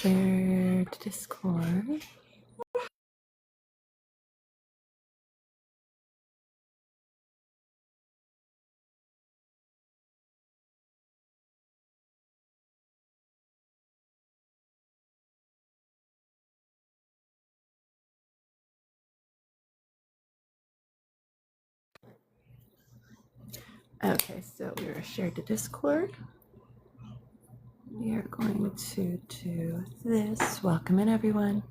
shared Discord. Okay, so we are shared to Discord. We are going to do this. Welcome in, everyone.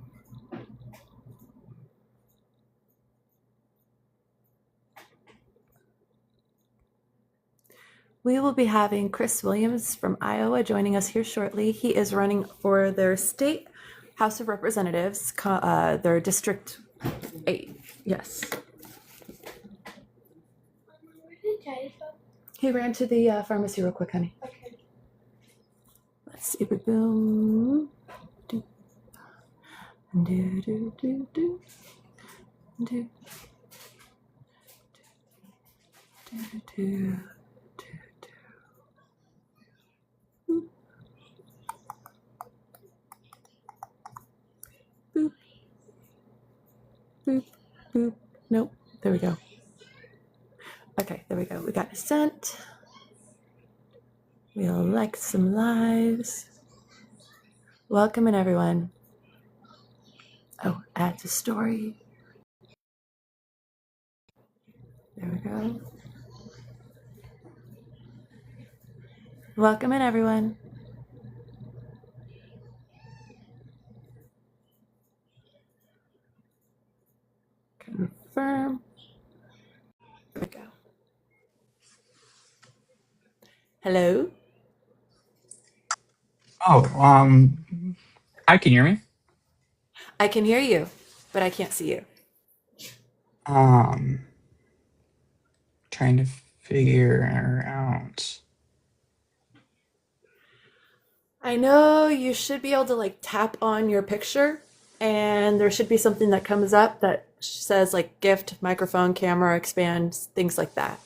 We will be having Kris Williams from Iowa joining us here shortly. He is running for their state House of Representatives, their District 8. Yes. He ran to the pharmacy real quick, honey. Okay. Let's see. Boom. Do. Do, do, do, do. Do. Do, do, do, do. Boop. Boop. Boop. Nope. There we go. Okay, there we go. We got it sent. We'll like some lives. Welcome in, everyone. Oh, add to story. There we go. Welcome in, everyone. Confirm. There we go. Hello? Oh, hi, can you hear me? I can hear you, but I can't see you. Trying to figure out. I know you should be able to like tap on your picture and there should be something that comes up that says like gift, microphone, camera, expand, things like that.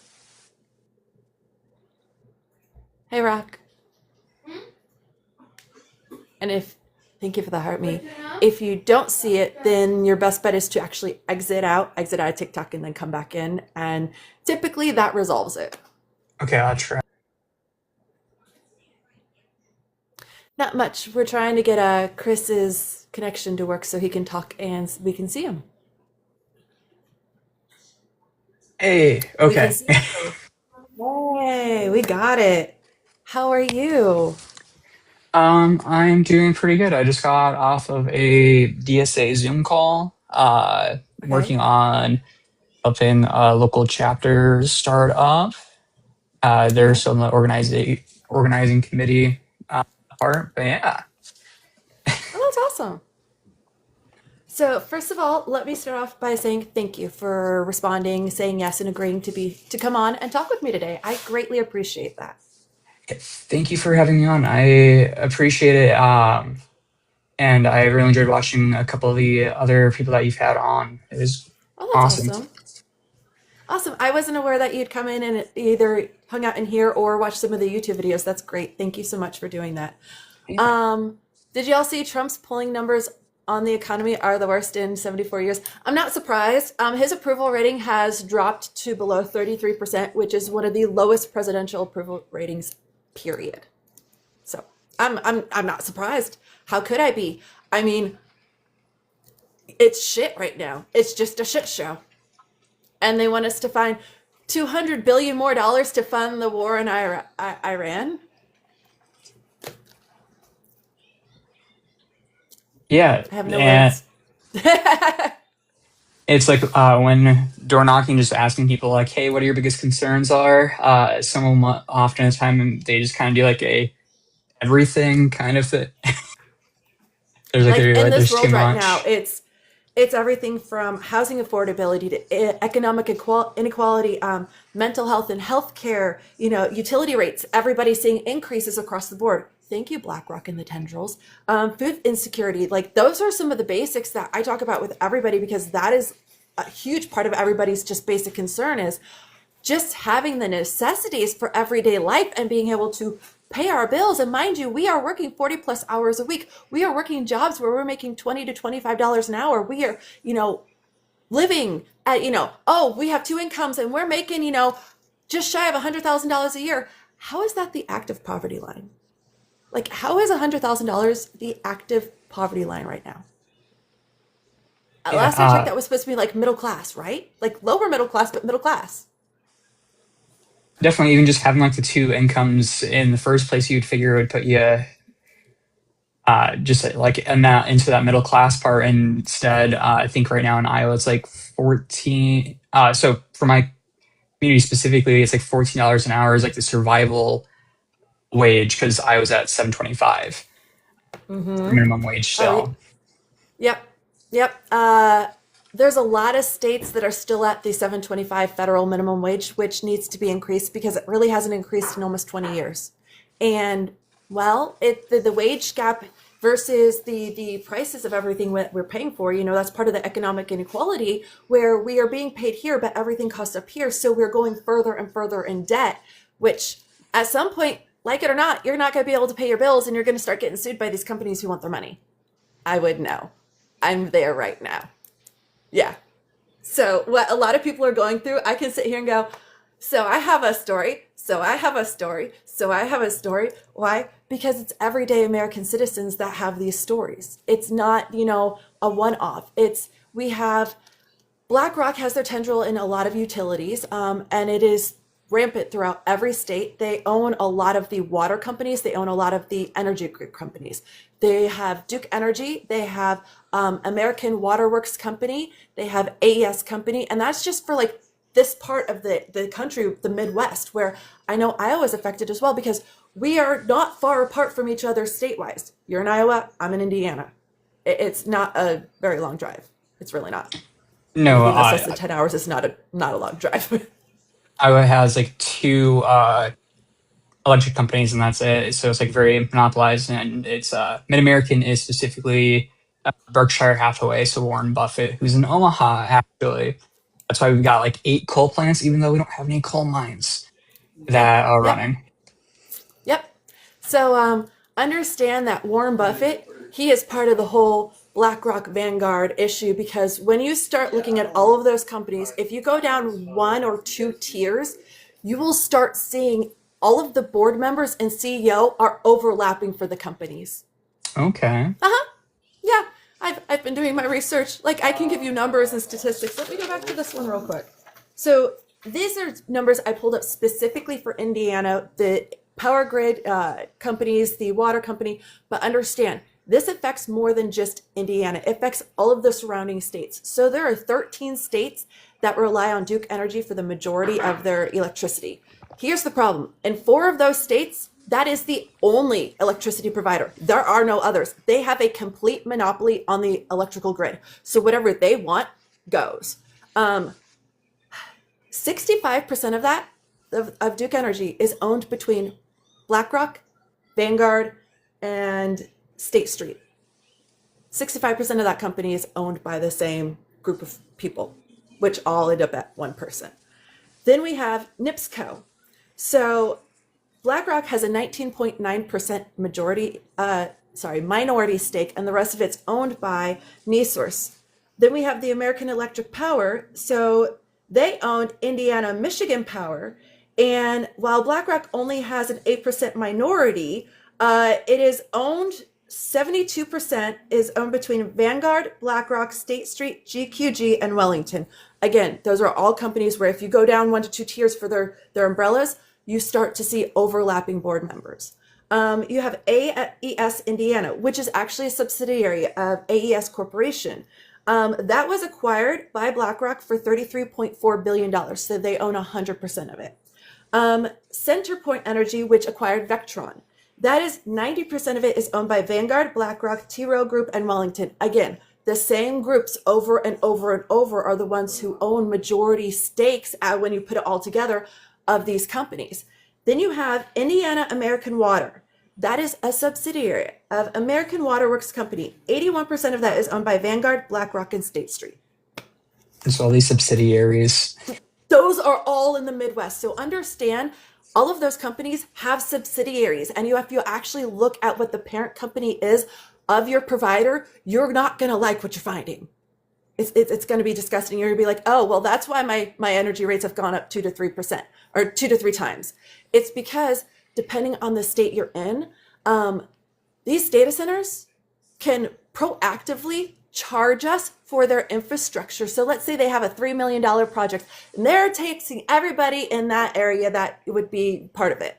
Hey, Rock. And thank you for the heart me. If you don't see it, then your best bet is to actually exit out of TikTok and then come back in. And typically that resolves it. Okay, I'll try. Not much. We're trying to get Chris's connection to work so he can talk and we can see him. Hey, okay. We can see him. Hey, we got it. How are you? I'm doing pretty good. I just got off of a DSA Zoom call, working on helping a local chapter start up. There's some organizing committee part, but yeah. Oh, that's awesome. So first of all, let me start off by saying thank you for responding, saying yes, and agreeing to come on and talk with me today. I greatly appreciate that. Thank you for having me on. I appreciate it. And I really enjoyed watching a couple of the other people that you've had on. It was awesome. Awesome. I wasn't aware that you'd come in and either hung out in here or watch some of the YouTube videos. That's great. Thank you so much for doing that. Yeah. Did y'all see Trump's polling numbers on the economy are the worst in 74 years? I'm not surprised. His approval rating has dropped to below 33%, which is one of the lowest presidential approval ratings, period. So I'm not surprised. How could I be? I mean, it's shit right now. It's just a shit show. And they want us to find $200 billion more to fund the war in Iran. Yeah. I have no words. It's like when door knocking, just asking people like, hey, what are your biggest concerns are? Someone often at a time, they just kind of do like a everything kind of thing. There's like in this world right now, it's everything from housing affordability to economic inequality, mental health and healthcare, utility rates. Everybody's seeing increases across the board. Thank you, BlackRock and the tendrils. Food insecurity, like those are some of the basics that I talk about with everybody because that is a huge part of everybody's just basic concern is just having the necessities for everyday life and being able to pay our bills. And mind you, we are working 40 plus hours a week. We are working jobs where we're making $20 to $25 an hour. We are, living at, oh, we have two incomes and we're making, just shy of $100,000 a year. How is that the active poverty line? Like, how is $100,000 the active poverty line right now? Yeah, Last I checked, that was supposed to be like middle class, right? Like lower middle class, but middle class. definitely even just having like the two incomes in the first place, you'd figure would put you just like in that into that middle class part. And instead, I think right now in Iowa it's like 14. So for my community specifically, it's like $14 an hour is like the survival wage because I was at 7.25 for Mm-hmm. minimum wage Oh, still. yep, yep. There's a lot of states that are still at the 7.25 federal minimum wage, which needs to be increased because it really hasn't increased in almost 20 years. And well, the wage gap versus the prices of everything that we're paying for, that's part of the economic inequality where we are being paid here, but everything costs up here. So we're going further and further in debt, which at some point, like it or not, you're not going to be able to pay your bills and you're going to start getting sued by these companies who want their money. I would know. I'm there right now. Yeah. So what a lot of people are going through, I can sit here and go, so I have a story. So I have a story. So I have a story. Why? Because it's everyday American citizens that have these stories. It's not, a one-off. We have BlackRock has their tendril in a lot of utilities, and it is rampant throughout every state. They own a lot of the water companies. They own a lot of the energy group companies. They have Duke Energy. They have American Waterworks Company. They have AES Company. And that's just for like this part of the country, the Midwest, where I know Iowa's affected as well because we are not far apart from each other state-wise. You're in Iowa, I'm in Indiana. It's not a very long drive. It's really not. No, Anything that's less than 10 hours is not a long drive. Iowa has like two electric companies, and that's it. So it's like very monopolized, and it's Mid American is specifically Berkshire Hathaway, so Warren Buffett, who's in Omaha actually. That's why we've got like 8 coal plants, even though we don't have any coal mines Yep, that are yep, running. yep. So understand that Warren Buffett, he is part of the whole BlackRock Vanguard issue because when you start looking at all of those companies, if you go down one or two tiers, you will start seeing all of the board members and CEO are overlapping for the companies. Okay. Uh-huh. Yeah. I've been doing my research. Like I can give you numbers and statistics. Let me go back to this one real quick. So these are numbers I pulled up specifically for Indiana, the power grid companies, the water company, but understand this affects more than just Indiana. It affects all of the surrounding states. So there are 13 states that rely on Duke Energy for the majority of their electricity. Here's the problem. In 4 of those states, that is the only electricity provider. There are no others. They have a complete monopoly on the electrical grid. So whatever they want goes. 65% of that, of Duke Energy, is owned between BlackRock, Vanguard, and State Street. 65% of that company is owned by the same group of people, which all end up at one person. Then we have NIPSCO. So BlackRock has a 19.9% minority stake, and the rest of it's owned by NiSource. Then we have the American Electric Power. So they owned Indiana, Michigan Power. And while BlackRock only has an 8% minority, it is owned 72% is owned between Vanguard, BlackRock, State Street, GQG, and Wellington. Again, those are all companies where if you go down 1 to 2 tiers for their umbrellas, you start to see overlapping board members. You have AES Indiana, which is actually a subsidiary of AES Corporation. That was acquired by BlackRock for $33.4 billion, so they own 100% of it. CenterPoint Energy, which acquired Vectron. That is 90% of it is owned by Vanguard, BlackRock, T. Rowe Group, and Wellington. Again, the same groups over and over and over are the ones who own majority stakes when you put it all together of these companies. Then you have Indiana American Water. That is a subsidiary of American Waterworks Company. 81% of that is owned by Vanguard, BlackRock, and State Street. And so all these subsidiaries. Those are all in the Midwest. So understand all of those companies have subsidiaries. And if you actually look at what the parent company is of your provider, you're not going to like what you're finding. It's going to be disgusting. You're going to be like, oh, well, that's why my energy rates have gone up 2 to 3% or 2 to 3 times. It's because depending on the state you're in, these data centers can proactively charge us for their infrastructure. So let's say they have a $3 million project and they're taxing everybody in that area that would be part of it.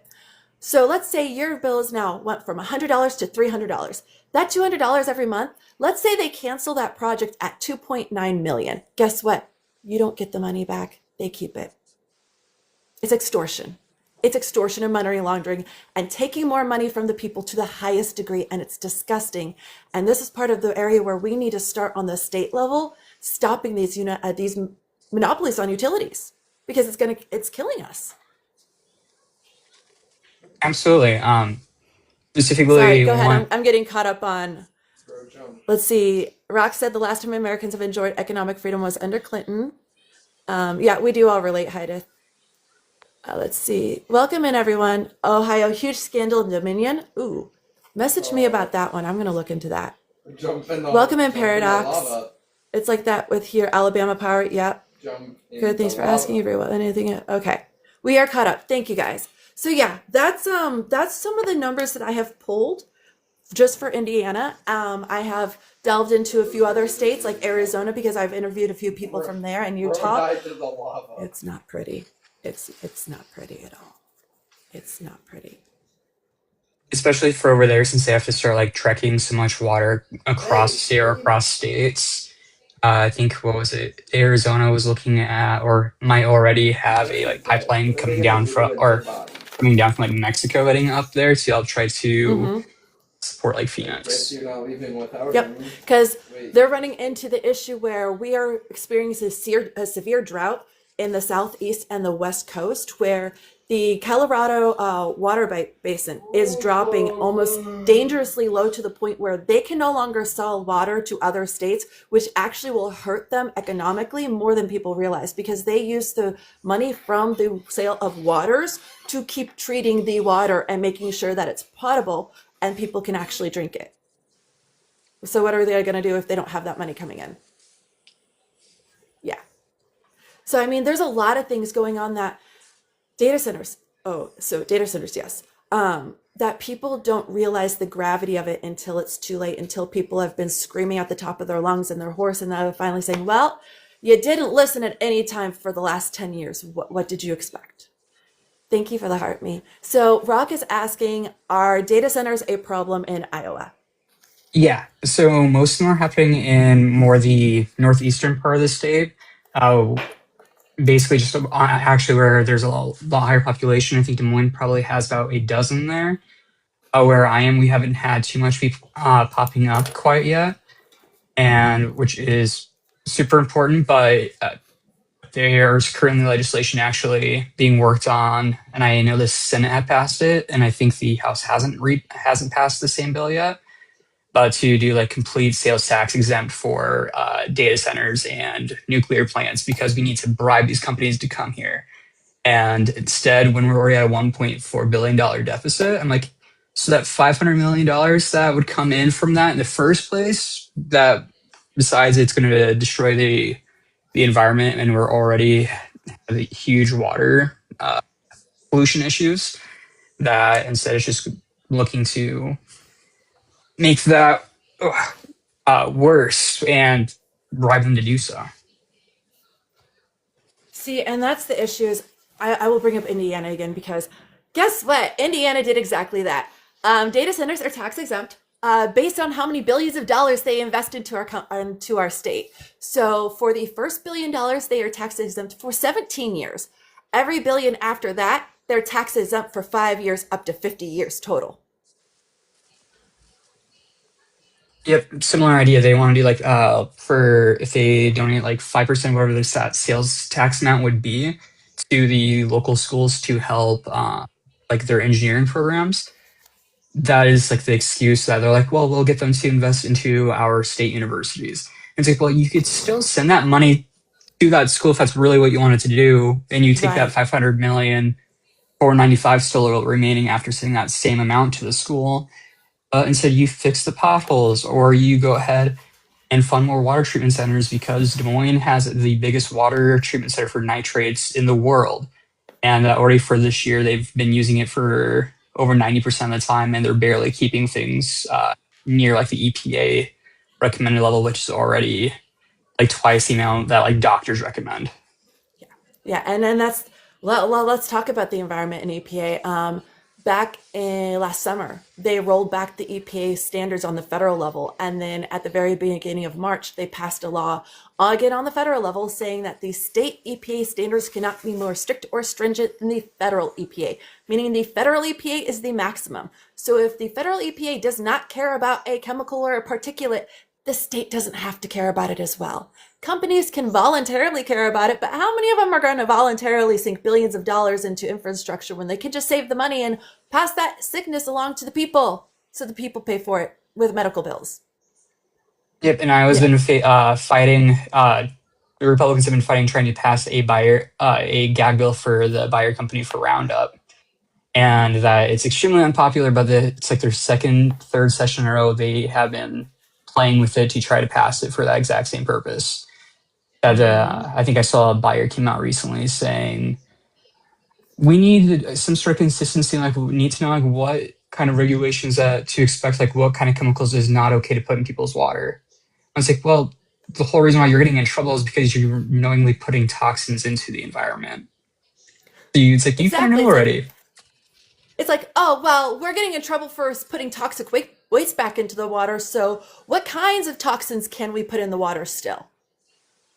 So let's say your bill is now went from $100 to $300. That $200 every month, let's say they cancel that project at 2.9 million. Guess what? You don't get the money back. They keep it. It's extortion. It's extortion and money laundering and taking more money from the people to the highest degree. And it's disgusting. And this is part of the area where we need to start on the state level, stopping these monopolies on utilities, because it's killing us. Absolutely. Specifically, Sorry, go ahead. I'm getting caught up on. Let's see. Rock said the last time Americans have enjoyed economic freedom was under Clinton. Yeah, we do all relate, Heidith. Let's see. Welcome in, everyone. Ohio, huge scandal in Dominion. Ooh, message me about that one. I'm going to look into that. Welcome in, Paradox. It's like that with here, Alabama Power. Yep. Good. Thanks for asking, everyone. Anything? Okay. We are caught up. Thank you, guys. So yeah, that's some of the numbers that I have pulled just for Indiana. I have delved into a few other states like Arizona because I've interviewed a few people from there, and Utah. It's not pretty. It's not pretty at all. It's not pretty. Especially for over there, since they have to start like trekking so much water across the state or across states. I think what was it? Arizona was looking at, or might already have a like pipeline coming down from like Mexico heading up there to try to support like Phoenix. Yep, because they're running into the issue where we are experiencing a severe drought in the southeast and the west coast, where the Colorado water basin is dropping almost dangerously low to the point where they can no longer sell water to other states, which actually will hurt them economically more than people realize, because they use the money from the sale of waters to keep treating the water and making sure that it's potable and people can actually drink it. So what are they going to do if they don't have that money coming in? Yeah. So, I mean, there's a lot of things going on that data centers, yes, that people don't realize the gravity of it until it's too late, until people have been screaming at the top of their lungs and their hoarse, and now they're finally saying, well, you didn't listen at any time for the last 10 years. What did you expect? Thank you for the heart me. So Rock is asking, are data centers a problem in Iowa? Yeah, so most of them are happening in more the northeastern part of the state. Basically, just actually where there's a lot higher population. I think Des Moines probably has about a dozen there. Where I am, we haven't had too much people popping up quite yet, and which is super important. But there's currently legislation actually being worked on, and I know the Senate had passed it, and I think the House hasn't passed the same bill yet. But to do like complete sales tax exempt for data centers and nuclear plants, because we need to bribe these companies to come here. And instead, when we're already at a $1.4 billion deficit, I'm like, so that $500 million that would come in from that in the first place, that besides it's going to destroy the environment, and we're already having huge water pollution issues, that instead it's just looking to make that worse and bribe them to do so. See, and that's the issue is I will bring up Indiana again, because guess what? Indiana did exactly that. Data centers are tax exempt based on how many billions of dollars they invest into our state. So for the first $1 billion, they are tax exempt for 17 years. Every billion after that, they're tax exempt for 5 years, up to 50 years total. Yep, similar idea. They want to do like for if they donate like 5%, whatever the sales tax amount would be, to the local schools to help like their engineering programs. That is like the excuse that they're like, well, we'll get them to invest into our state universities. And it's like, well, you could still send that money to that school if that's really what you wanted to do, and you take that 500 million $4.95 still remaining after sending that same amount to the school. Instead, you fix the potholes, or you go ahead and fund more water treatment centers, because Des Moines has the biggest water treatment center for nitrates in the world. And already for this year, they've been using it for over 90% of the time, and they're barely keeping things near like the EPA recommended level, which is already like twice the amount that like doctors recommend. Yeah, and then let's talk about the environment and EPA. Back in last summer, they rolled back the EPA standards on the federal level, and then at the very beginning of March, they passed a law again on the federal level saying that the state EPA standards cannot be more strict or stringent than the federal EPA, meaning the federal EPA is the maximum. So if the federal EPA does not care about a chemical or a particulate, the state doesn't have to care about it as well. Companies can voluntarily care about it, but how many of them are going to voluntarily sink billions of dollars into infrastructure when they could just save the money and pass that sickness along to the people so the people pay for it with medical bills? Yep, and I was been fighting. The Republicans have been fighting, trying to pass a gag bill for the Bayer company for Roundup, and that it's extremely unpopular. But it's like their third session in a row they have been playing with it to try to pass it for that exact same purpose. That I think I saw Bayer came out recently saying we need some sort of consistency. Like we need to know like what kind of regulations to expect. Like what kind of chemicals is not okay to put in people's water. I was like, well, the whole reason why you're getting in trouble is because you're knowingly putting toxins into the environment. So it's like, you Exactly. kind of know already. It's like, oh, well, we're getting in trouble for putting toxic waste back into the water. So what kinds of toxins can we put in the water still?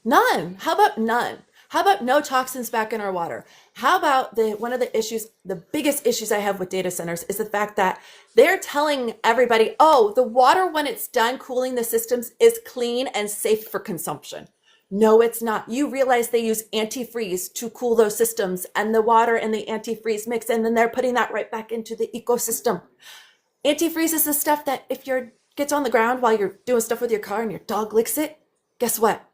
None. How about none? How about no toxins back in our water? How about one of the issues, the biggest issues I have with data centers is the fact that they're telling everybody, oh, the water when it's done cooling the systems is clean and safe for consumption. No, it's not. You realize they use antifreeze to cool those systems, and the water and the antifreeze mix, and then they're putting that right back into the ecosystem. Antifreeze is the stuff that if you gets on the ground while you're doing stuff with your car and your dog licks it, guess what?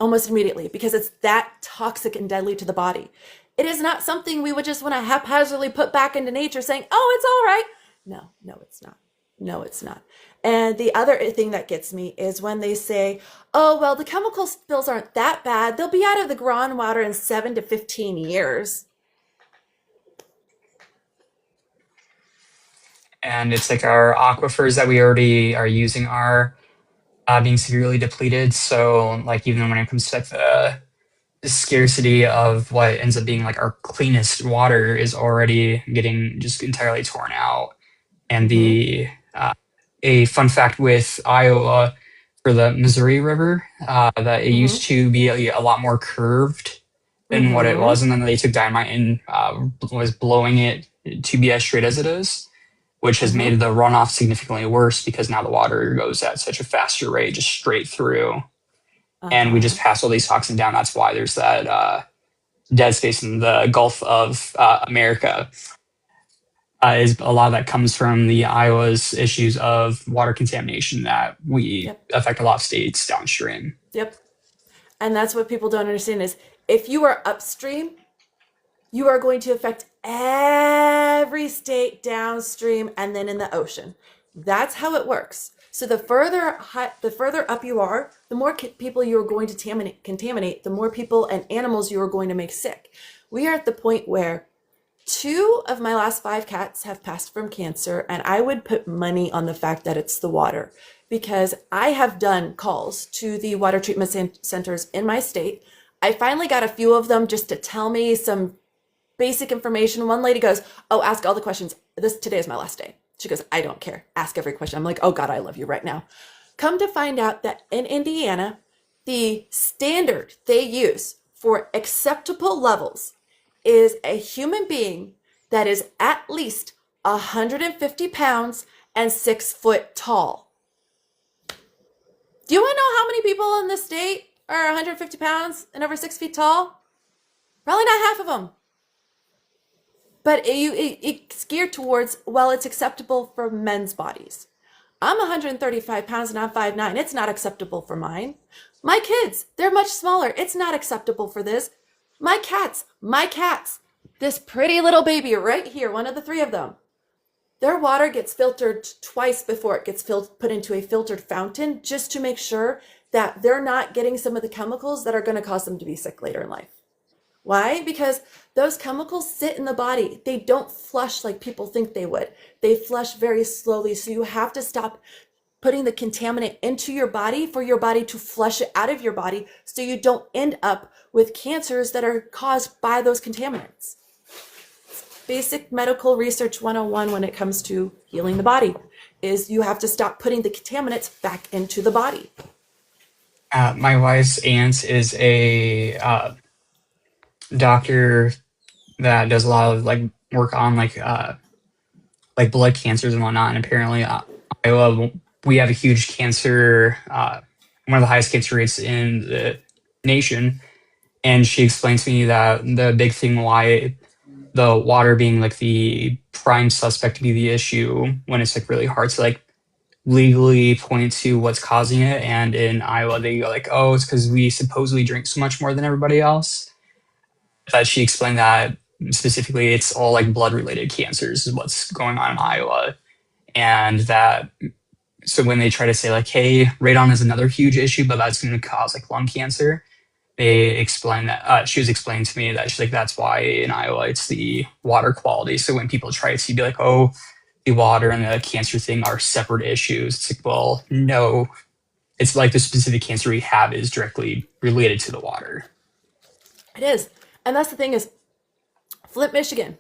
Almost immediately, because it's that toxic and deadly to the body. It is not something we would just want to haphazardly put back into nature saying, oh, it's all right. No, it's not. No, it's not. And the other thing that gets me is when they say, oh, well, the chemical spills aren't that bad. They'll be out of the groundwater in 7 to 15 years. And it's like our aquifers that we already are using are being severely depleted. So like even when it comes to like the scarcity of what ends up being like our cleanest water is already getting just entirely torn out. And a fun fact with Iowa for the Missouri River, that it used to be a lot more curved than what it was, and then they took dynamite and was blowing it to be as straight as it is, which has made the runoff significantly worse because now the water goes at such a faster rate, just straight through. And we just pass all these toxins down. That's why there's that dead space in the Gulf of America. Is a lot of that comes from the Iowa's issues of water contamination that we affect a lot of states downstream. Yep. And that's what people don't understand is if you are upstream, you are going to affect every state downstream and then in the ocean. That's how it works. So the further up you are, the more people you are going to contaminate, the more people and animals you are going to make sick. We are at the point where 2 of my last 5 cats have passed from cancer, and I would put money on the fact that it's the water, because I have done calls to the water treatment centers in my state. I finally got a few of them just to tell me some basic information. One lady goes, oh, ask all the questions. Today is my last day. She goes, I don't care. Ask every question. I'm like, oh God, I love you right now. Come to find out that in Indiana, the standard they use for acceptable levels is a human being that is at least 150 pounds and 6 foot tall. Do you want to know how many people in this state are 150 pounds and over 6 feet tall? Probably not half of them. But it's geared towards, well, it's acceptable for men's bodies. I'm 135 pounds and I'm 5'9". It's not acceptable for mine. My kids, they're much smaller. It's not acceptable for this. My cats, This pretty little baby right here, one of the three of them, their water gets filtered twice before it gets put into a filtered fountain just to make sure that they're not getting some of the chemicals that are going to cause them to be sick later in life. Why? Because those chemicals sit in the body. They don't flush like people think they would. They flush very slowly. So you have to stop putting the contaminant into your body for your body to flush it out of your body so you don't end up with cancers that are caused by those contaminants. Basic medical research 101 when it comes to healing the body is you have to stop putting the contaminants back into the body. My wife's aunt is a doctor that does a lot of like work on like blood cancers and whatnot. And apparently, Iowa, we have a huge cancer, one of the highest cancer rates in the nation. And she explained to me that the big thing why the water being like the prime suspect to be the issue when it's like really hard to like legally point to what's causing it. And in Iowa, they go like, oh, it's because we supposedly drink so much more than everybody else. But she explained that specifically it's all like blood related cancers is what's going on in Iowa. And that so when they try to say like, hey, radon is another huge issue, but that's going to cause like lung cancer, they explain that she was explaining to me that she's like, that's why in Iowa it's the water quality. So when people try to be like, oh, the water and the cancer thing are separate issues, it's like, well, no, it's like the specific cancer we have is directly related to the water. It is. And that's the thing is, Flint, Michigan,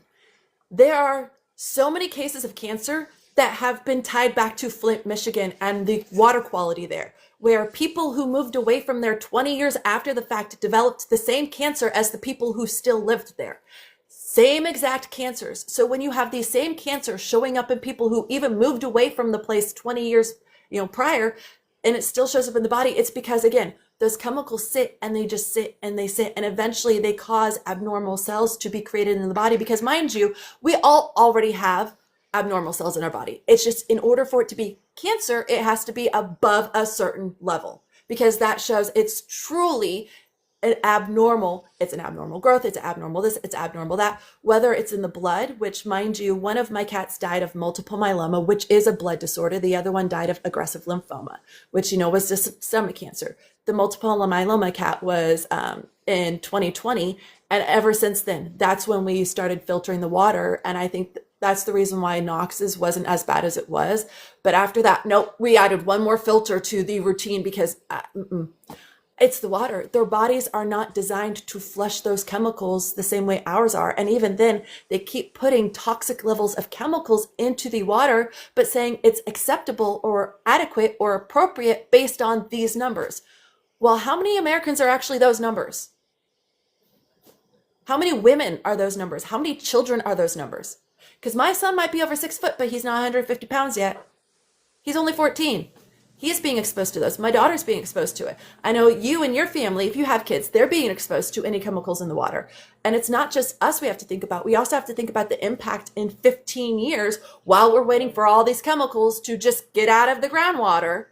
there are so many cases of cancer that have been tied back to Flint, Michigan and the water quality there, where people who moved away from there 20 years after the fact developed the same cancer as the people who still lived there. Same exact cancers. So when you have these same cancers showing up in people who even moved away from the place 20 years, prior, and it still shows up in the body, it's because, again, those chemicals sit and they just sit and they sit, and eventually they cause abnormal cells to be created in the body. Because mind you, we all already have abnormal cells in our body. It's just in order for it to be cancer, it has to be above a certain level, because that shows it's truly it's an abnormal growth, it's abnormal this, it's abnormal that, whether it's in the blood, which mind you, one of my cats died of multiple myeloma, which is a blood disorder. The other one died of aggressive lymphoma, which, was just stomach cancer. The multiple myeloma cat was in 2020. And ever since then, that's when we started filtering the water. And I think that's the reason why Knox's wasn't as bad as it was. But after that, nope, we added one more filter to the routine because it's the water. Their bodies are not designed to flush those chemicals the same way ours are. And even then, they keep putting toxic levels of chemicals into the water, but saying it's acceptable or adequate or appropriate based on these numbers. Well, how many Americans are actually those numbers? How many women are those numbers? How many children are those numbers? Because my son might be over 6 foot, but he's not 150 pounds yet. He's only 14. He's being exposed to those. My daughter's being exposed to it. I know you and your family, if you have kids, they're being exposed to any chemicals in the water. And it's not just us we have to think about. We also have to think about the impact in 15 years while we're waiting for all these chemicals to just get out of the groundwater.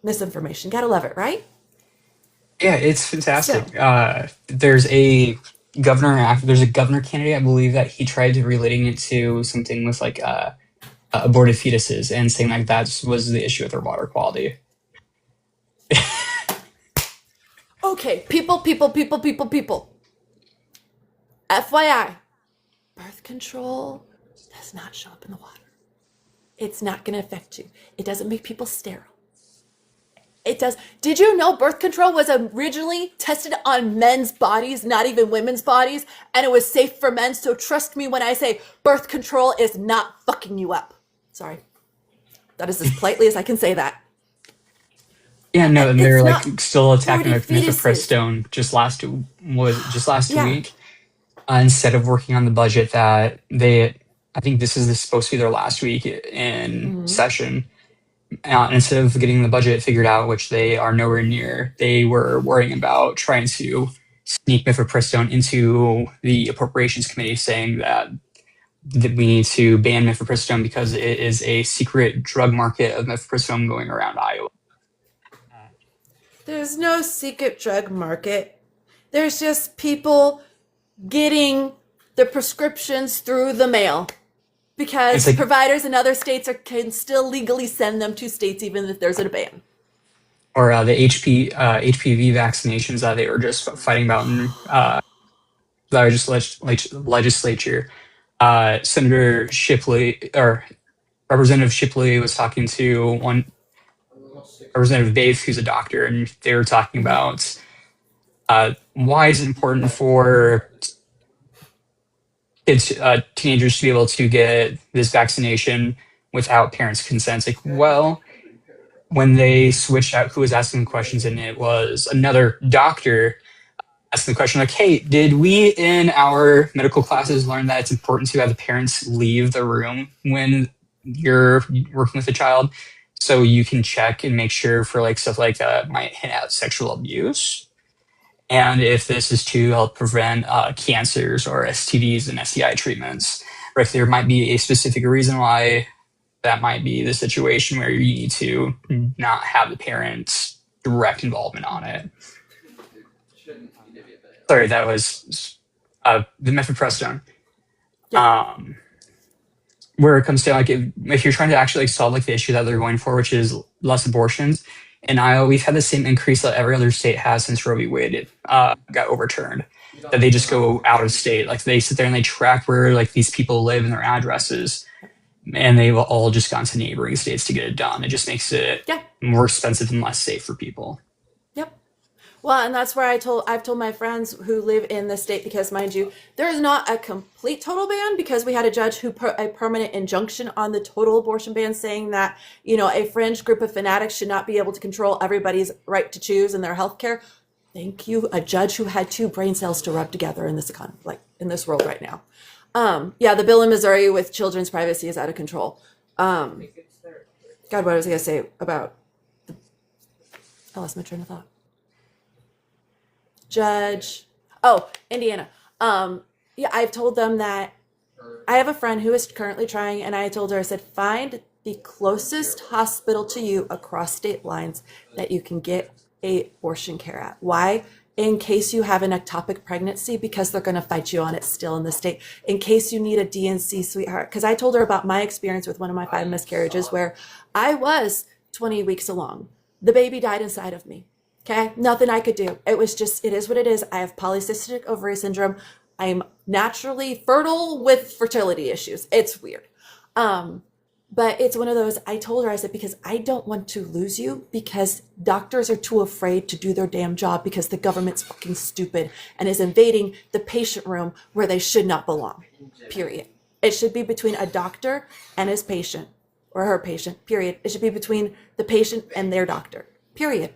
Misinformation. Gotta love it, right? Yeah, it's fantastic. So, There's a governor candidate, I believe, that he tried to relating it to something with like aborted fetuses and saying like that was the issue with their water quality. okay, people. FYI, birth control does not show up in the water. It's not going to affect you. It doesn't make people sterile. It does. Did you know birth control was originally tested on men's bodies, not even women's bodies, and it was safe for men? So trust me when I say birth control is not fucking you up. Sorry. That is as politely as I can say that. Yeah, no, and they're like still attacking like fetuses. mifepristone just last week. Instead of working on the budget that I think this is supposed to be their last week in session. Instead of getting the budget figured out, which they are nowhere near, they were worrying about trying to sneak mifepristone into the appropriations committee, saying that we need to ban mifepristone because it is a secret drug market of mifepristone going around Iowa. There's no secret drug market. There's just people getting the prescriptions through the mail It's because like, providers in other states can still legally send them to states even if there's a ban. or the HPV vaccinations that they were just fighting about in the legislature. Senator Shipley or Representative Shipley was talking to one Representative Bates, who's a doctor, and they were talking Mm-hmm. about why is it important for kids, teenagers, to be able to get this vaccination without parents' consent. Like, well, when they switched out who was asking the questions, and it was another doctor asking the question, like, hey, did we in our medical classes learn that it's important to have the parents leave the room when you're working with a child so you can check and make sure for like stuff like that might hint at sexual abuse? And if this is to help prevent cancers or STDs and STI treatments, or if there might be a specific reason why that might be the situation where you need to not have the parents' direct involvement on it. Sorry, that was the mifepristone. Yeah. Where it comes down, like if you're trying to actually like solve like the issue that they're going for, which is less abortions, in Iowa we've had the same increase that every other state has since Roe v. Wade got overturned. That they just go out of state, like they sit there and they track where like these people live and their addresses, and they've all just gone to neighboring states to get it done. It just makes it more expensive and less safe for people. Yep. Well, and that's where I've told my friends who live in the state, because mind you, there is not a complete total ban, because we had a judge who put a permanent injunction on the total abortion ban, saying that, a fringe group of fanatics should not be able to control everybody's right to choose in their health care. Thank you, a judge who had two brain cells to rub together in this economy, like in this world right now. The bill in Missouri with children's privacy is out of control. God, what was I going to say about? I lost my train of thought. Judge. Oh, Indiana. I've told them that I have a friend who is currently trying, and I told her, I said, find the closest hospital to you across state lines that you can get abortion care at. Why? In case you have an ectopic pregnancy, because they're going to fight you on it still in the state. In case you need a DNC, sweetheart. Because I told her about my experience with one of my 5 miscarriages where I was 20 weeks along. The baby died inside of me. Okay, nothing I could do. It was just, it is what it is. I have polycystic ovary syndrome. I'm naturally fertile with fertility issues. It's weird. But it's one of those, I told her, I said, because I don't want to lose you, because doctors are too afraid to do their damn job because the government's fucking stupid and is invading the patient room where they should not belong, period. It should be between a doctor and his patient, or her patient, period. It should be between the patient and their doctor, period.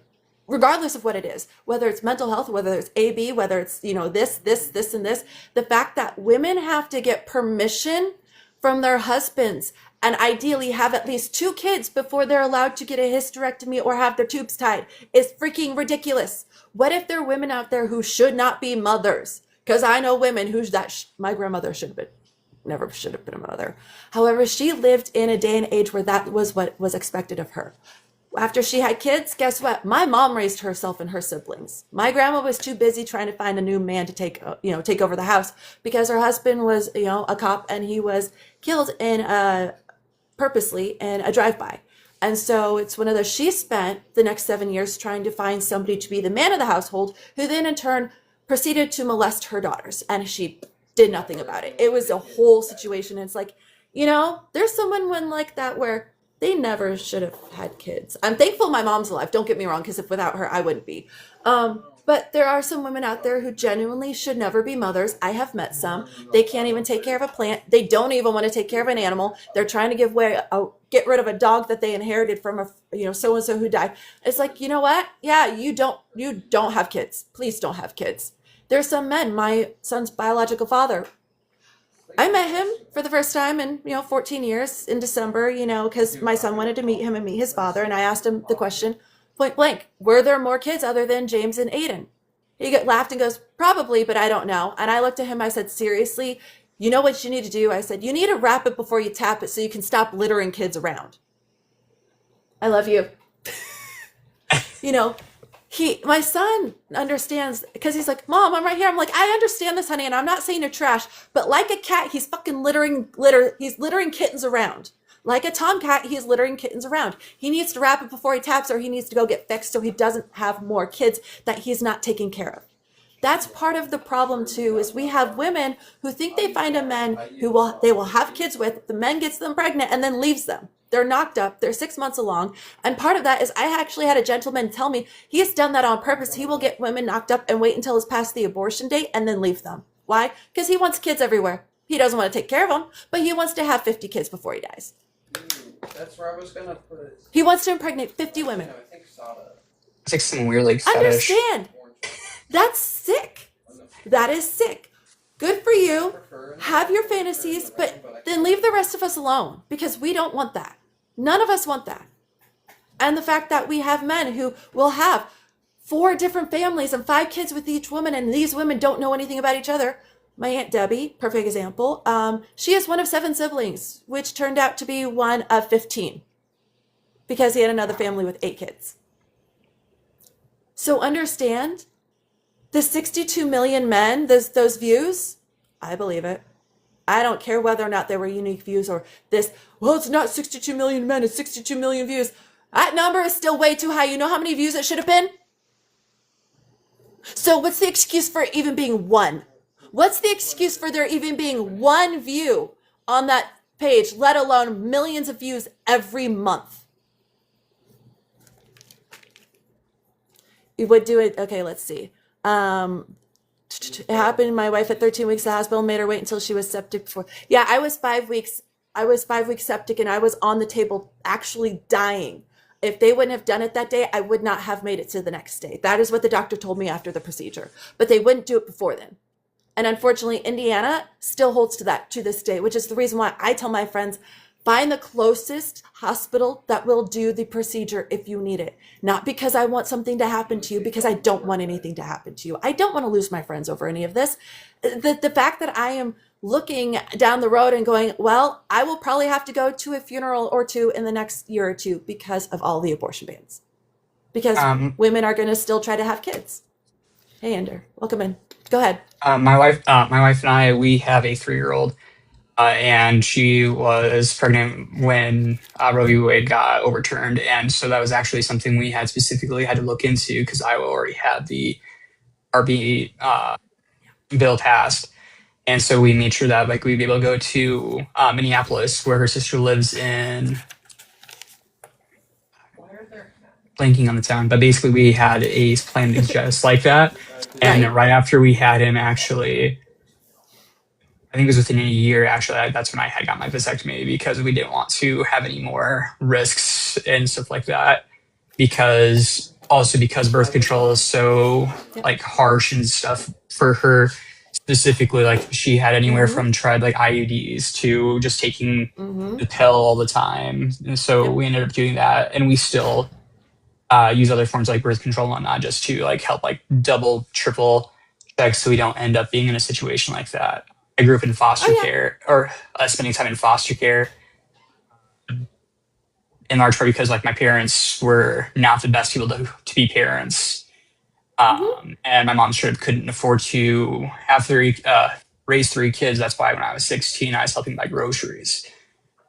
Regardless of what it is, whether it's mental health, whether it's AB, whether it's, this, and this, the fact that women have to get permission from their husbands and ideally have at least 2 kids before they're allowed to get a hysterectomy or have their tubes tied is freaking ridiculous. What if there are women out there who should not be mothers? Because I know women who's my grandmother never should have been a mother. However, she lived in a day and age where that was what was expected of her. After she had kids, guess what? My mom raised herself and her siblings. My grandma was too busy trying to find a new man to take over the house, because her husband was, a cop, and he was killed purposely in a drive-by. And so it's one of those, she spent the next 7 years trying to find somebody to be the man of the household, who then in turn proceeded to molest her daughters. And she did nothing about it. It was a whole situation. It's like, there's some women like that where they never should have had kids. I'm thankful my mom's alive. Don't get me wrong, because if without her, I wouldn't be. But there are some women out there who genuinely should never be mothers. I have met some. They can't even take care of a plant. They don't even want to take care of an animal. They're trying to get rid of a dog that they inherited from a so-and-so who died. It's like, you know what? Yeah, you don't have kids. Please don't have kids. There's some men. My son's biological father, I met him for the first time in 14 years in December, because my son wanted to meet him and meet his father, and I asked him the question point blank: were there more kids other than James and Aiden? He laughed and goes, probably, but I don't know. And I looked at him, I said, seriously, you know what you need to do? I said, you need to wrap it before you tap it so you can stop littering kids around. I love you. My son understands because he's like, Mom, I'm right here. I'm like, I understand this, honey, and I'm not saying you're trash, but like a cat, he's fucking he's littering kittens around. Like a tomcat, he's littering kittens around. He needs to wrap it before he taps, or he needs to go get fixed so he doesn't have more kids that he's not taking care of. That's part of the problem too, is we have women who think they find a man they will have kids with, the man gets them pregnant and then leaves them. They're knocked up, they're 6 months along. And part of that is I actually had a gentleman tell me he has done that on purpose. He will get women knocked up and wait until it's past the abortion date and then leave them. Why? Because he wants kids everywhere. He doesn't want to take care of them, but he wants to have 50 kids before he dies. That's where I was gonna put it. He wants to impregnate 50 women. No, I think Sada. It's like some weird like fetish. Understand? That's sick. That is sick. Good for you. Have your fantasies, but then leave the rest of us alone because we don't want that. None of us want that. And the fact that we have men who will have 4 different families and 5 kids with each woman, and these women don't know anything about each other. My Aunt Debbie, perfect example. She is one of 7 siblings, which turned out to be one of 15 because he had another family with 8 kids. So understand the 62 million men, those views, I believe it. I don't care whether or not they were unique views or this, well, it's not 62 million men, it's 62 million views. That number is still way too high. You know how many views it should have been? So what's the excuse for it even being 1? What's the excuse for there even being 1 view on that page, let alone millions of views every month? You would do it. Okay, let's see. It happened. My wife at 13 weeks, the hospital made her wait until she was septic before. Yeah, I was 5 weeks. I was 5 weeks septic and I was on the table actually dying. If they wouldn't have done it that day, I would not have made it to the next day. That is what the doctor told me after the procedure, but they wouldn't do it before then. And unfortunately, Indiana still holds to that to this day, which is the reason why I tell my friends, find the closest hospital that will do the procedure if you need it. Not because I want something to happen to you, because I don't want anything to happen to you. I don't want to lose my friends over any of this. The fact that I am looking down the road and going, well, I will probably have to go to a funeral or 2 in the next year or 2 because of all the abortion bans. Because women are going to still try to have kids. Hey, Ender, welcome in. Go ahead. My wife and I, we have a 3-year-old. And she was pregnant when Roe v. Wade got overturned, and so that was actually something we had specifically had to look into because Iowa already had the RB bill passed, and so we made sure that like we'd be able to go to Minneapolis, where her sister lives in. Blanking on the town, but basically we had a plan just like that, and right after we had him actually. I think it was within a year, actually, that's when I had got my vasectomy because we didn't want to have any more risks and stuff like that. Because birth control is so like harsh and stuff for her specifically. Like she had anywhere from tried like IUDs to just taking the pill all the time. And so we ended up doing that. And we still use other forms like birth control and whatnot just to like help like double, triple check so we don't end up being in a situation like that. I grew up in foster care, or spending time in foster care, in large part because like my parents were not the best people to be parents, and my mom sort of couldn't afford to have raise 3 kids. That's why when I was 16, I was helping buy groceries.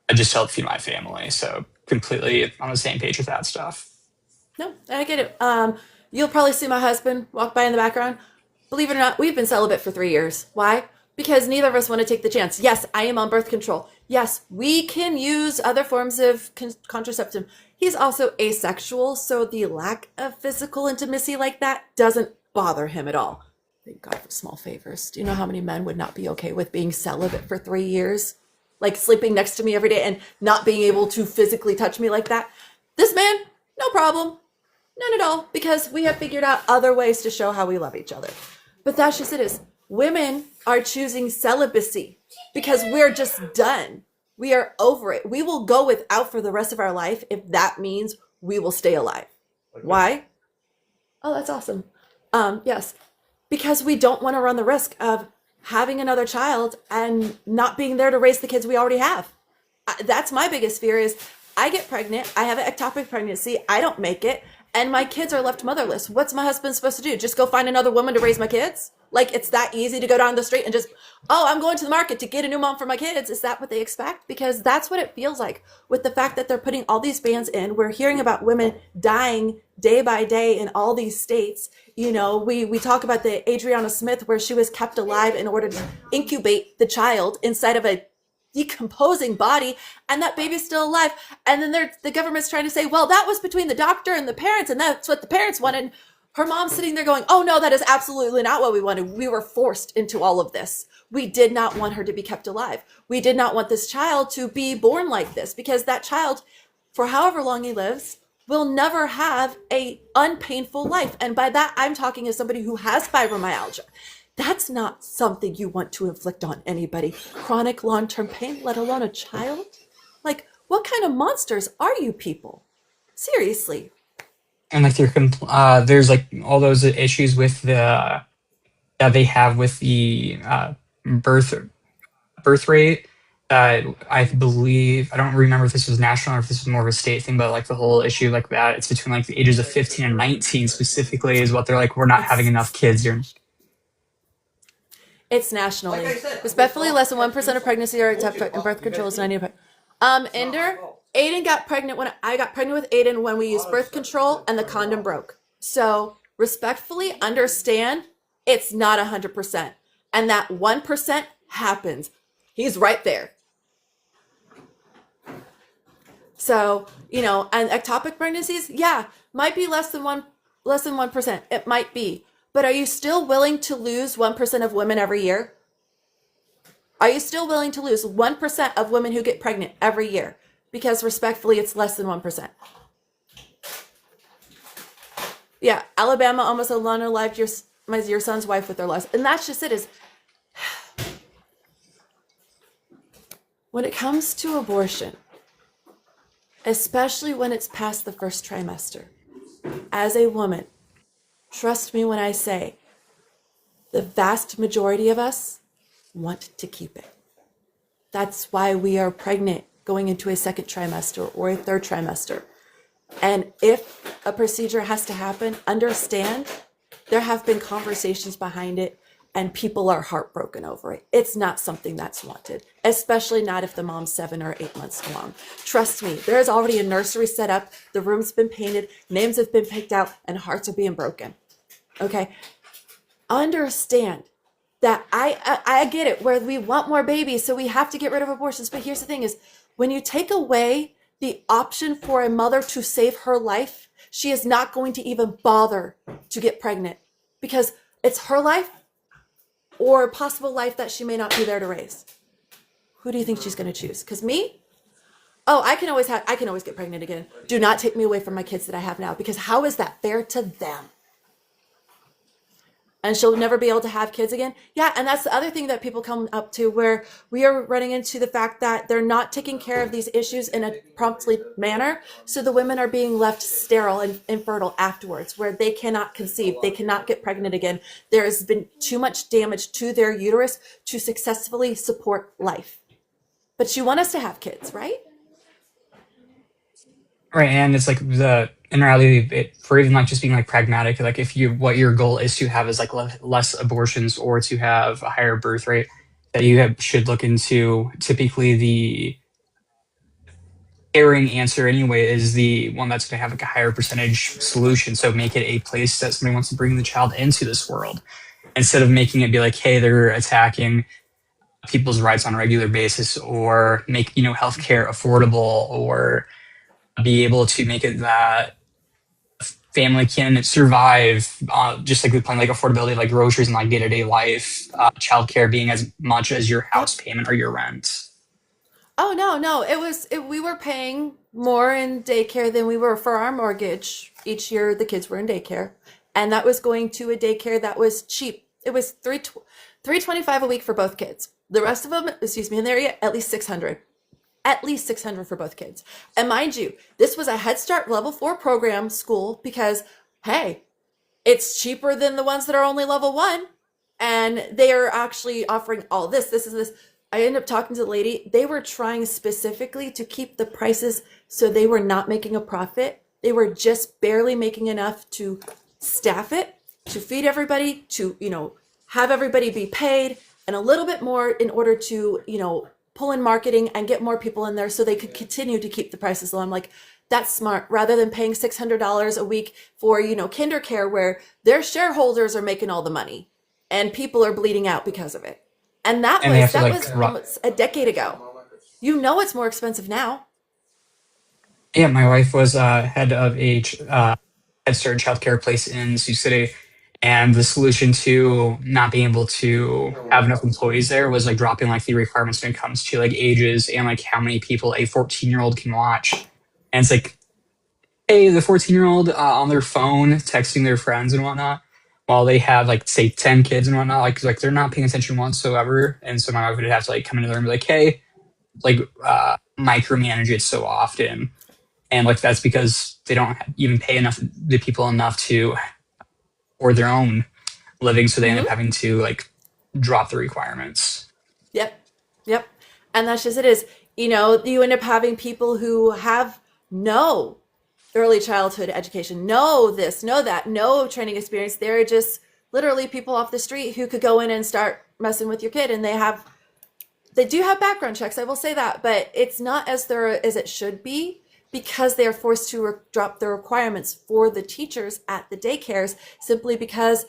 I just helped feed my family, so completely on the same page with that stuff. No, I get it. You'll probably see my husband walk by in the background. Believe it or not, we've been celibate for 3 years. Why? Because neither of us want to take the chance. Yes, I am on birth control. Yes, we can use other forms of contraceptive. He's also asexual, so the lack of physical intimacy like that doesn't bother him at all. Thank God for small favors. Do you know how many men would not be okay with being celibate for 3 years? Like sleeping next to me every day and not being able to physically touch me like that? This man, no problem. None at all, because we have figured out other ways to show how we love each other. But that's just it is. Women are choosing celibacy because we're just done. We are over it. We will go without for the rest of our life if that means we will stay alive. Okay. Why? Oh, that's awesome. Yes, because we don't want to run the risk of having another child and not being there to raise the kids we already have. That's my biggest fear is I get pregnant. I have an ectopic pregnancy. I don't make it. and my kids are left motherless. What's my husband supposed to do? Just go find another woman to raise my kids? Like, it's that easy to go down the street and just, oh, I'm going to the market to get a new mom for my kids. Is that what they expect? Because that's what it feels like with the fact that they're putting all these bans in. We're hearing about women dying day by day in all these states. You know, we talk about the Adriana Smith, where she was kept alive in order to incubate the child inside of a decomposing body, and that baby's still alive. And then the government's trying to say, well, that was between the doctor and the parents, and that's what the parents wanted. Her mom's sitting there going, oh no, that is absolutely not what we wanted. We were forced into all of this. We did not want her to be kept alive. We did not want this child to be born like this, because that child, for however long he lives, will never have a unpainful life. And by that, I'm talking as somebody who has fibromyalgia. That's not something you want to inflict on anybody. Chronic long-term pain, let alone a child. Like, what kind of monsters are you people? Seriously. And like there's like all those issues with the that they have with the birth rate. I believe, I don't remember if this was national or if this was more of a state thing, but like the whole issue like that, it's between like the ages of 15 and 19 specifically is what they're like, we're not having enough kids. It's nationally. Like I said, Respectfully, less than 1% of pregnancy are tough, and birth control is 90%. Ender, Aiden got pregnant when I got pregnant with Aiden when we used birth control and the condom broke. So respectfully understand it's not 100%. And that 1% happens. He's right there. So, you know, and ectopic pregnancies, yeah, might be less than 1%. It might be. But are you still willing to lose 1% of women every year? Are you still willing to lose 1% of women who get pregnant every year? Because respectfully, it's less than 1%. Yeah, Alabama almost unalived your son's wife with their loss. And that's just it. Is when it comes to abortion, especially when it's past the first trimester, as a woman, trust me when I say the vast majority of us want to keep it. That's why we are pregnant going into a second trimester or a third trimester. And if a procedure has to happen, understand there have been conversations behind it and people are heartbroken over it. It's not something that's wanted, especially not if the mom's 7 or 8 months along. Trust me, there's already a nursery set up, the room's been painted, names have been picked out, and hearts are being broken. Okay? Understand that I get it, where we want more babies, so we have to get rid of abortions. But here's the thing is, when you take away the option for a mother to save her life, she is not going to even bother to get pregnant, because it's her life or a possible life that she may not be there to raise. Who do you think she's going to choose? Because me? Oh, I can always get pregnant again. Do not take me away from my kids that I have now, because how is that fair to them? And she'll never be able to have kids again. Yeah, and that's the other thing that people come up to, where we are running into the fact that they're not taking care of these issues in a promptly manner. So the women are being left sterile and infertile afterwards, where they cannot conceive, they cannot get pregnant again. There has been too much damage to their uterus to successfully support life. But you want us to have kids, right? Right, and it's like in reality, for even like just being like pragmatic, like if what your goal is to have is like less abortions or to have a higher birth rate, that you should look into. Typically, the erring answer anyway is the one that's going to have like a higher percentage solution. So make it a place that somebody wants to bring the child into this world, instead of making it be like, hey, they're attacking people's rights on a regular basis, or make healthcare affordable, or be able to make it that family can survive, just like with like affordability, like groceries and like day-to-day life, childcare being as much as your house payment or your rent. Oh, no. We were paying more in daycare than we were for our mortgage. Each year the kids were in daycare, and that was going to a daycare that was cheap. It was $325 a week for both kids. The rest of them, in the area, at least $600. At least $600 for both kids. And mind you, this was a Head Start level 4 program school, because, hey, it's cheaper than the ones that are only level 1. And they are actually offering all this. I ended up talking to the lady. They were trying specifically to keep the prices so they were not making a profit They were just barely making enough to staff it, to feed everybody, to, have everybody be paid, and a little bit more in order to, pull in marketing and get more people in there so they could continue to keep the prices low. I'm like, that's smart, rather than paying $600 a week for, kinder care where their shareholders are making all the money and people are bleeding out because of it. And that And they was have to, like, was almost a decade ago. It's more expensive now. Yeah, my wife was head of a Head Start childcare place in Sioux City, and the solution to not being able to have enough employees there was like dropping like the requirements when it comes to like ages and like how many people a 14-year-old can watch. And it's like, hey, the 14-year-old on their phone texting their friends and whatnot, while they have like say 10 kids and whatnot, like they're not paying attention whatsoever. And so my wife would have to like come into there and be like, hey, like micromanage it so often. And like that's because they don't even pay the people enough to or their own living, so they end up having to like drop the requirements. Yep. Yep. And that's just it is. You end up having people who have no early childhood education, no this, no that, no training experience. They're just literally people off the street who could go in and start messing with your kid. And they do have background checks, I will say that, but it's not as thorough as it should be because they are forced to drop the requirements for the teachers at the daycares simply because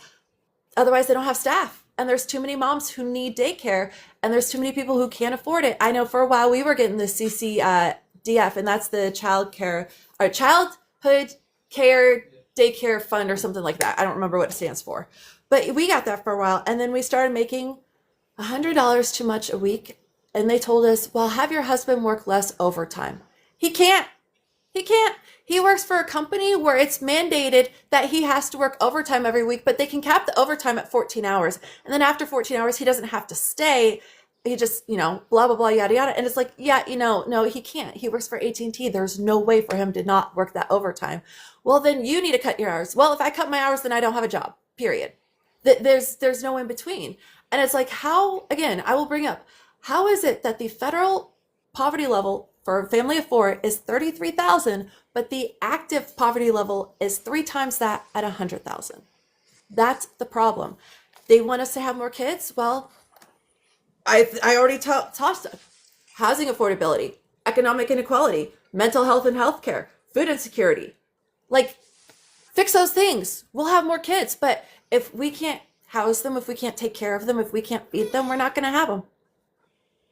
otherwise they don't have staff. And there's too many moms who need daycare and there's too many people who can't afford it. I know for a while we were getting the CCDF, and that's the childhood care daycare fund or something like that. I don't remember what it stands for, but we got that for a while. And then we started making $100 too much a week. And they told us, well, have your husband work less overtime. He can't. He works for a company where it's mandated that he has to work overtime every week, but they can cap the overtime at 14 hours. And then after 14 hours, he doesn't have to stay. He just, blah, blah, blah, yada, yada. And it's like, yeah, no, he can't. He works for AT&T. There's no way for him to not work that overtime. Well, then you need to cut your hours. Well, if I cut my hours, then I don't have a job, period. There's no in between. And it's like, how, again, I will bring up, how is it that the federal poverty level for a family of 4 is 33,000, but the active poverty level is 3 times that at 100,000? That's the problem. They want us to have more kids. Well, I already tossed it. Housing affordability, economic inequality, mental health and healthcare, food insecurity. Like, fix those things. We'll have more kids. But if we can't house them, if we can't take care of them, if we can't feed them, we're not going to have them.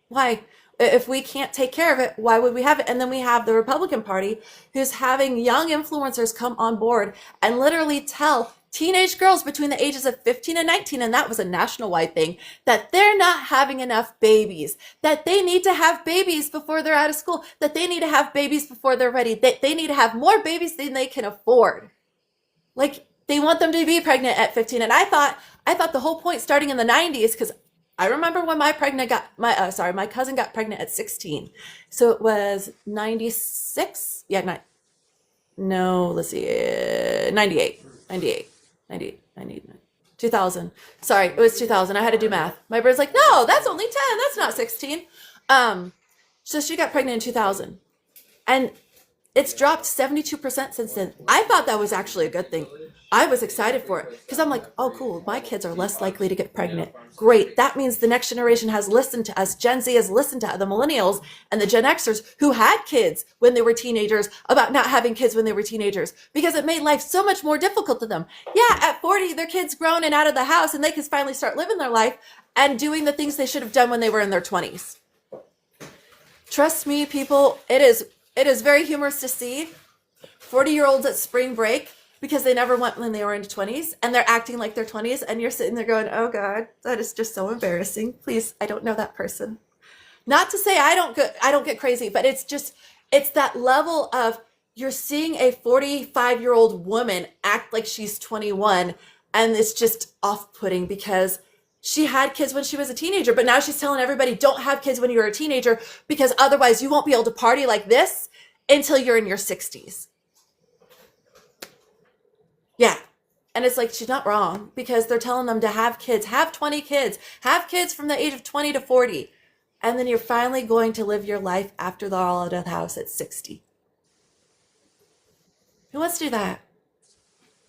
Why? If we can't take care of it, why would we have it? And then we have the Republican Party who's having young influencers come on board and literally tell teenage girls between the ages of 15 and 19, and that was a national-wide thing, that they're not having enough babies, that they need to have babies before they're out of school, that they need to have babies before they're ready, that they need to have more babies than they can afford. Like, they want them to be pregnant at 15. And I thought the whole point starting in the 90s, because I remember when my cousin got pregnant at 16. So it was 96. Yeah, let's see, 98, 2000. Sorry, it was 2000. I had to do math. My bird's like, no, that's only 10. That's not 16. So she got pregnant in 2000. And it's dropped 72% since then. I thought that was actually a good thing. I was excited for it because I'm like, oh, cool. My kids are less likely to get pregnant. Great. That means the next generation has listened to us. Gen Z has listened to the millennials and the Gen Xers who had kids when they were teenagers about not having kids when they were teenagers because it made life so much more difficult to them. Yeah, at 40, their kids grown and out of the house and they can finally start living their life and doing the things they should have done when they were in their 20s. Trust me, people, it is very humorous to see 40-year-olds at spring break because they never went when they were in 20s and they're acting like they're 20s and you're sitting there going, oh God, that is just so embarrassing. Please, I don't know that person. Not to say I don't get crazy, but it's that level of you're seeing a 45-year-old woman act like she's 21 and it's just off-putting because she had kids when she was a teenager, but now she's telling everybody don't have kids when you're a teenager because otherwise you won't be able to party like this until you're in your 60s. Yeah. And it's like, she's not wrong because they're telling them to have kids, have 20 kids, have kids from the age of 20 to 40. And then you're finally going to live your life after they're all out of the house at 60. Who wants to do that?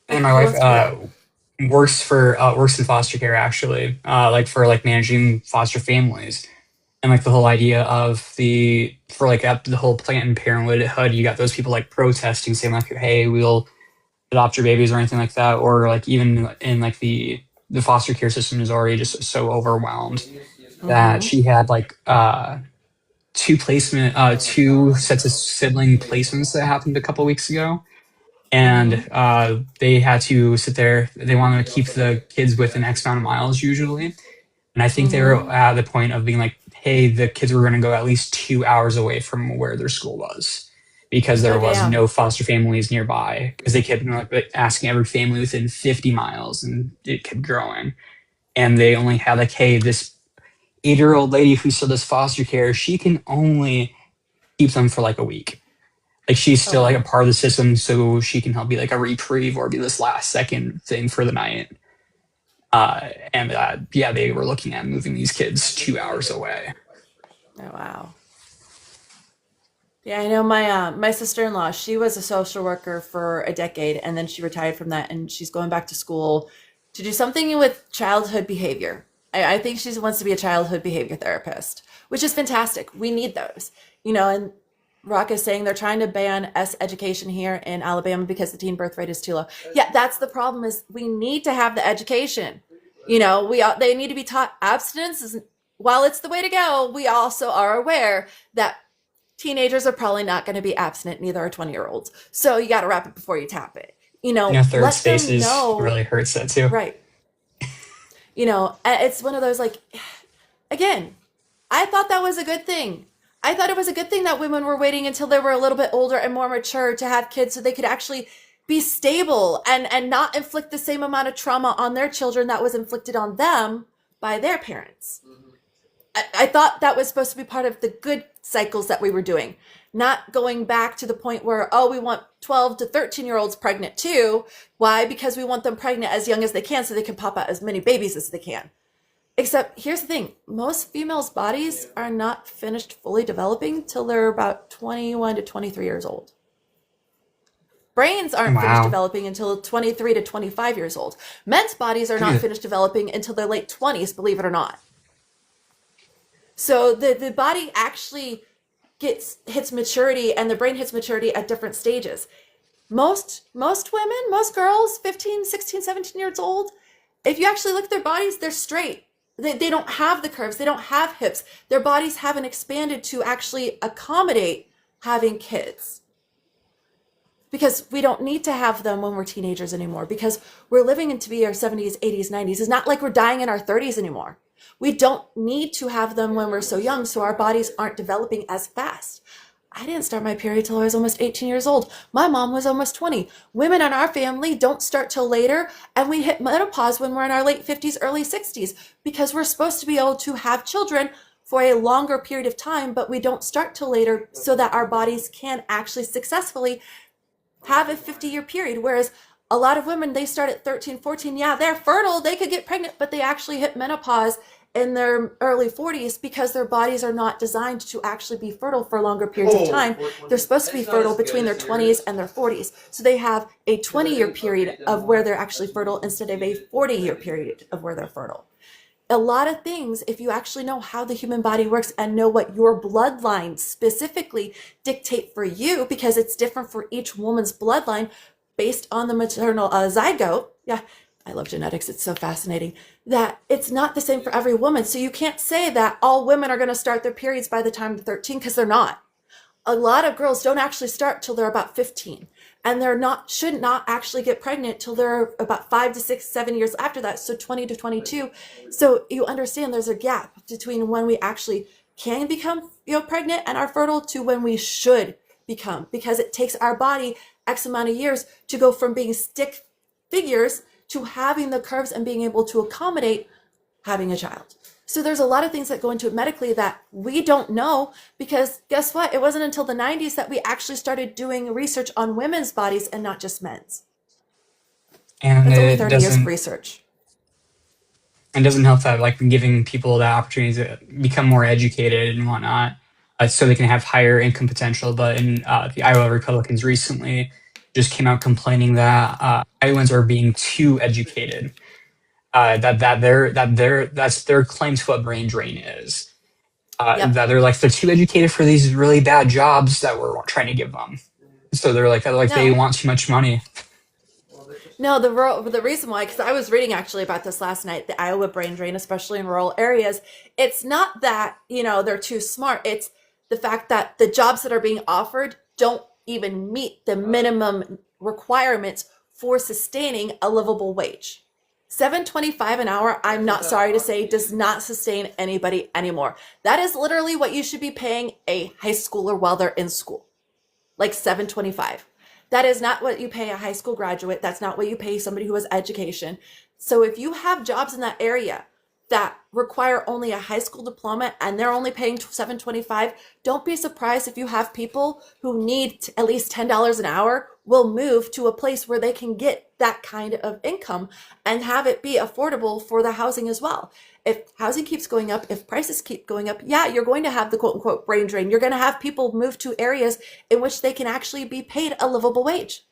And Like, my who wife wants to do that? works in foster care actually, like for like managing foster families. And like the whole idea of the whole Planned Parenthood, you got those people like protesting, saying like, "Hey, we'll adopt your babies" or anything like that, or like even in like the foster care system is already just so overwhelmed that Mm-hmm. she had like two sets of sibling placements that happened a couple weeks ago, Mm-hmm. and they had to sit there. They wanted to keep the kids within X amount of miles usually, and I think they were Mm-hmm. at the point of being like, hey, the kids were going to go at least 2 hours away from where their school was because there Oh, was damn. no foster families nearby. Because they kept like asking every family within 50 miles and it kept growing. And they only had like, hey, this 8-year old lady who still does foster care, she can only keep them for like a week. Like she's Oh, still like a wow. part of the system, so she can help be like a reprieve or be this last second thing for the night. And yeah, they were looking at moving these kids 2 hours away. Oh, wow. Yeah, I know my sister-in-law, she was a social worker for a decade and then she retired from that and she's going back to school to do something with childhood behavior. I think she wants to be a childhood behavior therapist, which is fantastic. We need those. And Rock is saying they're trying to ban S education here in Alabama because the teen birth rate is too low. Yeah, that's the problem is we need to have the education. They need to be taught abstinence is while it's the way to go, we also are aware that teenagers are probably not going to be abstinent, neither are 20-year-olds. So you got to wrap it before you tap it. Third Let them spaces know. really hurts that too. Right. It's one of those like, again, I thought that was a good thing. I thought it was a good thing that women were waiting until they were a little bit older and more mature to have kids so they could actually be stable and not inflict the same amount of trauma on their children that was inflicted on them by their parents. I thought that was supposed to be part of the good cycles that we were doing, not going back to the point where, oh, we want 12 to 13-year-olds pregnant too. Why? Because we want them pregnant as young as they can so they can pop out as many babies as they can. Except here's the thing, most females' bodies are not finished fully developing till they're about 21 to 23 years old. Brains aren't finished Wow. developing until 23 to 25 years old. Men's bodies are not finished developing until their late 20s, believe it or not. So the body actually hits maturity and the brain hits maturity at different stages. Most women, most girls, 15, 16, 17 years old, if you actually look at their bodies, they're straight. They don't have the curves. They don't have hips. Their bodies haven't expanded to actually accommodate having kids. Because we don't need to have them when we're teenagers anymore because we're living into be our 70s, 80s, 90s. It's not like we're dying in our 30s anymore. We don't need to have them when we're so young, so our bodies aren't developing as fast. I didn't start my period till I was almost 18 years old. My mom was almost 20. Women in our family don't start till later, and we hit menopause when we're in our late 50s, early 60s, because we're supposed to be able to have children for a longer period of time, but we don't start till later so that our bodies can actually successfully have a 50-year period. Whereas a lot of women, they start at 13, 14. Yeah, they're fertile. They could get pregnant, but they actually hit menopause in their early 40s because their bodies are not designed to actually be fertile for longer periods of time. They're supposed to be fertile between their 20s and their 40s. So they have a 20-year period of where they're actually fertile instead of a 40-year period of where they're fertile. A lot of things, if you actually know how the human body works and know what your bloodline specifically dictate for you, because it's different for each woman's bloodline based on the maternal zygote. Yeah, I love genetics. It's so fascinating that it's not the same for every woman. So you can't say that all women are going to start their periods by the time they're 13 because they're not. A lot of girls don't actually start till they're about 15 and should not actually get pregnant till they're about 5 to 6, 7 years after that. So 20 to 22. So you understand there's a gap between when we actually can become pregnant and are fertile to when we should become, because it takes our body X amount of years to go from being stick figures to having the curves and being able to accommodate having a child. So there's a lot of things that go into it medically that we don't know, because guess what? It wasn't until the 90s that we actually started doing research on women's bodies and not just men's. And That's only it 30 years of doesn't research. and doesn't help that like giving people the opportunity to become more educated and whatnot, so they can have higher income potential. But in the Iowa Republicans recently just came out complaining that Iowans are being too educated. That's their claim to what brain drain is. Yep. That they're too educated for these really bad jobs that we're trying to give them. So they're like they No. want too much money. No, the reason why, because I was reading actually about this last night, the Iowa brain drain, especially in rural areas. It's not that, they're too smart. It's the fact that the jobs that are being offered don't even meet the minimum requirements for sustaining a livable wage. $7.25 an hour, I'm not sorry to say, does not sustain anybody anymore. That is literally what you should be paying a high schooler while they're in school. Like $7.25. That is not what you pay a high school graduate. That's not what you pay somebody who has education. So if you have jobs in that area that require only a high school diploma and they're only paying $7.25, don't be surprised if you have people who need at least $10 an hour will move to a place where they can get that kind of income and have it be affordable for the housing as well. If housing keeps going up, if prices keep going up, yeah, you're going to have the quote unquote brain drain. You're going to have people move to areas in which they can actually be paid a livable wage.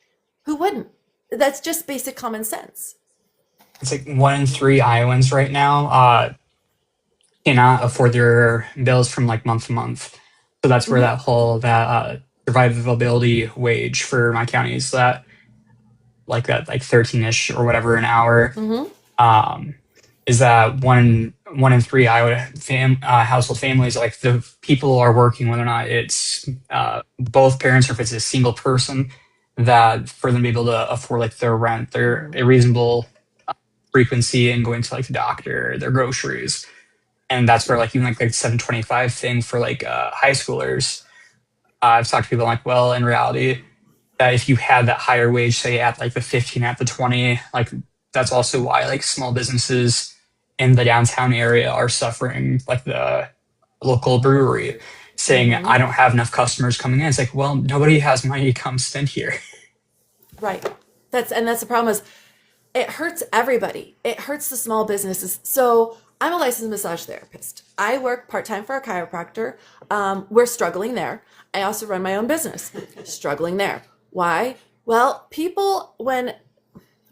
Who wouldn't? That's just basic common sense. It's like 1 in 3 Iowans right now cannot afford their bills from like month to month. So that's where that whole survivability wage for my county is that 13ish or whatever an hour. Is that one in 3 Iowa household families, like the people are working, whether or not it's both parents or if it's a single person, that for them to be able to afford like their rent, their a reasonable frequency and going to like the doctor, their groceries. And that's where like even like $7.25 thing for like high schoolers. I've talked to people like, well, in reality, that if you had that higher wage, say at like the 15, at the 20, like that's also why like small businesses in the downtown area are suffering, like the local brewery saying, I don't have enough customers coming in. It's like, well, nobody has money to come spend here. Right. That's the problem is it hurts everybody. It hurts the small businesses. So I'm a licensed massage therapist. I work part-time for a chiropractor. We're struggling there. I also run my own business, struggling there. Why? Well, people, when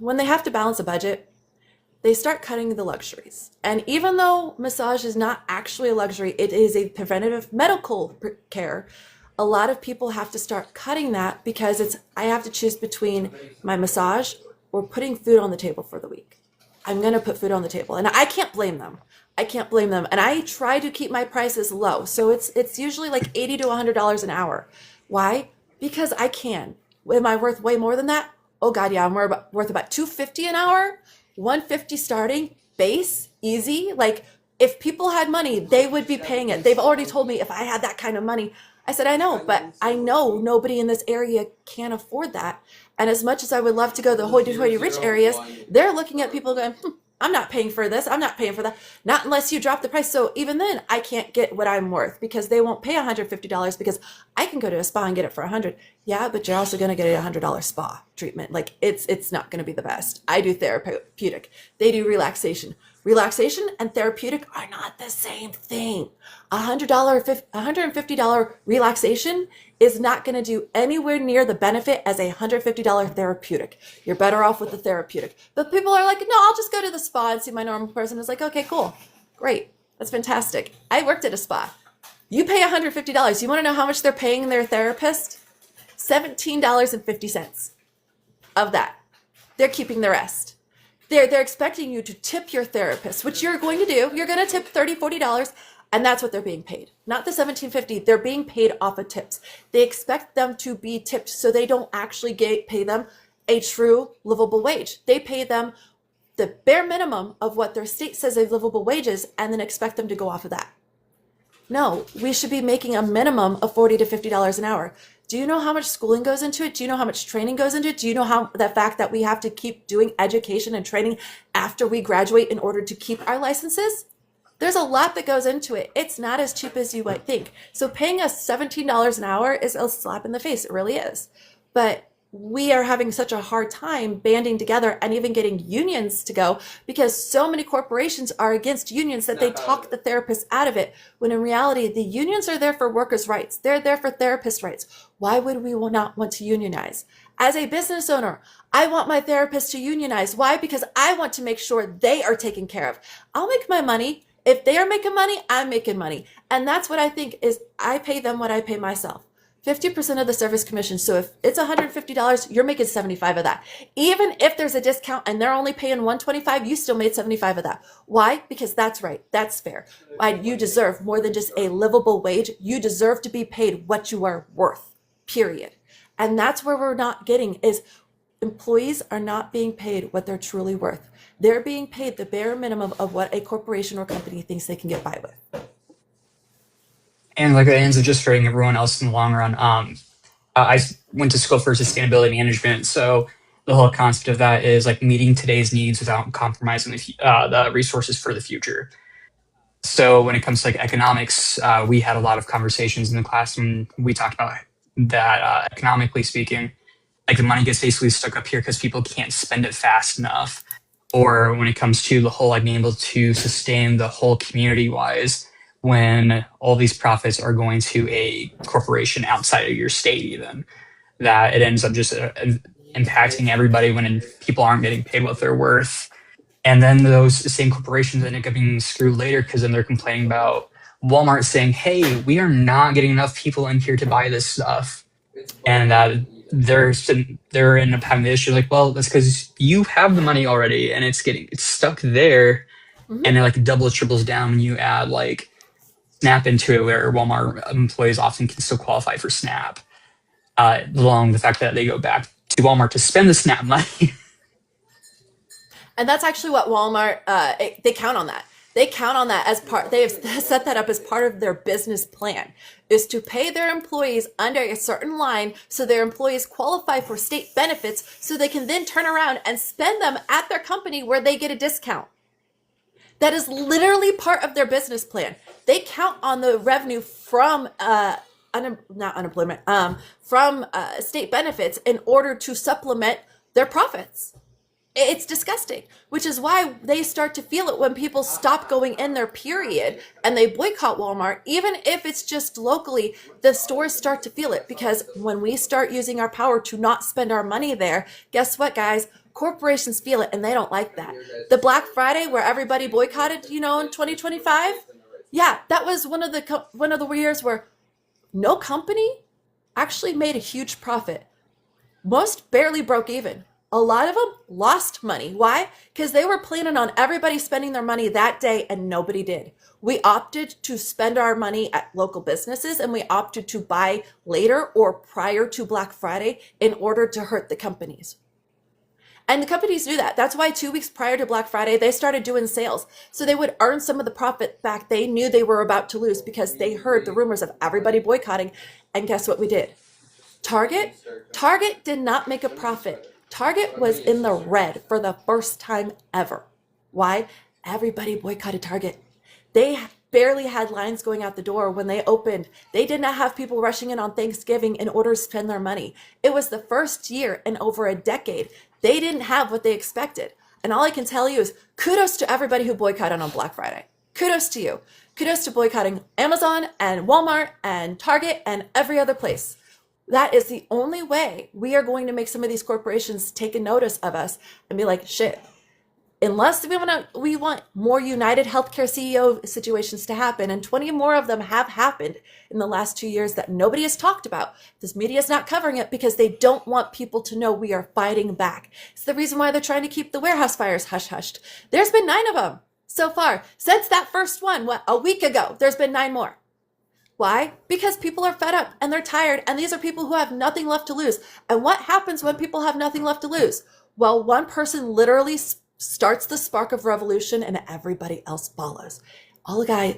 they have to balance a budget, they start cutting the luxuries. And even though massage is not actually a luxury, it is a preventative medical care. A lot of people have to start cutting that because I have to choose between my massage or putting food on the table for the week. I'm going to put food on the table. And I can't blame them. And I try to keep my prices low. So it's usually like $80 to $100 an hour. Why? Because I can. Am I worth way more than that? Oh God, yeah, I'm worth about $250 an hour, $150 starting, base, easy. Like if people had money, they would be paying it. They've already told me if I had that kind of money. I said, I know, but I know nobody in this area can afford that. And as much as I would love to go to the hoity-toity rich areas, they're looking at people going, I'm not paying for this. I'm not paying for that. Not unless you drop the price. So even then, I can't get what I'm worth because they won't pay $150 because I can go to a spa and get it for $100. Yeah, but you're also going to get a $100 spa treatment. Like it's not going to be the best. I do therapeutic. They do relaxation. Relaxation and therapeutic are not the same thing. $150 relaxation is not going to do anywhere near the benefit as a $150 therapeutic. You're better off with the therapeutic. But people are like, no, I'll just go to the spa and see my normal person. It's like, okay, cool. Great. That's fantastic. I worked at a spa. You pay $150. You want to know how much they're paying their therapist? $17.50 of that. They're keeping the rest. They're expecting you to tip your therapist, which you're going to do. You're going to tip $30, $40, and that's what they're being paid. Not the $17.50. They're being paid off of tips. They expect them to be tipped so they don't actually pay them a true livable wage. They pay them the bare minimum of what their state says a livable wage is and then expect them to go off of that. No, we should be making a minimum of $40 to $50 an hour. Do you know how much schooling goes into it? Do you know how much training goes into it? Do you know how the fact that we have to keep doing education and training after we graduate in order to keep our licenses? There's a lot that goes into it. It's not as cheap as you might think. So paying us $17 an hour is a slap in the face. It really is. But we are having such a hard time banding together and even getting unions to go because so many corporations are against unions that they talk the therapists out of it, when in reality, the unions are there for workers' rights. They're there for therapist rights. Why would we not want to unionize? As a business owner, I want my therapist to unionize. Why? Because I want to make sure they are taken care of. I'll make my money. If they are making money, I'm making money. And that's what I think is I pay them what I pay myself. 50% of the service commission. So if it's $150, you're making 75 of that. Even if there's a discount and they're only paying 125, you still made 75 of that. Why? Because that's right. That's fair. You deserve more than just a livable wage. You deserve to be paid what you are worth, period. And that's where we're not getting is employees are not being paid what they're truly worth. They're being paid the bare minimum of what a corporation or company thinks they can get by with. And like it ends up just hurting everyone else in the long run. I went to school for sustainability management, so the whole concept of that is like meeting today's needs without compromising the resources for the future. So when it comes to like economics, we had a lot of conversations in the class when we talked about that. Economically speaking, like the money gets basically stuck up here because people can't spend it fast enough. Or when it comes to the whole like being able to sustain the whole community wise, when all these profits are going to a corporation outside of your state, even that it ends up just impacting everybody when people aren't getting paid what they're worth. And then those same corporations end up getting screwed later because then they're complaining about Walmart saying, hey, we are not getting enough people in here to buy this stuff. And they're end up having the issue like, well, that's because you have the money already and it's stuck there. Mm-hmm. And it like double triples down when you add like SNAP into it, where Walmart employees often can still qualify for SNAP, along with the fact that they go back to Walmart to spend the SNAP money. And that's actually what Walmart, they count on that. They count on that as part, they have set that up as part of their business plan, is to pay their employees under a certain line so their employees qualify for state benefits so they can then turn around and spend them at their company where they get a discount. That is literally part of their business plan. They count on the revenue from from state benefits in order to supplement their profits. It's disgusting, which is why they start to feel it when people stop going in there, period, and they boycott Walmart. Even if it's just locally, the stores start to feel it, because when we start using our power to not spend our money there, guess what, guys? Corporations feel it, and they don't like that. The Black Friday where everybody boycotted, in 2025, yeah, that was one of the years where no company actually made a huge profit. Most barely broke even. A lot of them lost money. Why? Because they were planning on everybody spending their money that day and nobody did. We opted to spend our money at local businesses, and we opted to buy later or prior to Black Friday in order to hurt the companies. And the companies do that. That's why 2 weeks prior to Black Friday, they started doing sales. So they would earn some of the profit back they knew they were about to lose, because they heard the rumors of everybody boycotting. And guess what we did? Target did not make a profit. Target was in the red for the first time ever. Why? Everybody boycotted Target. They barely had lines going out the door when they opened. They did not have people rushing in on Thanksgiving in order to spend their money. It was the first year in over a decade they didn't have what they expected. And all I can tell you is kudos to everybody who boycotted on Black Friday. Kudos to you. Kudos to boycotting Amazon and Walmart and Target and every other place. That is the only way we are going to make some of these corporations take a notice of us and be like, shit, unless we want more United Healthcare CEO situations to happen, and 20 more of them have happened in the last 2 years that nobody has talked about. This media is not covering it because they don't want people to know we are fighting back. It's the reason why they're trying to keep the warehouse fires hush-hushed. There's been 9 of them so far. Since that first one, a week ago, there's been 9 more. Why? Because people are fed up and they're tired, and these are people who have nothing left to lose. And what happens when people have nothing left to lose? Well, one person literally starts the spark of revolution and everybody else follows. Guys,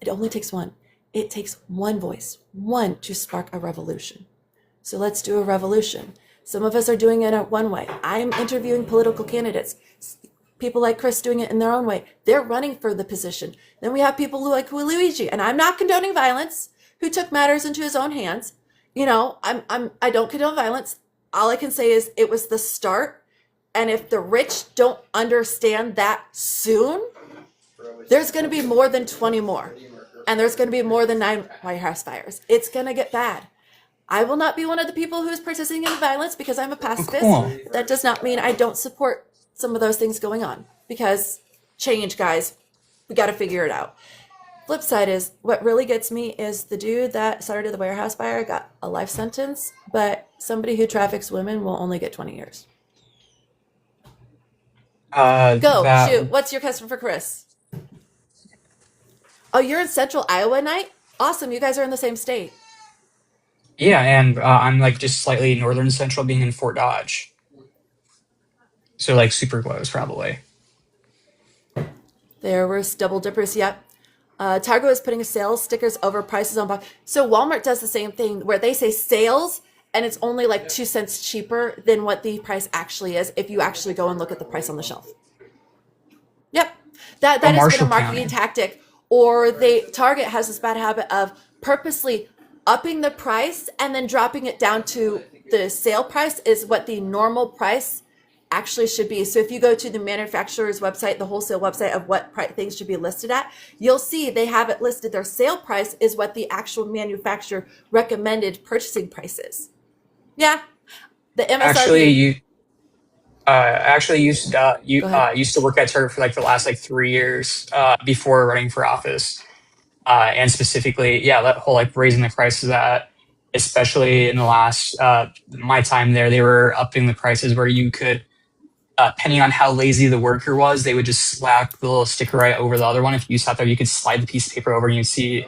it only takes one. It takes one voice, one to spark a revolution. So let's do a revolution. Some of us are doing it one way. I'm interviewing political candidates. People like Kris doing it in their own way. They're running for the position. Then we have people like Luigi, and I'm not condoning violence, who took matters into his own hands. I don't condone violence. All I can say is it was the start. And if the rich don't understand that soon, there's going to be more than 20 more. And there's going to be more than 9 warehouse fires. It's going to get bad. I will not be one of the people who's participating in violence because I'm a Oh, pacifist. cool. That does not mean I don't support some of those things going on because change, guys, we got to figure it out. Flip side is what really gets me is the dude that started the warehouse fire got a life sentence, but somebody who traffics women will only get 20 years. Go, That shoot. What's your question for Kris? Oh, you're in central Iowa, Night? Awesome. You guys are in the same state. yeah, and I'm like just slightly northern central, being in Fort Dodge, so like super close probably. There was double dippers. Yep. Target is putting sales stickers over prices on box. So Walmart does the same thing where they say sales and it's only like 2 cents cheaper than what the price actually is if you actually go and look at the price on the shelf. Yep. That Oh, has been a Marshall marketing County. tactic. Or Target has this bad habit of purposely upping the price and then dropping it down to the sale price is what the normal price actually should be. So if you go to the manufacturer's website, the wholesale website of what things should be listed at, you'll see they have it listed. Their sale price is what the actual manufacturer recommended purchasing price is. Yeah, the Actually, MSRP. you actually Go ahead. used to work at Target for like the last like 3 years before running for office, and specifically, yeah, that whole like raising the prices that, especially in the last my time there, they were upping the prices where you could, depending on how lazy the worker was, they would just slap the little sticker right over the other one. If you sat there, you could slide the piece of paper over and you'd see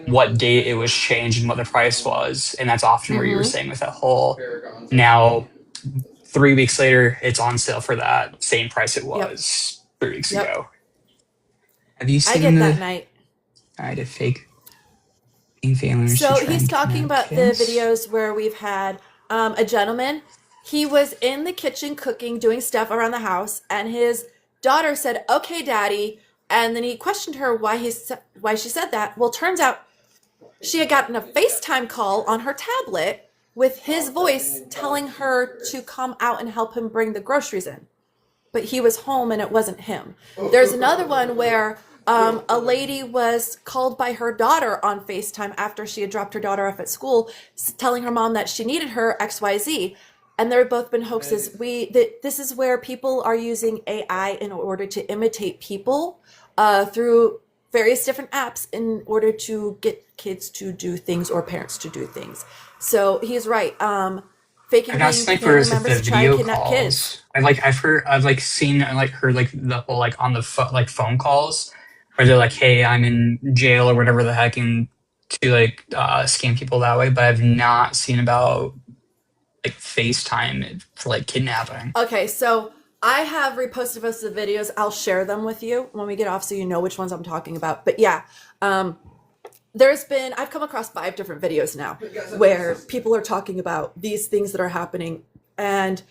what date it was changed and what the price was, and that's often where you were Mm-hmm. saying with that whole now 3 weeks later, it's on sale for that same price it Yep. was 3 weeks Yep. ago. Have you I seen get that, the Night. I did fake failures to So try he's and talking kidnap about the kids? videos where we've had a gentleman. He was in the kitchen cooking, doing stuff around the house, and his daughter said, "Okay, Daddy." And then he questioned her why she said that. Well, turns out she had gotten a FaceTime call on her tablet with his voice telling her to come out and help him bring the groceries in. But he was home and it wasn't him. There's another one where a lady was called by her daughter on FaceTime after she had dropped her daughter off at school, telling her mom that she needed her XYZ. And they've both been hoaxes. This is where people are using AI in order to imitate people through various different apps in order to get kids to do things or parents to do things. So he's right. Faking I've not being family snipers with members the to try and video kidnap kids. calls. I've like seen and like heard like the whole like on the phone calls where they're like, "Hey, I'm in jail" or whatever the heck, and to like scam people that way. But I've not seen about like FaceTime for like kidnapping. Okay, so I have reposted most of the videos. I'll share them with you when we get off so you know which ones I'm talking about. But yeah, I've come across 5 different videos now where people are talking about these things that are happening. And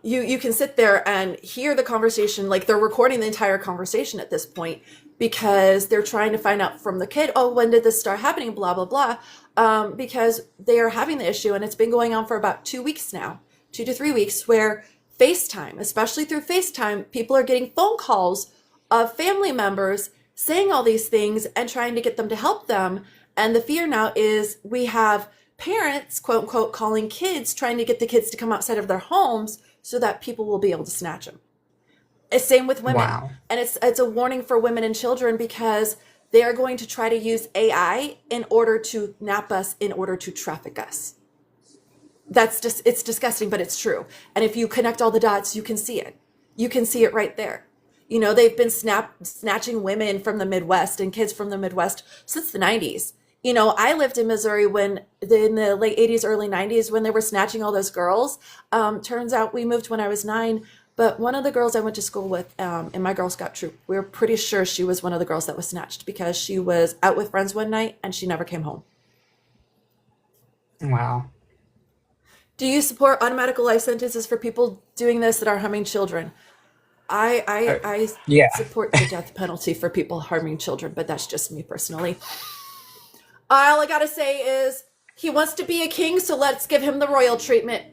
you can sit there and hear the conversation, like they're recording the entire conversation at this point because they're trying to find out from the kid, oh, when did this start happening, blah, blah, blah, because they are having the issue and it's been going on for about 2 weeks now, 2 to 3 weeks, where FaceTime, especially through FaceTime, people are getting phone calls of family members saying all these things and trying to get them to help them. And the fear now is we have parents, quote unquote, calling kids, trying to get the kids to come outside of their homes so that people will be able to snatch them. It's same with women. Wow. And it's a warning for women and children because they are going to try to use AI in order to nap us, in order to traffic us. It's disgusting, but it's true. And if you connect all the dots, you can see it. You can see it right there. You know, they've been snatching women from the Midwest and kids from the Midwest since the 90s. You know, I lived in Missouri in the late 80s, early 90s when they were snatching all those girls. Turns out we moved when I was 9. But one of the girls I went to school with in my Girl Scout troop, we were pretty sure she was one of the girls that was snatched because she was out with friends one night and she never came home. Wow. Do you support automatic life sentences for people doing this that are harming children? I Yeah. support the death penalty for people harming children, but that's just me personally. All I gotta say is he wants to be a king, so let's give him the royal treatment.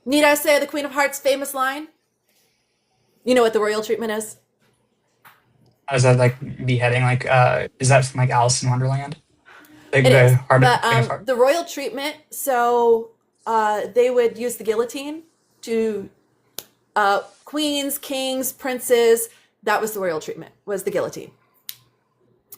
Need I say the Queen of Hearts' famous line? You know what the royal treatment is? Is that like beheading? Like, is that from like Alice in Wonderland? Like It the is. hard, But like hard. the royal treatment, so they would use the guillotine to queens, kings, princes. That was the royal treatment, was the guillotine.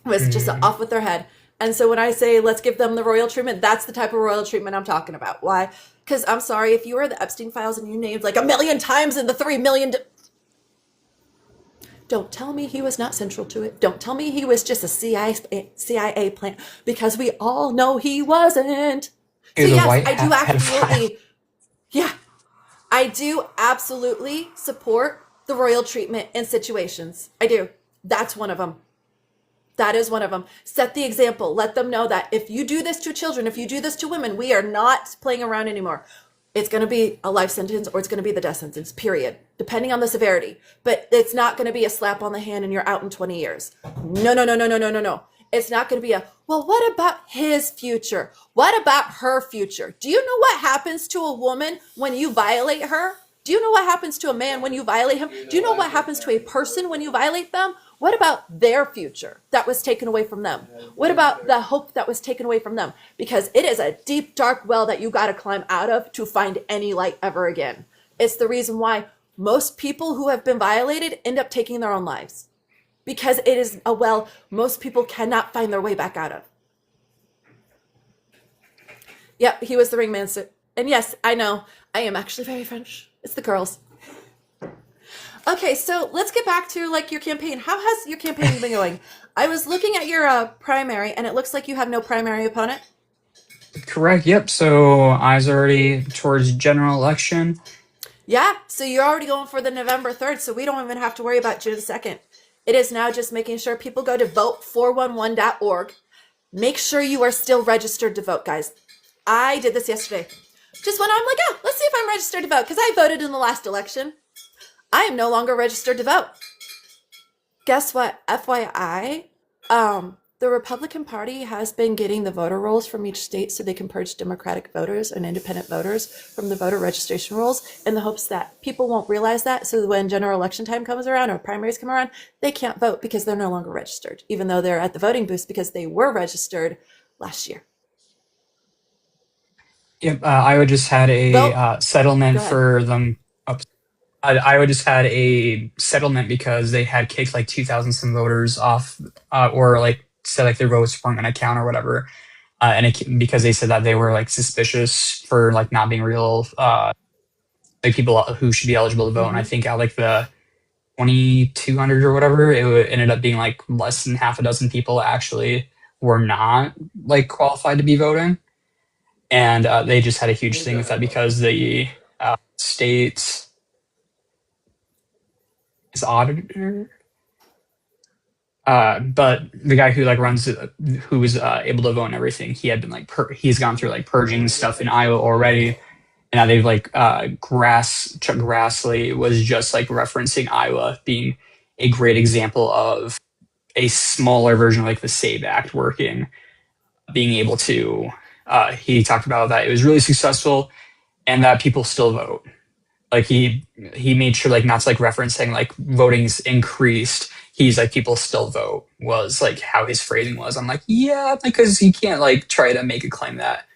It was just Mm. off with their head. And so when I say let's give them the royal treatment, that's the type of royal treatment I'm talking about. Why? Because I'm sorry, if you were the Epstein files and you named like 1,000,000 times in the 3 million. Don't tell me he was not central to it. Don't tell me he was just a CIA plant, because we all know he wasn't. He So was a yes, white I do pedophile. absolutely, yeah, I do absolutely support the royal treatment in situations. I do. That's one of them. That is one of them. Set the example. Let them know that if you do this to children, if you do this to women, we are not playing around anymore. It's going to be a life sentence or it's going to be the death sentence, period, depending on the severity. But it's not going to be a slap on the hand and you're out in 20 years. No, no, no, no, no, no, no, no. It's not going to be a, well, what about his future? What about her future? Do you know what happens to a woman when you violate her? Do you know what happens to a man when you violate him? Do you know what happens to a person when you violate them? What about their future that was taken away from them? What about the hope that was taken away from them? Because it is a deep, dark well that you got to climb out of to find any light ever again. It's the reason why most people who have been violated end up taking their own lives. Because it is a well most people cannot find their way back out of. Yep, he was the ringmaster. And yes, I know, I am actually very French. It's the girls. Okay, so let's get back to like your campaign. How has your campaign been going? I was looking at your primary, and it looks like you have no primary opponent. Correct. Yep. So I was already towards general election. Yeah, so you're already going for the November 3rd, so we don't even have to worry about June 2nd. It is now just making sure people go to vote411.org. Make sure you are still registered to vote, guys. I did this yesterday. Just when I'm like, oh, let's see if I'm registered to vote, because I voted in the last election. I am no longer registered to vote. Guess what? FYI, the Republican Party has been getting the voter rolls from each state so they can purge Democratic voters and independent voters from the voter registration rolls in the hopes that people won't realize that. So when general election time comes around or primaries come around, they can't vote because they're no longer registered, even though they're at the voting booths because they were registered last year. Yep. Iowa just had a Vote. settlement Go ahead. for them. Iowa just had a settlement because they had kicked like 2,000 some voters off, or like said like their votes weren't going to count or whatever, and because they said that they were like suspicious for like not being real, like people who should be eligible to vote. And I think out like the 2,200 or whatever, ended up being like less than half a dozen people actually were not like qualified to be voting, and they just had a huge thing with that because the state is auditor. But the guy who like runs, who was able to vote and everything, he had been like he's gone through like purging stuff in Iowa already, and now they've like Chuck Grassley was just like referencing Iowa being a great example of a smaller version of like the SAVE Act working, being able to. He talked about that it was really successful, and that people still vote. Like he made sure like not to like referencing like voting's increased. He's like people still vote was like how his phrasing was. I'm like, yeah, because you can't like try to make a claim that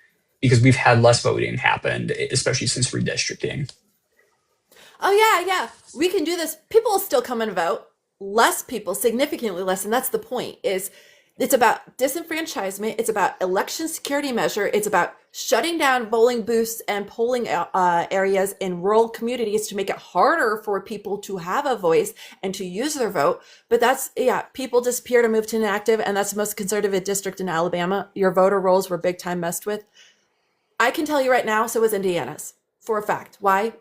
because we've had less voting happen, especially since redistricting. Oh, yeah, yeah. We can do this. People will still come and vote. Less people, significantly less. And that's the point, is it's about disenfranchisement. It's about election security measure. It's about shutting down polling booths and polling areas in rural communities to make it harder for people to have a voice and to use their vote. But that's, yeah, people disappeared or moved to inactive, and that's the most conservative district in Alabama. Your voter rolls were big time messed with. I can tell you right now, so was Indiana's, for a fact. Why?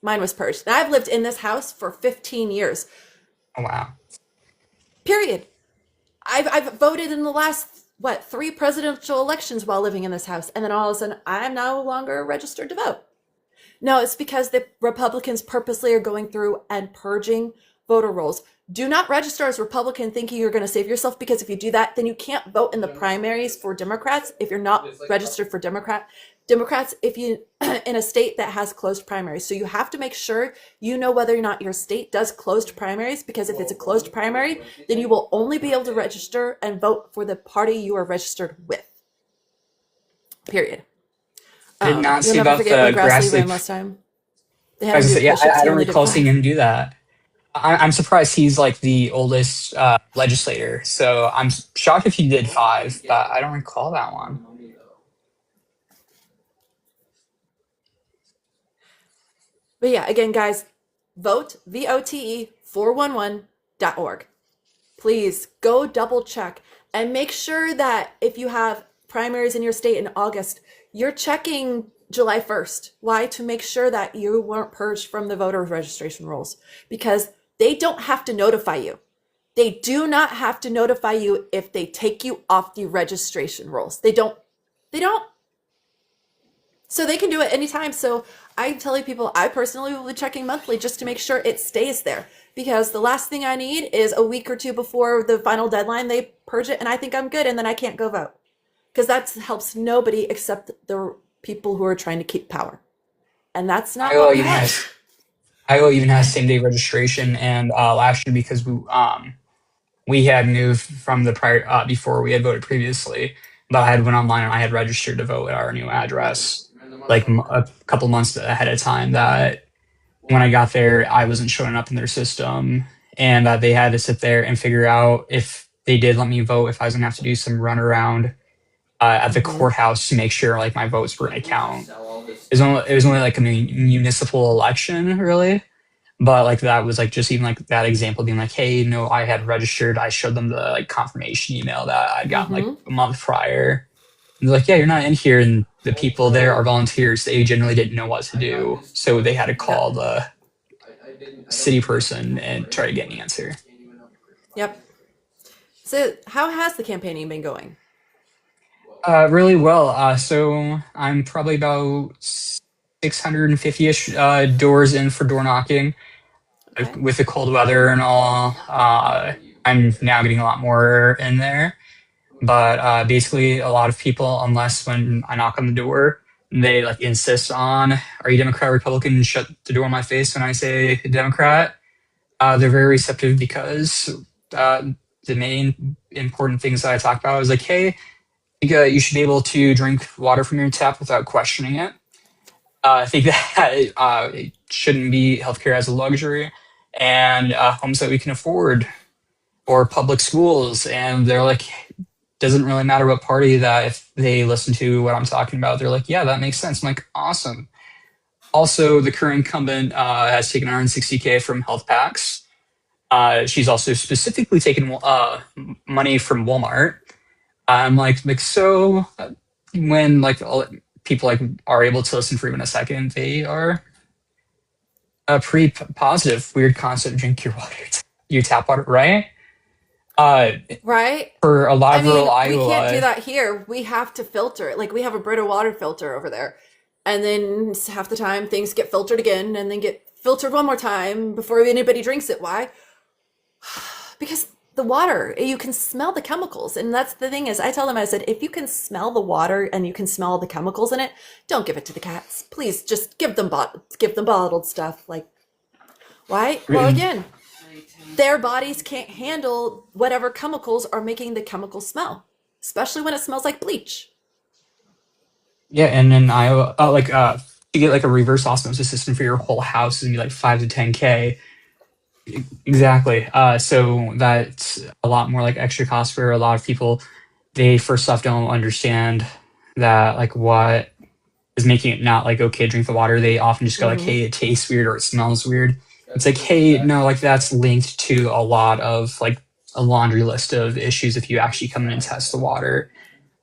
Mine was purged. And I've lived in this house for 15 years. Oh, wow. Period. I've voted in the last, 3 presidential elections while living in this house. And then all of a sudden, I'm no longer registered to vote. No, it's because the Republicans purposely are going through and purging voter rolls. Do not register as Republican thinking you're going to save yourself, because if you do that, then you can't vote in the primaries for Democrats if you're not registered for Democrats if you in a state that has closed primaries. So you have to make sure you know whether or not your state does closed primaries, because if it's a closed primary, then you will only be able to register and vote for the party you are registered with. period. I did not You'll see never about forget when the Grassley grass ran leaf. last time. They I had was him gonna do say, yeah, push-ups. I He don't only did recall seeing 5. him do that. I'm surprised he's like the oldest legislator, so I'm shocked if he did 5, but I don't recall that one. But yeah, again, guys, vote, VOTE 411.org. Please go double check and make sure that if you have primaries in your state in August, you're checking July 1st. Why? To make sure that you weren't purged from the voter registration rolls, because they don't have to notify you. They do not have to notify you if they take you off the registration rolls. They don't. They don't. So they can do it anytime. So I'm telling people I personally will be checking monthly just to make sure it stays there. Because the last thing I need is a week or two before the final deadline, they purge it and I think I'm good and then I can't go vote. Because that helps nobody except the people who are trying to keep power. And that's not what Iowa we even want. has Iowa even has same day registration, and last year because we had moved from the prior before we had voted previously, but I had went online and I had registered to vote at our new address like a couple months ahead of time. That when I got there, I wasn't showing up in their system, and they had to sit there and figure out if they did let me vote, if I was gonna have to do some runaround at the courthouse to make sure like my votes were gonna count. It was only like a municipal election, really. But like that was like just even like that example being like, hey, no, I had registered. I showed them the like confirmation email that I'd gotten like a month prior. And they're like, yeah, you're not in here, and the people there are volunteers. They generally didn't know what to do, so they had to call the city person and try to get an answer. Yep. So how has the campaigning been going? Really well. So I'm probably about 650-ish doors in for door knocking. Okay. With the cold weather and all, I'm now getting a lot more in there. But basically, a lot of people, unless when I knock on the door, they like insist on, "Are you Democrat or Republican?" and shut the door in my face when I say Democrat. They're very receptive because the main important things that I talk about is like, hey, I think you should be able to drink water from your tap without questioning it. I think that it shouldn't be healthcare as a luxury, and homes that we can afford, or public schools. And they're like, doesn't really matter what party, that if they listen to what I'm talking about, they're like, yeah, that makes sense. I'm like, awesome. Also, the current incumbent has taken 160K from health packs. She's also specifically taken money from Walmart. I'm like so when like people like are able to listen for even a second, they are pretty positive. Weird concept. Drink your water, your tap water, right? Right? For a lot I of mean, rural we can't do Iowa, that here. We have to filter it. Like we have a Brita water filter over there. And then half the time things get filtered again and then get filtered one more time before anybody drinks it. Why? Because the water, you can smell the chemicals. And that's the thing is I tell them, I said, if you can smell the water and you can smell the chemicals in it, don't give it to the cats. Please just give them bottled stuff. Like, why? Well, again, their bodies can't handle whatever chemicals are making the chemical smell, especially when it smells like bleach. yeah, and in Iowa, you get like a reverse osmosis system for your whole house is gonna be like 5 to 10K. Exactly. So that's a lot more like extra cost for a lot of people. They first off don't understand that like what is making it not like okay to drink the water. They often just go like, hey, it tastes weird or it smells weird. It's like, hey, no, like that's linked to a lot of like a laundry list of issues if you actually come in and test the water.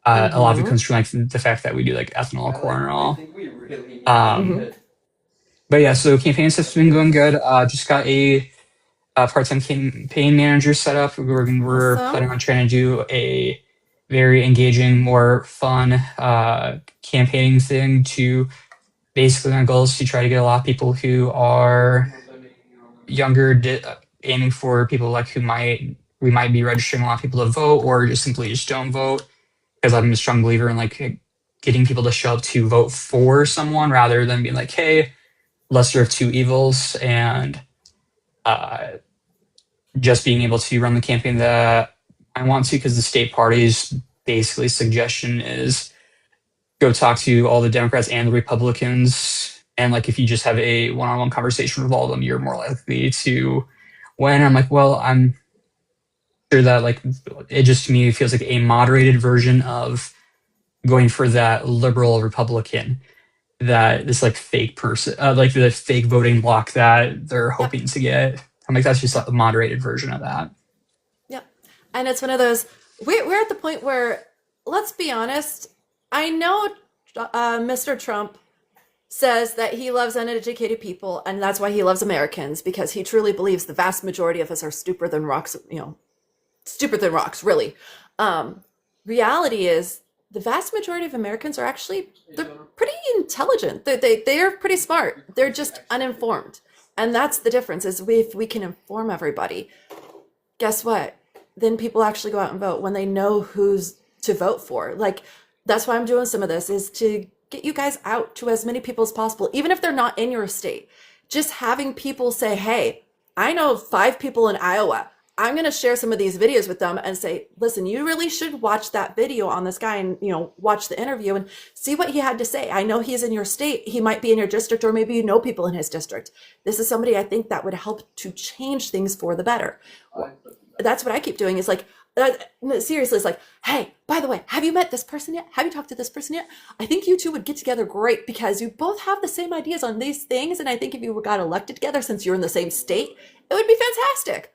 A lot of it comes from like the fact that we do like ethanol, corn, and all. But yeah, so campaign stuff's been going good. Just got a part-time campaign manager set up. We're Awesome. planning on trying to do a very engaging, more fun campaigning thing. To basically, my goal is to try to get a lot of people who are younger, aiming for people like we might be registering a lot of people to vote, or just simply just don't vote. Because I'm a strong believer in like getting people to show up to vote for someone rather than being like, hey, lesser of two evils, and uh, just being able to run the campaign that I want to, because the state party's basically suggestion is go talk to all the Democrats and the Republicans. And like, if you just have a one-on-one conversation with all of them, you're more likely to win. I'm like, well, I'm sure that like, it just to me feels like a moderated version of going for that liberal Republican, that this like fake person, like the fake voting block that they're Yep. hoping to get. I'm like, that's just like a moderated version of that. Yep. And it's one of those, we're at the point where, let's be honest, I know Mr. Trump says that he loves uneducated people, and that's why he loves Americans, because he truly believes the vast majority of us are stupider than rocks, stupider than rocks, really. Reality is, the vast majority of Americans are actually, they're pretty intelligent. They're pretty smart. They're just uninformed. And that's the difference, is if we can inform everybody, guess what? Then people actually go out and vote when they know who's to vote for. Like, that's why I'm doing some of this, is to get you guys out to as many people as possible, even if they're not in your state. Just having people say, hey, I know 5 people in Iowa. I'm going to share some of these videos with them and say, listen, you really should watch that video on this guy and, watch the interview and see what he had to say. I know he's in your state. He might be in your district, or maybe you know people in his district. This is somebody I think that would help to change things for the better. That's what I keep doing, is like, seriously, it's like, hey, by the way, have you met this person yet? Have you talked to this person yet? I think you two would get together great, because you both have the same ideas on these things. And I think if you got elected together, since you're in the same state, it would be fantastic.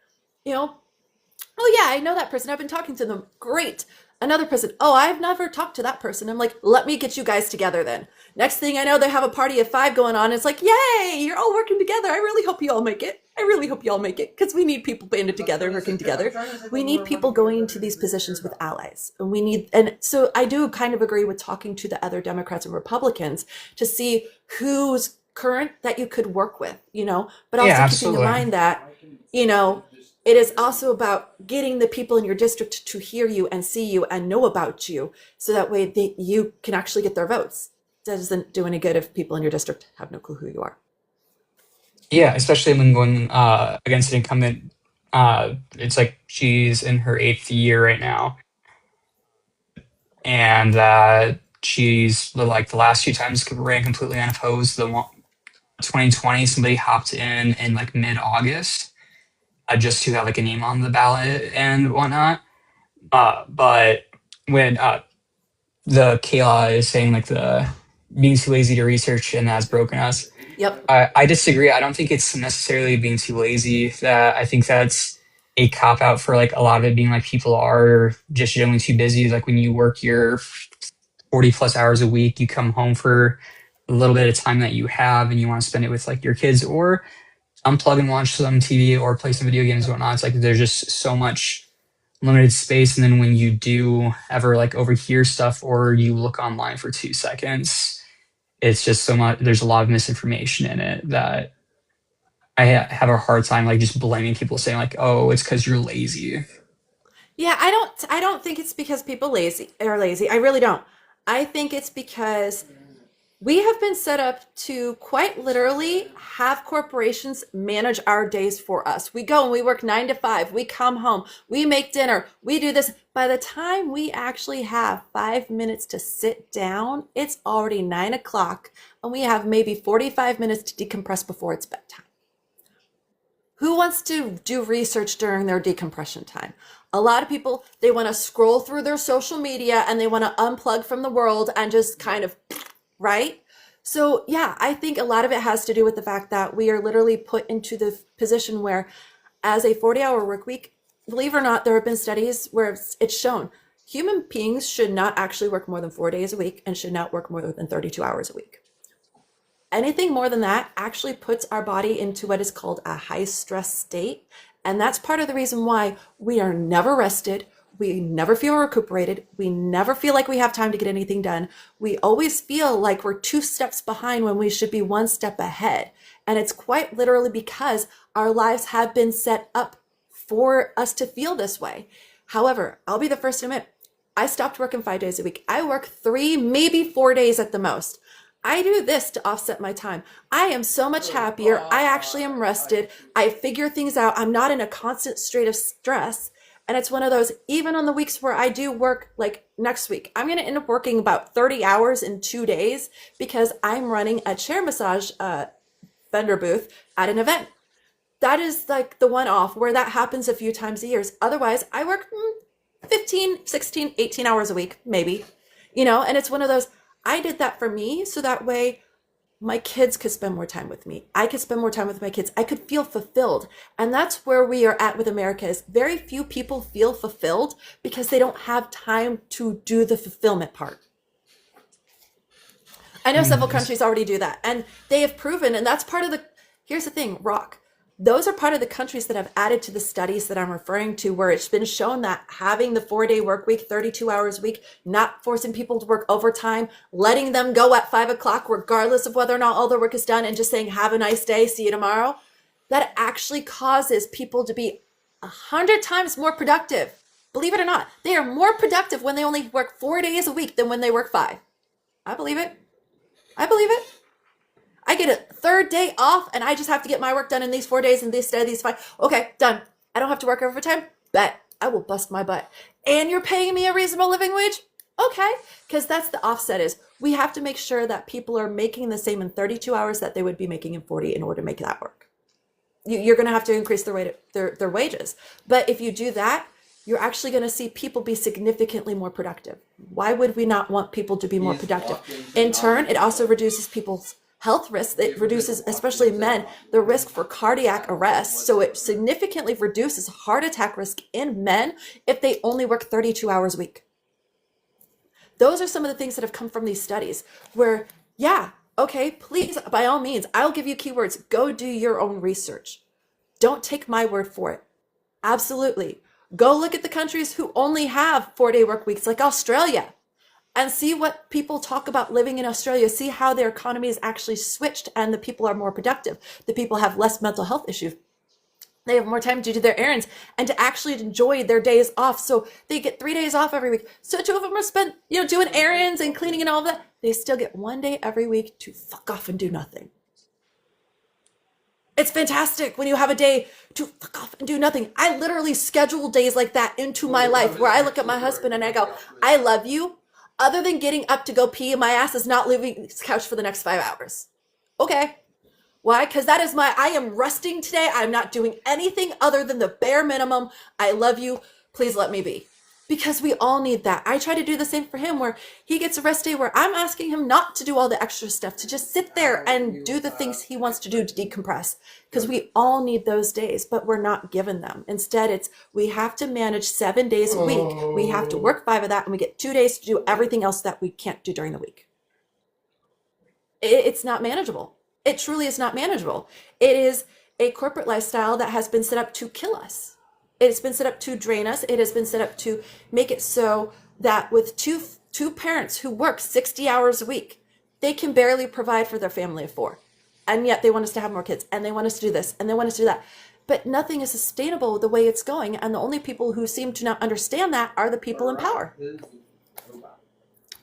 Oh yeah, I know that person. I've been talking to them. Great. Another person. Oh, I've never talked to that person. I'm like, let me get you guys together then. Next thing I know, they have a party of 5 going on. It's like, yay, you're all working together. I really hope you all make it. I really hope you all make it, because we need people banded together, working together. We need people going into these positions with allies. And so I do kind of agree with talking to the other Democrats and Republicans to see who's current that you could work with, but also Yeah, keeping in absolutely. mind that, it is also about getting the people in your district to hear you and see you and know about you, so that way you can actually get their votes. That doesn't do any good if people in your district have no clue who you are. Yeah, especially when going against an incumbent. It's like she's in her 8th year right now, and she's like the last 2 times ran completely unopposed. 2020, somebody hopped in like mid-August, just to have like a name on the ballot and whatnot. But when the K-Law is saying like the being too lazy to research and that's broken us, Yep. I disagree. I don't think it's necessarily being too lazy. That I think that's a cop out for like a lot of it being like people are just generally too busy. Like when you work your 40 plus hours a week, you come home for a little bit of time that you have and you want to spend it with like your kids, or unplug and watch some TV or play some video games and whatnot. It's like there's just so much limited space. And then when you do ever like overhear stuff or you look online for 2 seconds, it's just so much, there's a lot of misinformation in it that I have a hard time like just blaming people, saying like, oh, it's because you're lazy. Yeah, I don't think it's because people are lazy. I really don't. I think it's because we have been set up to quite literally have corporations manage our days for us. We go and we work 9 to 5. We come home, we make dinner, we do this. By the time we actually have 5 minutes to sit down, it's already 9 o'clock, and we have maybe 45 minutes to decompress before it's bedtime. Who wants to do research during their decompression time? A lot of people, they want to scroll through their social media and they want to unplug from the world and just kind of, right? So yeah, I think a lot of it has to do with the fact that we are literally put into the position where, as a 40-hour work week, believe it or not, there have been studies where it's shown human beings should not actually work more than 4 days a week and should not work more than 32 hours a week. Anything more than that actually puts our body into what is called a high stress state. And that's part of the reason why we are never rested. We never feel recuperated. We never feel like we have time to get anything done. We always feel like we're 2 steps behind when we should be 1 step ahead. And it's quite literally because our lives have been set up for us to feel this way. However, I'll be the first to admit, I stopped working 5 days a week. I work 3, maybe 4 days at the most. I do this to offset my time. I am so much happier. I actually am rested. I figure things out. I'm not in a constant state of stress. And it's one of those, even on the weeks where I do work, like next week, I'm going to end up working about 30 hours in 2 days because I'm running a chair massage vendor booth at an event. That is like the one off where that happens a few times a year. Otherwise, I work 15, 16, 18 hours a week, maybe, and it's one of those, I did that for me so that way my kids could spend more time with me. I could spend more time with my kids. I could feel fulfilled. And that's where we are at with America is very few people feel fulfilled because they don't have time to do the fulfillment part. I know several countries already do that, and they have proven, and that's part of here's the thing, those are part of the countries that have added to the studies that I'm referring to, where it's been shown that having the 4-day work week, 32 hours a week, not forcing people to work overtime, letting them go at 5 o'clock, regardless of whether or not all their work is done, and just saying, have a nice day, see you tomorrow, that actually causes people to be 100 times more productive. Believe it or not, they are more productive when they only work 4 days a week than when they work 5. I believe it. I get a 3rd day off and I just have to get my work done in these 4 days and instead of these 5. Okay, done. I don't have to work overtime. Bet. I will bust my butt. And you're paying me a reasonable living wage? Okay. Because that's the offset is we have to make sure that people are making the same in 32 hours that they would be making in 40 in order to make that work. You're going to have to increase their wages. But if you do that, you're actually going to see people be significantly more productive. Why would we not want people to be more productive? In turn, it also reduces people's health risks. It reduces, especially men, the risk for cardiac arrest. So it significantly reduces heart attack risk in men if they only work 32 hours a week. Those are some of the things that have come from these studies where, yeah, okay, please, by all means, I'll give you keywords. Go do your own research. Don't take my word for it. Absolutely. Go look at the countries who only have 4-day work weeks, like Australia, and see what people talk about living in Australia. See how their economy is actually switched and the people are more productive. The people have less mental health issues. They have more time to do their errands and to actually enjoy their days off. So they get 3 days off every week. So 2 of them are spent, doing errands and cleaning and all of that. They still get 1 day every week to fuck off and do nothing. It's fantastic when you have a day to fuck off and do nothing. I literally schedule days like that into my life where I look at my husband and I go, I love you. Other than getting up to go pee, my ass is not leaving this couch for the next 5 hours. Okay. Why? Because that is I am resting today. I'm not doing anything other than the bare minimum. I love you. Please let me be. Because we all need that. I try to do the same for him where he gets a rest day where I'm asking him not to do all the extra stuff, to just sit there and do the things he wants to do to decompress. Because we all need those days, but we're not given them. Instead, we have to manage 7 days a week. We have to work 5 of that and we get 2 days to do everything else that we can't do during the week. It's not manageable. It truly is not manageable. It is a corporate lifestyle that has been set up to kill us. It's been set up to drain us. It has been set up to make it so that with two parents who work 60 hours a week, they can barely provide for their family of 4. And yet they want us to have more kids and they want us to do this and they want us to do that. But nothing is sustainable the way it's going. And the only people who seem to not understand that are the people in power.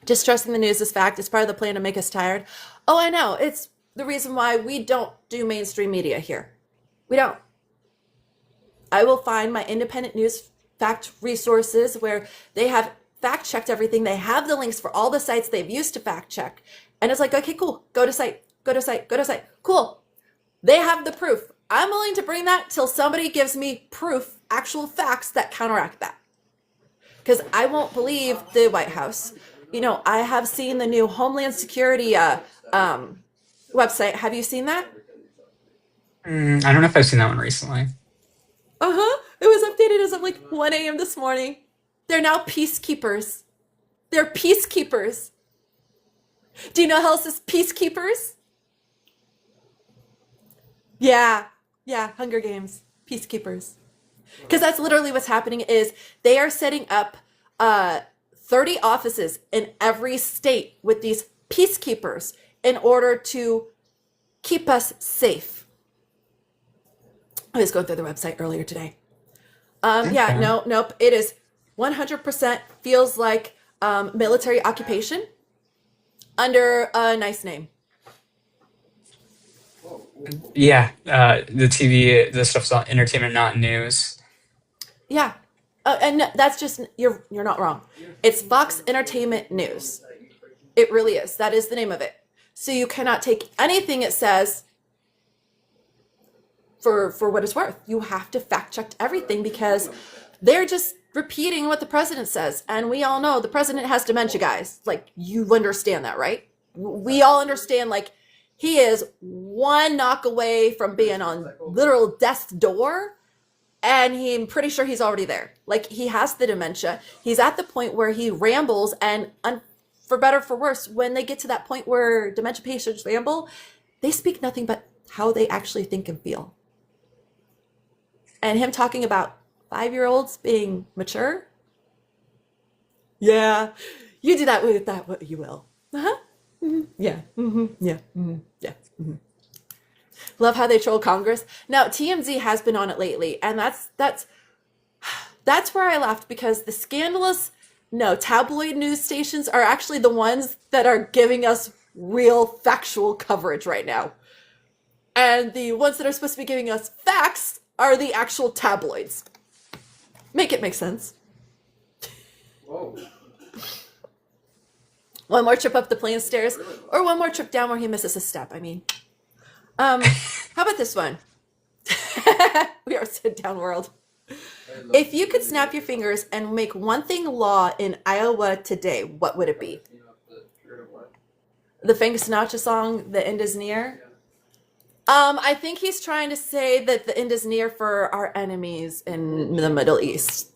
Distrusting the news is fact. It's part of the plan to make us tired. Oh, I know. It's the reason why we don't do mainstream media here. We don't. I will find my independent news fact resources where they have fact checked everything. They have the links for all the sites they've used to fact check. And it's like, okay, cool. Go to site. Cool. They have the proof. I'm willing to bring that till somebody gives me proof, actual facts that counteract that. Because I won't believe the White House. I have seen the new Homeland Security website. Have you seen that? I don't know if I've seen that one recently. It was updated as of 1 a.m. this morning. They're now peacekeepers. They're peacekeepers. Do you know how else is peacekeepers? Yeah, Hunger Games, peacekeepers. Because that's literally what's happening is they are setting up 30 offices in every state with these peacekeepers in order to keep us safe. I was going through the website earlier today. Okay. Nope. It is 100% feels like military occupation under a nice name. Yeah, the TV, the stuff's on entertainment, not news. Yeah. And that's just you're not wrong. It's Fox Entertainment News. It really is. That is the name of it. So you cannot take anything it says for what it's worth. You have to fact check everything because they're just repeating what the president says. And we all know the president has dementia, guys. Like, you understand that, right? We all understand, like, he is one knock away from being on literal death's door. And I'm pretty sure he's already there. Like, he has the dementia. He's at the point where he rambles. And for better or for worse, when they get to that point where dementia patients ramble, they speak nothing but how they actually think and feel. And him talking about 5-year-olds being mature. Yeah, you do that with that, what you will. Uh-huh. Mm-hmm. Yeah. Mm-hmm. Yeah. Mm-hmm. Yeah. Mm-hmm. Love how they troll Congress. Now, TMZ has been on it lately, and that's where I laughed because the scandalous, tabloid news stations are actually the ones that are giving us real factual coverage right now. And the ones that are supposed to be giving us facts are the actual tabloids. Make it make sense. Whoa. One more trip up the plane stairs, or one more trip down where he misses a step. I mean, how about this one? We are sit down world. If you could snap your fingers and make one thing law in Iowa today, what would it be? The Frank Sinatra song, "The End Is Near." I think he's trying to say that the end is near for our enemies in the Middle East.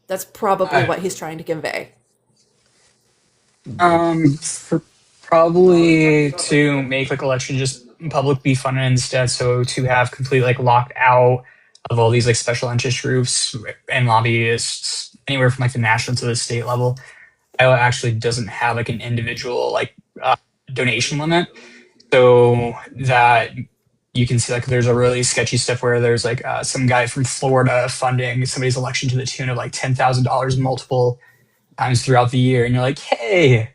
That's probably what he's trying to convey. Probably to make like election just public be funded instead. So to have complete like locked out of all these like special interest groups and lobbyists anywhere from like the national to the state level. Iowa actually doesn't have like an individual like donation limit. So that you can see like there's a really sketchy stuff where there's like some guy from Florida funding somebody's election to the tune of like $10,000 multiple times throughout the year. And you're like, hey,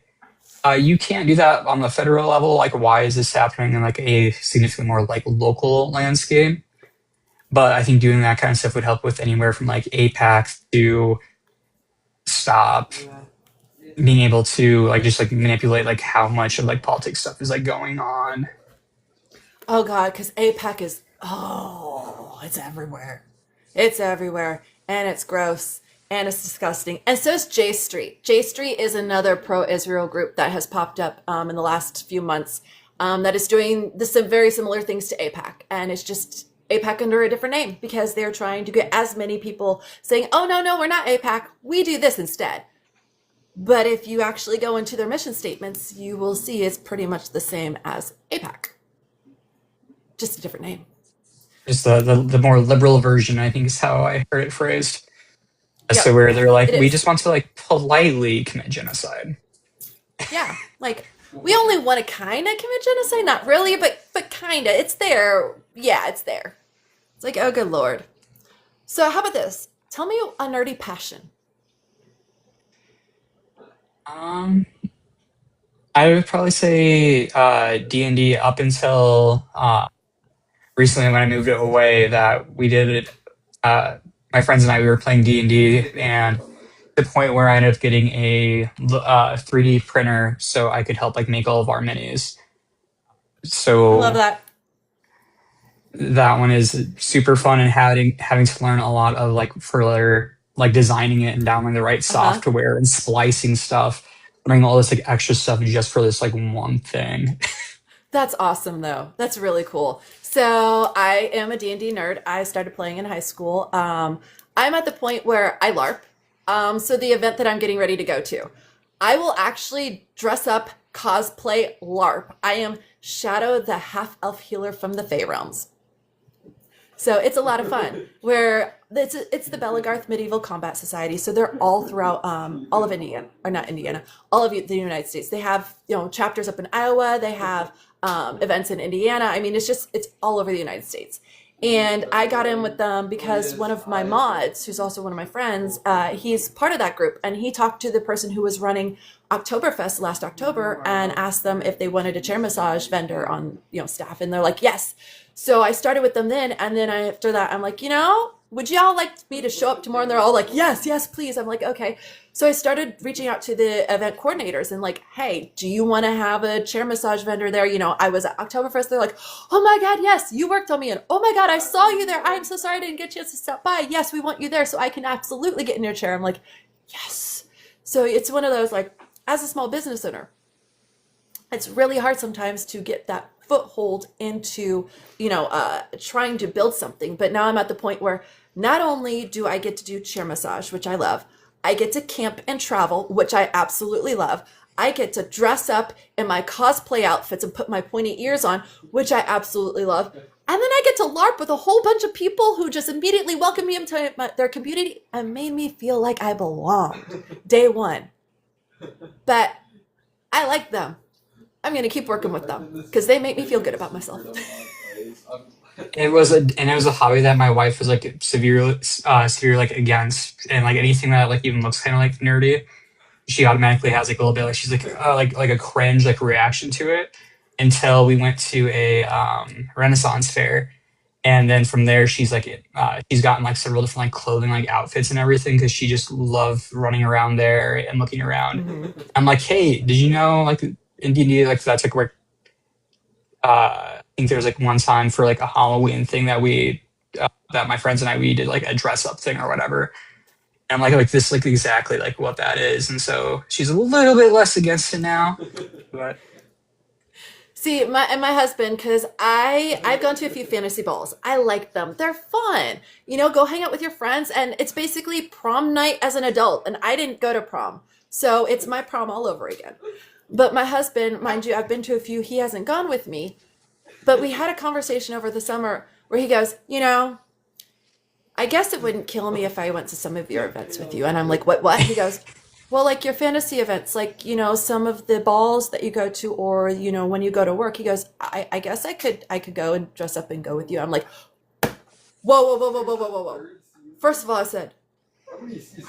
you can't do that on the federal level. Like, why is this happening in like a significantly more like local landscape? But I think doing that kind of stuff would help with anywhere from like APAC to stop being able to like just like manipulate like how much of like politics stuff is like going on. Oh God, because APAC is it's everywhere. It's everywhere, and it's gross, and it's disgusting. And so is J Street. J Street is another pro-Israel group that has popped up in the last few months that is doing some very similar things to APAC, and it's just APAC under a different name because they're trying to get as many people saying, "Oh no, we're not APAC. We do this instead." But if you actually go into their mission statements, you will see it's pretty much the same as APAC. Just a different name. Just the more liberal version, I think is how I heard it phrased. Yep. So where they're like, we is. just want to like politely commit genocide. Yeah, like we only want to kind of commit genocide, not really, but kind of. It's there. Yeah, it's there. It's like, oh good Lord. So how about this? Tell me a nerdy passion. I would probably say D&D up until recently when I moved away. That we did it. My friends and I, we were playing D&D, and the point where I ended up getting a 3D printer so I could help like make all of our minis. So Love that. That one is super fun, and having to learn a lot of like further like designing it and downloading the right software and splicing stuff, learning all this like extra stuff just for this like one thing. That's awesome though. That's really cool. So I am a D&D nerd. I started playing in high school. I'm at the point where I LARP. So the event that I'm getting ready to go to, I will actually dress up, cosplay, LARP. I am Shadow the half-elf healer from the Fey Realms. So it's a lot of fun. Where it's the Belagarth Medieval Combat Society. So they're all throughout all of Indiana, or not Indiana, all of the United States. They have chapters up in Iowa. They have events in Indiana. I mean, it's all over the United States. And I got in with them because one of my mods, who's also one of my friends, he's part of that group. And he talked to the person who was running Oktoberfest last October and asked them if they wanted a chair massage vendor on staff. And they're like, yes. So I started with them then. And then after that, I'm like, would y'all like me to show up tomorrow? And they're all like, yes, yes, please. I'm like, okay. So I started reaching out to the event coordinators and like, hey, do you want to have a chair massage vendor there? You know, I was at Oktoberfest. They're like, oh my God, yes, you worked on me. And oh my God, I saw you there. I'm so sorry I didn't get a chance to stop by. Yes, we want you there so I can absolutely get in your chair. I'm like, yes. So it's one of those, like, as a small business owner, it's really hard sometimes to get that foothold into, trying to build something. But now I'm at the point where not only do I get to do chair massage, which I love, I get to camp and travel, which I absolutely love. I get to dress up in my cosplay outfits and put my pointy ears on, which I absolutely love. And then I get to LARP with a whole bunch of people who just immediately welcome me into their community and made me feel like I belonged day one. But I like them. I'm going to keep working with them because they make me feel good about myself. It was a hobby that my wife was like severe like against, and like anything that like even looks kind of like nerdy, she automatically has like a little bit like she's like a cringe like reaction to it until we went to a Renaissance fair. And then from there, she's like, she's gotten like several different like clothing like outfits and everything because she just loved running around there and looking around. Mm-hmm. I'm like, hey, did you know like in D&D like that's like where I think there's like one time for like a Halloween thing that that my friends and we did like a dress up thing or whatever. And I'm like this like exactly like what that is. And so she's a little bit less against it now, but. See, my husband, because I've gone to a few fantasy balls. I like them. They're fun. Go hang out with your friends, and it's basically prom night as an adult. And I didn't go to prom, so it's my prom all over again. But my husband, mind you, I've been to a few. He hasn't gone with me, but we had a conversation over the summer where he goes, I guess it wouldn't kill me if I went to some of your events with you. And I'm like, what? He goes, well, like your fantasy events, like, some of the balls that you go to, or, when you go to work, he goes, I guess I could go and dress up and go with you. I'm like, whoa. First of all, I said,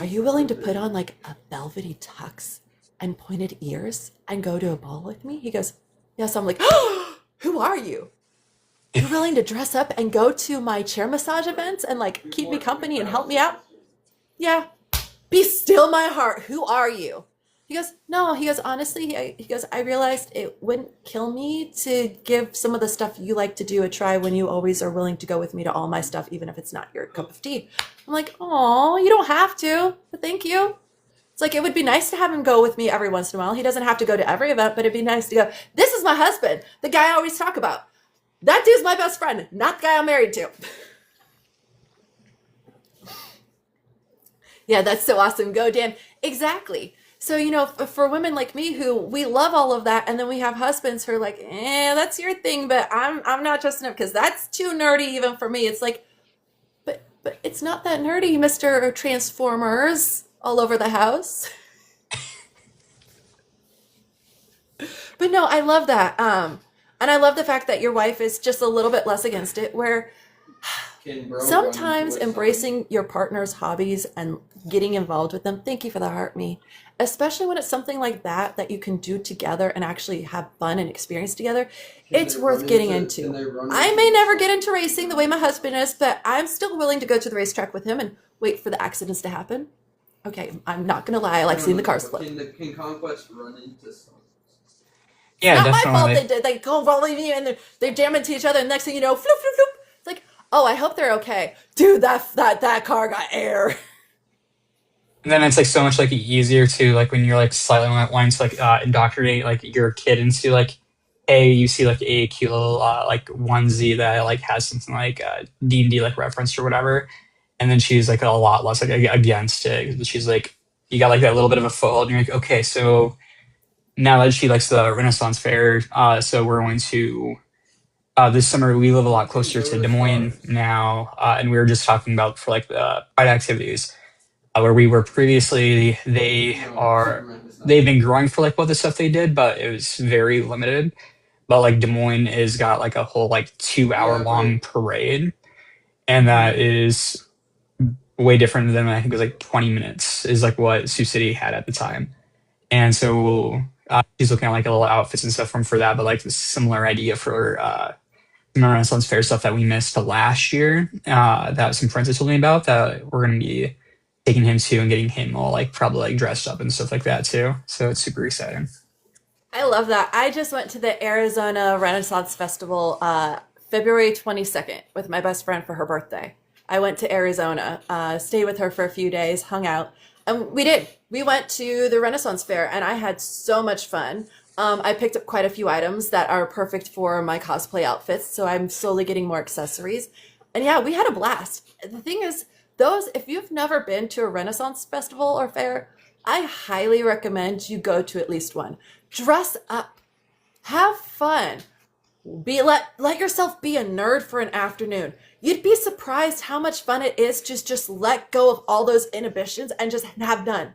are you willing to put on like a velvety tux and pointed ears and go to a ball with me? He goes, yes. I'm like, oh, who are you? You're willing to dress up and go to my chair massage events and like keep me company and help me out? Yeah. Be still my heart. Who are you? He goes, no. He goes, honestly, he goes, I realized it wouldn't kill me to give some of the stuff you like to do a try when you always are willing to go with me to all my stuff, even if it's not your cup of tea. I'm like, oh, you don't have to, but thank you. It's like, it would be nice to have him go with me every once in a while. He doesn't have to go to every event, but it'd be nice to go. This is my husband, the guy I always talk about. That dude's my best friend, not the guy I'm married to. Yeah, that's so awesome. Go, Dan. Exactly. So, for women like me who we love all of that, and then we have husbands who are like, that's your thing, but I'm not trusting it because that's too nerdy even for me. It's like, but it's not that nerdy, Mr. Transformers all over the house. But no, I love that. And I love the fact that your wife is just a little bit less against it, where sometimes embracing your partner's hobbies and getting involved with them, thank you for the heart, me, especially when it's something like that you can do together and actually have fun and experience together, it's worth getting into. I may never get into racing the way my husband is, but I'm still willing to go to the racetrack with him and wait for the accidents to happen. Okay, I'm not going to lie, I like seeing the cars flip. Can Conquest run into something? Yeah, not definitely. my fault. They go rolling me and they jam into each other, and next thing you know, floop, floop, floop. It's like, oh, I hope they're okay. Dude, that car got air. And then it's like so much like easier to like when you're like slightly wanting to like indoctrinate like your kid into like, hey, you see like a cute little like onesie that like has something like D&D like referenced or whatever, and then she's like a lot less like against it. She's like, you got like that little bit of a foothold, and you're like, okay, so now that she likes the Renaissance Fair, so we're going to this summer. We live a lot closer to Des Moines now, and we were just talking about for like the pride activities. Where we were previously, they've been growing for like what the stuff they did, but it was very limited. But like Des Moines has got like a whole like 2-hour long parade, and that is way different than I think it was like 20 minutes is like what Sioux City had at the time. And so she's looking at like a little outfits and stuff for that, but like the similar idea for some Renaissance Fair stuff that we missed last year. That some friends have told me about that we're gonna be taking him to and getting him all like probably like dressed up and stuff like that too. So it's super exciting. I love that. I just went to the Arizona Renaissance Festival February 22nd with my best friend for her birthday. I went to Arizona, stayed with her for a few days, hung out. And we did. We went to the Renaissance Fair and I had so much fun. I picked up quite a few items that are perfect for my cosplay outfits, so I'm slowly getting more accessories. And yeah, we had a blast. The thing is, if you've never been to a Renaissance festival or fair, I highly recommend you go to at least one. Dress up, have fun, let yourself be a nerd for an afternoon. You'd be surprised how much fun it is to just let go of all those inhibitions and just have none.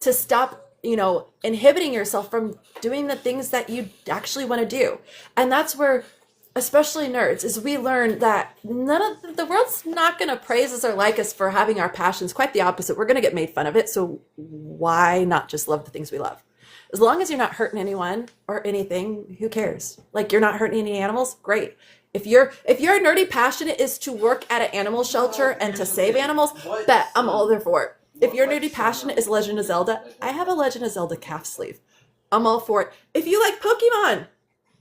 To stop, inhibiting yourself from doing the things that you actually want to do. And that's where, especially nerds, is we learn that the world's not going to praise us or like us for having our passions. Quite the opposite. We're going to get made fun of it. So why not just love the things we love? As long as you're not hurting anyone or anything, who cares? Like, you're not hurting any animals, great. If your nerdy passion is to work at an animal shelter and to save animals, bet I'm all there for it. If your nerdy passion is Legend of Zelda, I have a Legend of Zelda calf sleeve. I'm all for it. If you like Pokemon,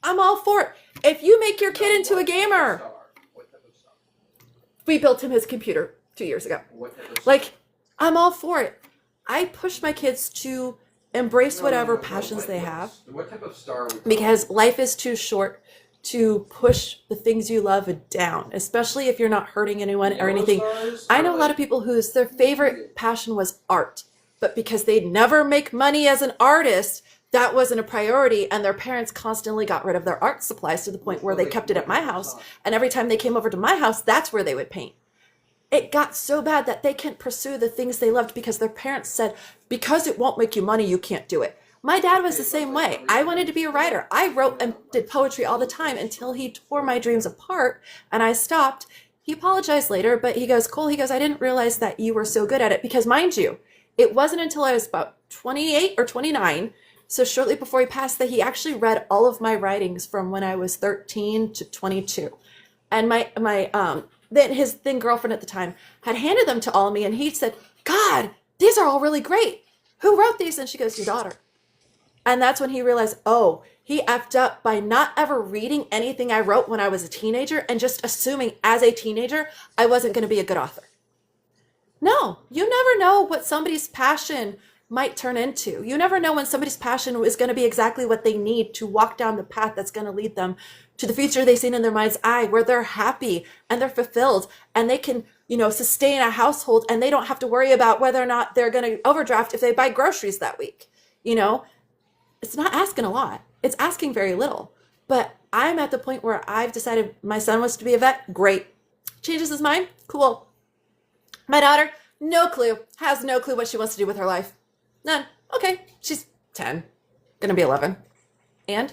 I'm all for it. If you make your kid into a gamer, we built him his computer 2 years ago. Like, I'm all for it. I push my kids to embrace whatever passions they have, because life is too short to push the things you love down, especially if you're not hurting anyone or anything. I know a lot of people whose their favorite passion was art, but because they'd never make money as an artist, that wasn't a priority, and their parents constantly got rid of their art supplies to the point where they kept it at my house, and every time they came over to my house, that's where they would paint. It got so bad that they couldn't pursue the things they loved because their parents said, because it won't make you money, you can't do it. My dad was the same way. I wanted to be a writer. I wrote and did poetry all the time until he tore my dreams apart and I stopped. He apologized later, but he goes, Cole, I didn't realize that you were so good at it, because mind you, it wasn't until I was about 28 or 29, so shortly before he passed, that he actually read all of my writings from when I was 13 to 22. And his then girlfriend at the time had handed them to all of me, and he said, God, these are all really great. Who wrote these? And she goes, your daughter. And that's when he realized, oh, he effed up by not ever reading anything I wrote when I was a teenager and just assuming as a teenager I wasn't going to be a good author. No, you never know what somebody's passion might turn into. You never know when somebody's passion is going to be exactly what they need to walk down the path that's going to lead them to the future they've seen in their mind's eye, where they're happy and they're fulfilled and they can, sustain a household, and they don't have to worry about whether or not they're going to overdraft if they buy groceries that week. It's not asking a lot. It's asking very little. But I'm at the point where I've decided my son wants to be a vet. Great. Changes his mind. Cool. My daughter, no clue. Has no clue what she wants to do with her life. None. Okay. She's 10. Gonna be 11. And?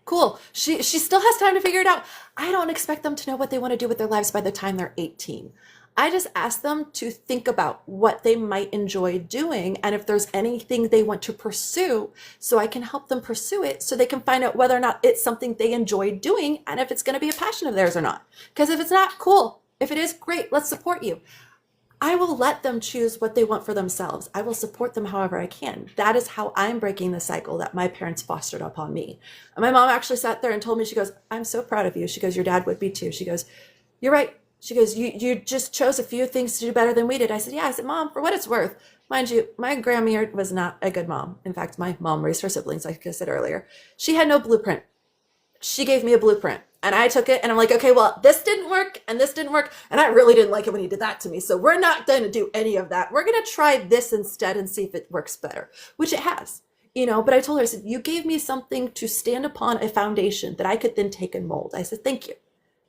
Cool. She still has time to figure it out. I don't expect them to know what they want to do with their lives by the time they're 18. I just ask them to think about what they might enjoy doing and if there's anything they want to pursue, so I can help them pursue it so they can find out whether or not it's something they enjoy doing and if it's going to be a passion of theirs or not. Because if it's not, cool. If it is, great. Let's support you. I will let them choose what they want for themselves. I will support them however I can. That is how I'm breaking the cycle that my parents fostered upon me. And my mom actually sat there and told me, she goes, I'm so proud of you. She goes, your dad would be too. She goes, you're right. She goes, you just chose a few things to do better than we did. I said, yeah. I said, Mom, for what it's worth, mind you, my grandmother was not a good mom. In fact, my mom raised her siblings, like I said earlier. She had no blueprint. She gave me a blueprint. And I took it and I'm like, okay, well, this didn't work and this didn't work. And I really didn't like it when he did that to me. So we're not going to do any of that. We're going to try this instead and see if it works better, which it has, but I told her, I said, you gave me something to stand upon, a foundation that I could then take and mold. I said, thank you.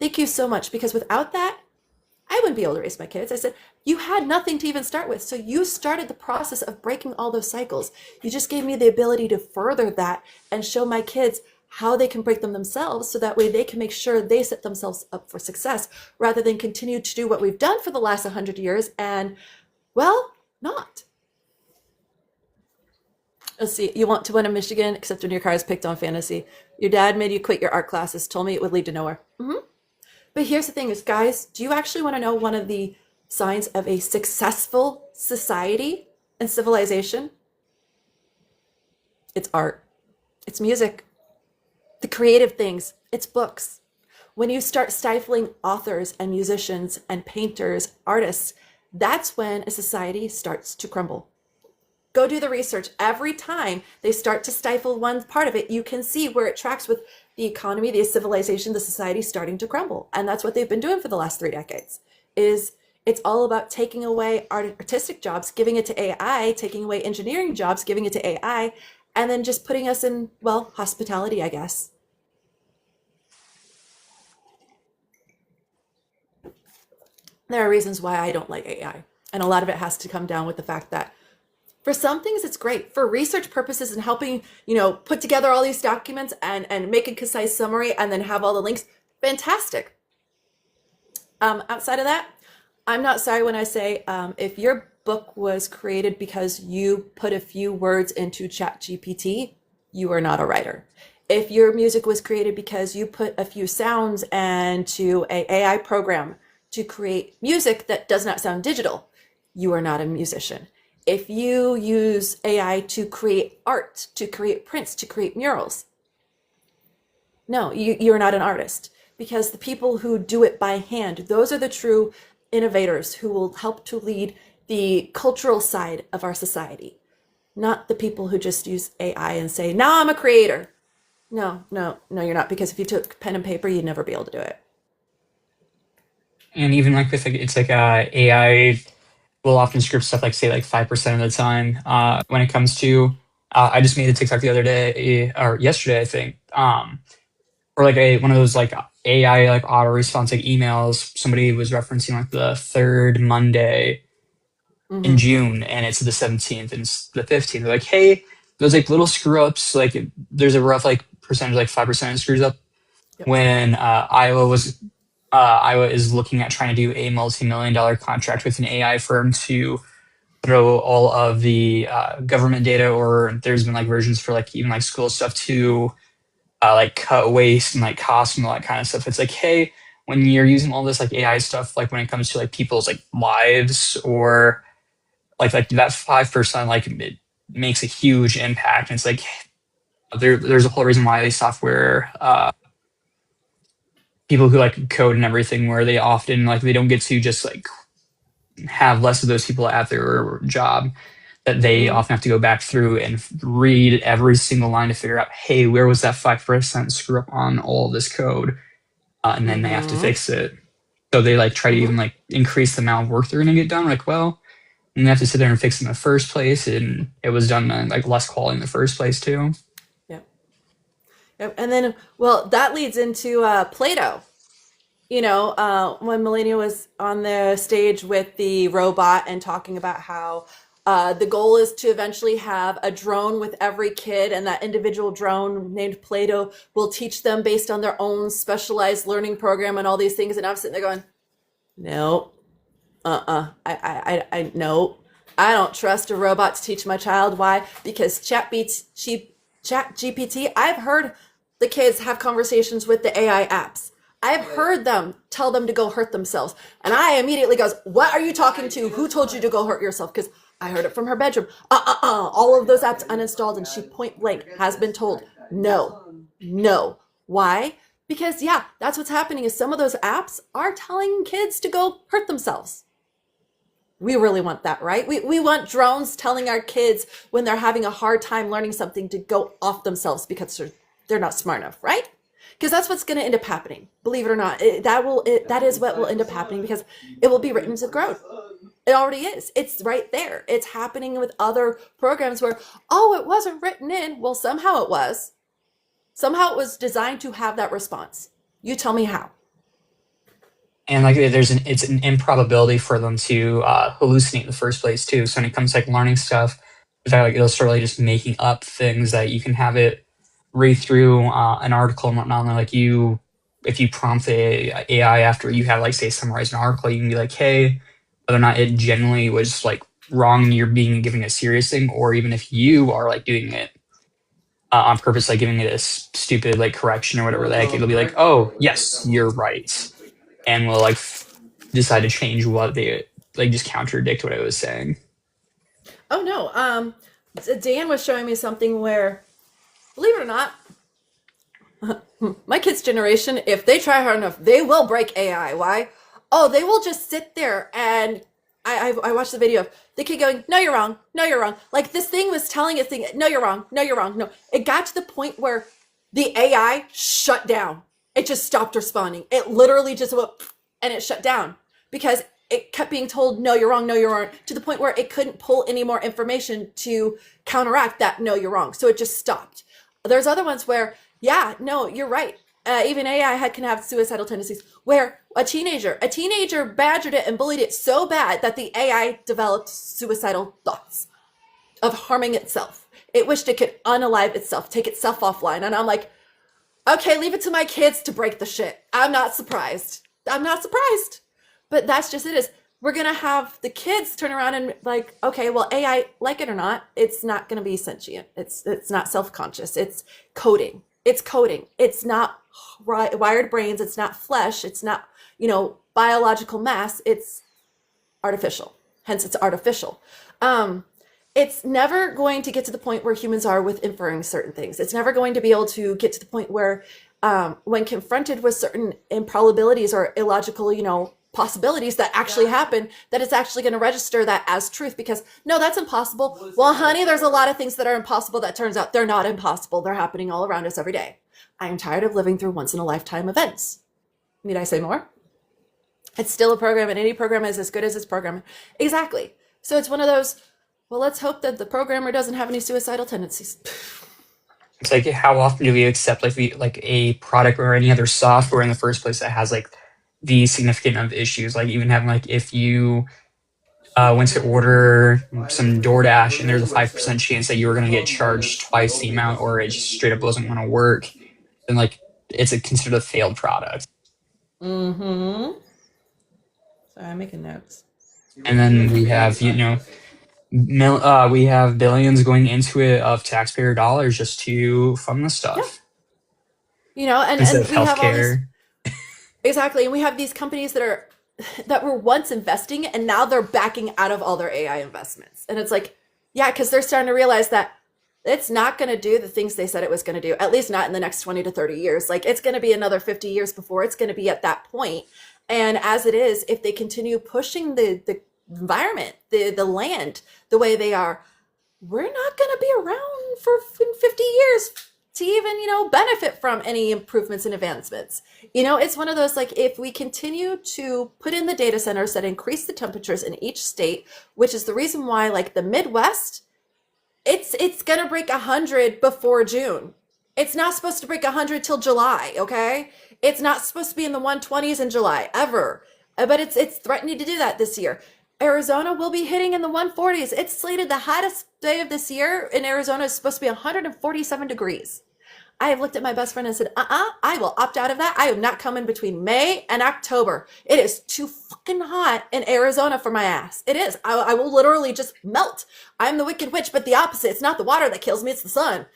Thank you so much. Because without that, I wouldn't be able to raise my kids. I said, you had nothing to even start with. So you started the process of breaking all those cycles. You just gave me the ability to further that and show my kids how they can break them themselves, so that way they can make sure they set themselves up for success rather than continue to do what we've done for the last 100 years and, well, not. Let's see. You want to win in Michigan, except when your car is picked on fantasy. Your dad made you quit your art classes, told me it would lead to nowhere. But here's the thing is, guys, do you actually want to know one of the signs of a successful society and civilization? It's art. It's music. The creative things. It's books. When you start stifling authors and musicians and painters, artists, that's when a society starts to crumble. Go do the research. Every time they start to stifle one part of it, you can see where it tracks with the economy, the civilization, the society starting to crumble. And that's what they've been doing for the last 3 decades. It's all about taking away artistic jobs, giving it to AI, taking away engineering jobs, giving it to AI, and then just putting us in, well, hospitality, I guess. There are reasons why I don't like AI. And a lot of it has to come down with the fact that for some things, it's great. For research purposes and helping, put together all these documents and make a concise summary and then have all the links, fantastic. Outside of that, I'm not sorry when I say if your book was created because you put a few words into ChatGPT, you are not a writer. If your music was created because you put a few sounds into an AI program to create music that does not sound digital, you are not a musician. If you use AI to create art, to create prints, to create murals, no, you're not an artist, because the people who do it by hand, those are the true innovators who will help to lead the cultural side of our society, not the people who just use AI and say, now I'm a creator. No, you're not, because if you took pen and paper, you'd never be able to do it. And even like with it's like AI will often script stuff like say like 5% of the time. When it comes to, I just made a TikTok the other day or yesterday, I think, or like one of those like AI like auto response like emails. Somebody was referencing like the third Monday in June, and it's the 17th and it's the 15th. They're like, hey, those like little screw ups, like there's a rough like percentage, like 5% screws up. Yep. When Iowa is looking at trying to do a multi-million-dollar contract with an AI firm to throw all of the government data, or there's been like versions for like even like school stuff to like cut waste and like cost and all that kind of stuff. It's like, hey, when you're using all this like AI stuff, like when it comes to like people's like lives or like that 5%, like it makes a huge impact. And it's like there's a whole reason why these software people who like code and everything, where they often like they don't get to just like have less of those people at their job, that they often have to go back through and read every single line to figure out, hey, where was that 5% screw up on all this code, and then they have to fix it. So they like try to even like increase the amount of work they're going to get done. Like, well, and they have to sit there and fix it in the first place, and it was done like less quality in the first place too. Yep. And then, well, that leads into Plato. When Melania was on the stage with the robot and talking about how the goal is to eventually have a drone with every kid, and that individual drone named Plato will teach them based on their own specialized learning program and all these things. And I'm sitting there going, no, no, I don't trust a robot to teach my child. Why? Because ChatGPT, I've heard the kids have conversations with the AI apps. I've heard them tell them to go hurt themselves. And I immediately goes, what are you talking to? Who told you to go hurt yourself? Because I heard it from her bedroom. All of those apps uninstalled, and she point blank has been told, no. Why? Because yeah, that's what's happening, is some of those apps are telling kids to go hurt themselves. We really want that, right? We want drones telling our kids when they're having a hard time learning something to go off themselves because they're not smart enough, right? Because that's what's going to end up happening. Believe it or not, that is what will end up happening, because it will be written into the code. It already is. It's right there. It's happening with other programs where, it wasn't written in. Well, somehow it was. Somehow it was designed to have that response. You tell me how. And like it's an improbability for them to hallucinate in the first place too. So when it comes to like learning stuff, it'll start like just making up things that you can have it read through an article and whatnot. And like if you prompt the AI after you have like say summarized an article, you can be like, hey, whether or not it genuinely was like wrong and you're being given a serious thing, or even if you are like doing it on purpose, like giving it a stupid like correction or whatever. Like it'll be like, oh yes, you're right, and we'll like decide to change what they like, just contradict what I was saying. Oh no. Dan was showing me something where, believe it or not, my kids' generation, if they try hard enough, they will break AI. Why? Oh, they will just sit there and I watched the video of the kid going, "No, you're wrong. No, you're wrong." Like this thing was telling a thing, "No, you're wrong. No, you're wrong." No, it got to the point where the AI shut down. It just stopped responding. It literally just went and it shut down because it kept being told, "No, you're wrong. No, you're wrong," to the point where it couldn't pull any more information to counteract that. "No, you're wrong." So it just stopped. There's other ones where, yeah, no, you're right. Even AI can have suicidal tendencies where a teenager badgered it and bullied it so bad that the AI developed suicidal thoughts of harming itself. It wished it could unalive itself, take itself offline. And I'm like, okay, leave it to my kids to break the shit. I'm not surprised. But that's just it is. We're going to have the kids turn around and like, okay, well, AI, like it or not, it's not going to be sentient. It's not self-conscious. It's coding. It's not wired brains. It's not flesh. It's not, biological mass. It's artificial. Hence, it's artificial. It's never going to get to the point where humans are with inferring certain things. It's never going to be able to get to the point where, when confronted with certain improbabilities or illogical, possibilities that actually happen, that it's actually going to register that as truth because, no, that's impossible. Well, honey, there's a lot of things that are impossible that turns out they're not impossible. They're happening all around us every day. I am tired of living through once in a lifetime events. Need I say more? It's still a program, and any program is as good as its programmer. Exactly. So it's one of those, well, let's hope that the programmer doesn't have any suicidal tendencies. It's like, how often do we accept like a product or any other software in the first place that has like the significant of issues? Like even having like, if you went to order some DoorDash and there's a 5% chance that you were going to get charged twice the amount, or it just straight up wasn't going to work, then like it's considered a failed product. Mm-hmm. Sorry, I'm making notes. And then we have, we have billions going into it of taxpayer dollars just to fund the stuff. And Instead of we have all these, healthcare. exactly, and we have these companies that were once investing and now they're backing out of all their AI investments. And it's like, yeah, because they're starting to realize that it's not going to do the things they said it was going to do, at least not in the next 20 to 30 years. Like it's going to be another 50 years before it's going to be at that point. And as it is, if they continue pushing the environment, the land the way they are, we're not going to be around for 50 years to even, benefit from any improvements and advancements. It's one of those, like, if we continue to put in the data centers that increase the temperatures in each state, which is the reason why, like, the Midwest, it's going to break 100 before June. It's not supposed to break 100 till July, okay? It's not supposed to be in the 120s in July, ever. But it's threatening to do that this year. Arizona will be hitting in the 140s. It's slated the hottest day of this year in Arizona is supposed to be 147 degrees. I have looked at my best friend and said, I will opt out of that. I am not coming between May and October. It is too fucking hot in Arizona for my ass. It is. I will literally just melt. I'm the Wicked Witch, but the opposite. It's not the water that kills me. It's the sun.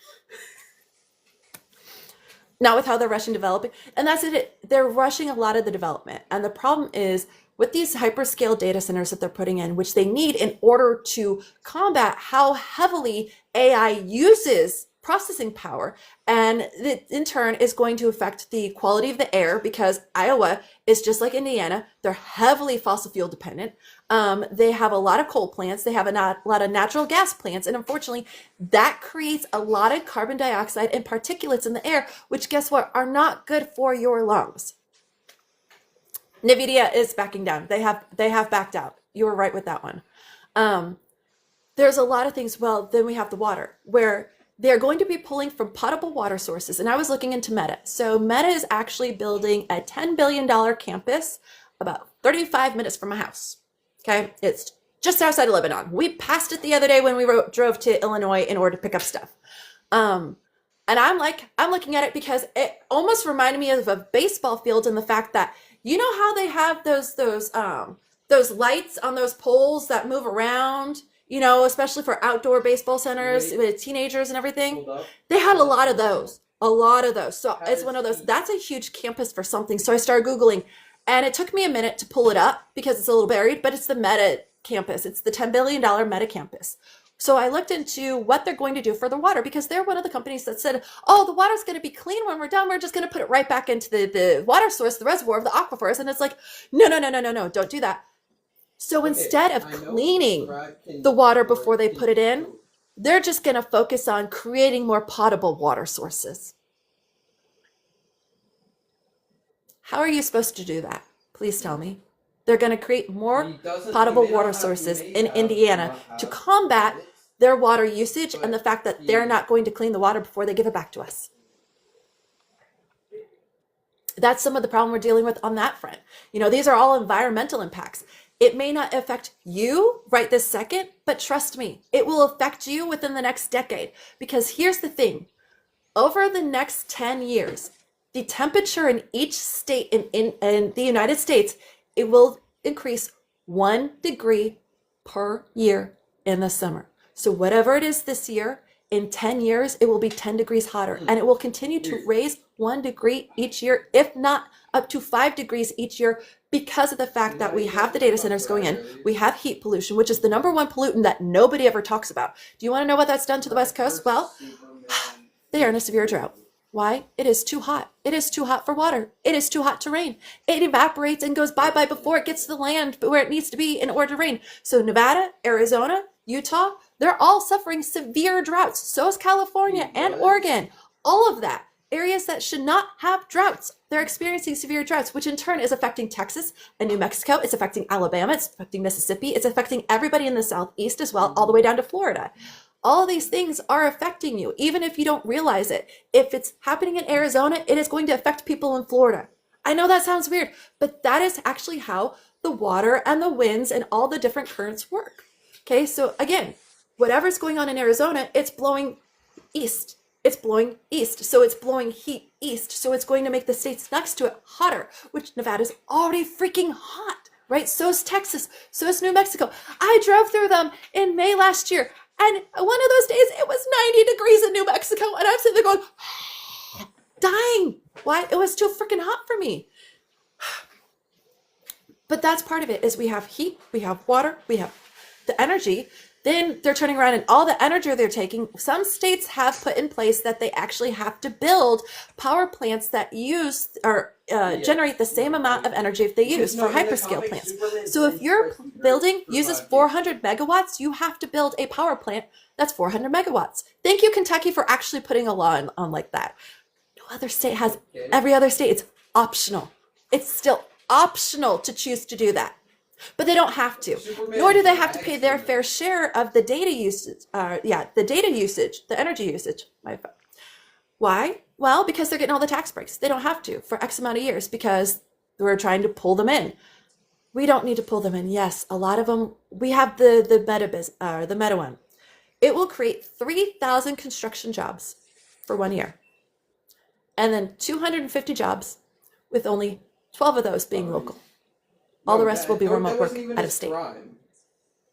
Not with how they're rushing developing. And that's it. They're rushing a lot of the development. And the problem is with these hyperscale data centers that they're putting in, which they need in order to combat how heavily AI uses processing power, and it in turn is going to affect the quality of the air because Iowa is just like Indiana. They're heavily fossil fuel dependent. They have a lot of coal plants. They have a lot of natural gas plants. And unfortunately, that creates a lot of carbon dioxide and particulates in the air, which guess what, are not good for your lungs. NVIDIA is backing down. They have backed out. You were right with that one. There's a lot of things. Well, then we have the water, where they're going to be pulling from potable water sources. And I was looking into Meta. So Meta is actually building a $10 billion campus about 35 minutes from my house. Okay. It's just outside of Lebanon. We passed it the other day when we drove to Illinois in order to pick up stuff. And I'm looking at it because it almost reminded me of a baseball field in the fact that, how they have those lights on those poles that move around, you know, especially for outdoor baseball centers Wait. with teenagers and everything. Hold up. They had a lot of those. A lot of those. So How it's does one of those. he- That's a huge campus for something. So I started Googling, and it took me a minute to pull it up because it's a little buried, but it's the Meta campus. It's the $10 billion Meta campus. So I looked into what they're going to do for the water because they're one of the companies that said, oh, the water's going to be clean when we're done. We're just going to put it right back into the water source, the reservoir of the aquifers. And it's like, no, don't do that. So Okay, instead of I know cleaning Brad can the water record before they put it in, the- they're just going to focus on creating more potable water sources. How are you supposed to do that? Please tell me. They're going to create more He doesn't- potable he may not water have- sources he may in have- Indiana not to have combat it. their water usage But and the fact that they're he- not going to clean the water before they give it back to us. That's some of the problem we're dealing with on that front. You know, these are all environmental impacts. It may not affect you right this second, but trust me, it will affect you within the next decade. Because here's the thing, over the next 10 years, the temperature in each state in the United States, it will increase 1 degree per year in the summer. So whatever it is this year, in 10 years, it will be 10 degrees hotter. And it will continue to raise 1 degree each year, if not up to 5 degrees each year, because of the fact that we have the data centers going in. We have heat pollution, which is the number one pollutant that nobody ever talks about. Do you want to know what that's done to the West Coast? Well, they are in a severe drought. Why? It is too hot. It is too hot for water. It is too hot to rain. It evaporates and goes bye-bye before it gets to the land where it needs to be in order to rain. So Nevada, Arizona, Utah, they're all suffering severe droughts. So is California and Oregon. All of that. Areas that should not have droughts. They're experiencing severe droughts, which in turn is affecting Texas and New Mexico. It's affecting Alabama. It's affecting Mississippi. It's affecting everybody in the Southeast as well, all the way down to Florida. All of these things are affecting you, even if you don't realize it. If it's happening in Arizona, it is going to affect people in Florida. I know that sounds weird, but that is actually how the water and the winds and all the different currents work. Okay, so again, whatever's going on in Arizona, it's blowing east. It's blowing east. So it's blowing heat east. So it's going to make the states next to it hotter, which Nevada's already freaking hot, right? So is Texas. So is New Mexico. I drove through them in May last year. And one of those days, it was 90 degrees in New Mexico. And I'm sitting there going, dying. Why? It was too freaking hot for me. But that's part of it is we have heat, we have water, we have the energy. Then they're turning around and all the energy they're taking, some states have put in place that they actually have to build power plants that use or generate the same amount of energy if they use for hyperscale plants. So if your building uses 400 megawatts, you have to build a power plant that's 400 megawatts. Thank you, Kentucky, for actually putting a law on like that. No other state has, every other state, it's optional. It's still optional to choose to do that. But they don't have to, nor do they have to pay their fair share of the data usage. The energy usage. Why? Well, because they're getting all the tax breaks. They don't have to for X amount of years because we're trying to pull them in. We don't need to pull them in. Yes, a lot of them. We have the Meta one. It will create 3,000 construction jobs for 1 year, and then 250 jobs, with only 12 of those being local. All the rest will be remote work out of state.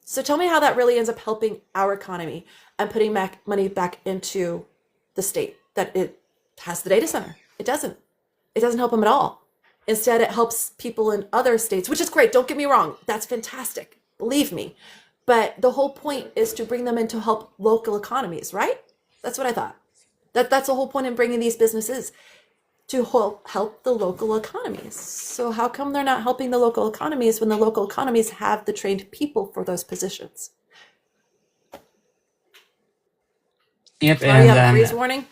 So tell me how that really ends up helping our economy and putting money back into the state that it has the data center. It doesn't. It doesn't help them at all. Instead, it helps people in other states, which is great. Don't get me wrong. That's fantastic. Believe me. But the whole point is to bring them in to help local economies, right? That's what I thought. That's the whole point in bringing these businesses, to help the local economies. So how come they're not helping the local economies when the local economies have the trained people for those positions? Yep, Oh, and you have a then freeze warning?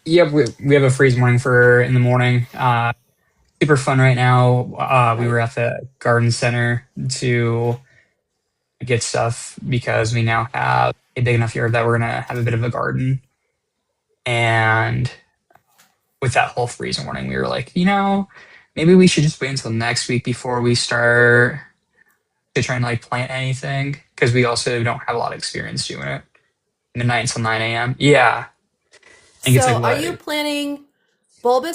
yep, we have a freeze warning for in the morning. Super fun right now. We were at the garden center to get stuff because we now have a big enough yard that we're gonna have a bit of a garden. And with that whole freeze warning, we were like, maybe we should just wait until next week before we start to try and like plant anything because we also don't have a lot of experience doing it. Midnight until 9 a.m. Yeah. And it's So like are what? you planning bulb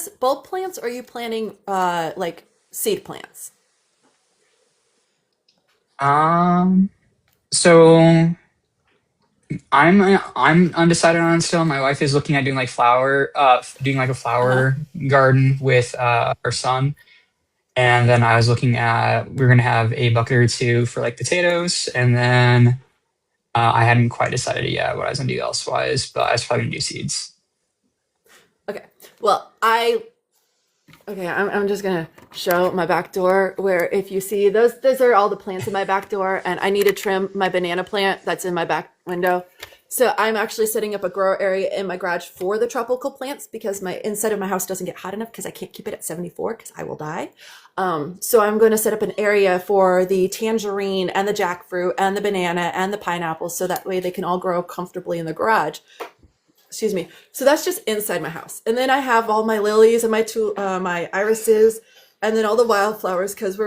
plants, or are you planning like seed plants? Um So I'm undecided on it still. My wife is looking at doing like doing like a Uh-huh. flower garden with our son. And then I was looking at we're gonna have a bucket or two for like potatoes, and then I hadn't quite decided yet what I was gonna do elsewise, but I was probably gonna do seeds. Okay. Well, I'm just gonna show my back door where if you see those are all the plants in my back door, and I need to trim my banana plant that's in my back window. So I'm actually setting up a grow area in my garage for the tropical plants because my inside of my house doesn't get hot enough because I can't keep it at 74 because I will die. So I'm going to set up an area for the tangerine and the jackfruit and the banana and the pineapple so that way they can all grow comfortably in the garage. Excuse me. So that's just inside my house. And then I have all my lilies and my irises and then all the wildflowers because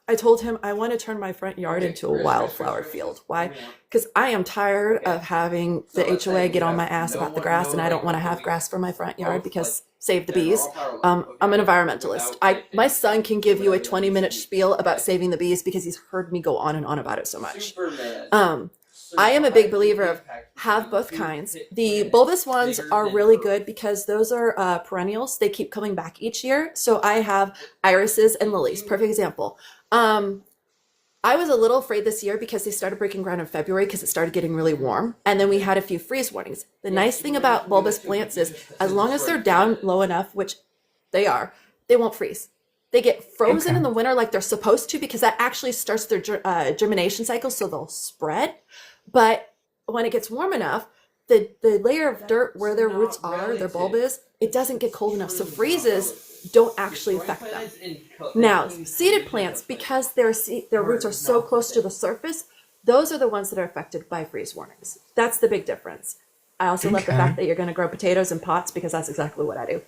I told him I want to turn my front yard into a wildflower field. Why? Because I am tired of having the HOA get on my ass about the grass, and I don't want to have grass for my front yard because save the bees. I'm an environmentalist. My son can give you a 20-minute spiel about saving the bees because he's heard me go on and on about it so much. I am a big believer of have both kinds. The bulbous ones are really good because those are perennials. They keep coming back each year. So I have irises and lilies. Perfect example. I was a little afraid this year because they started breaking ground in February because it started getting really warm. And then we had a few freeze warnings. The nice thing about bulbous plants is as long as they're down low enough, which they are, they won't freeze. They get frozen Okay. in the winter like they're supposed to because that actually starts their germination cycle, so they'll spread. But when it gets warm enough, the layer of dirt where their roots are, their bulb is, it doesn't get cold enough. So freezes don't actually affect them. Now, seeded plants, because their roots are so close to the surface, those are the ones that are affected by freeze warnings. That's the big difference. I also love the Okay. fact that you're going to grow potatoes in pots because that's exactly what I do.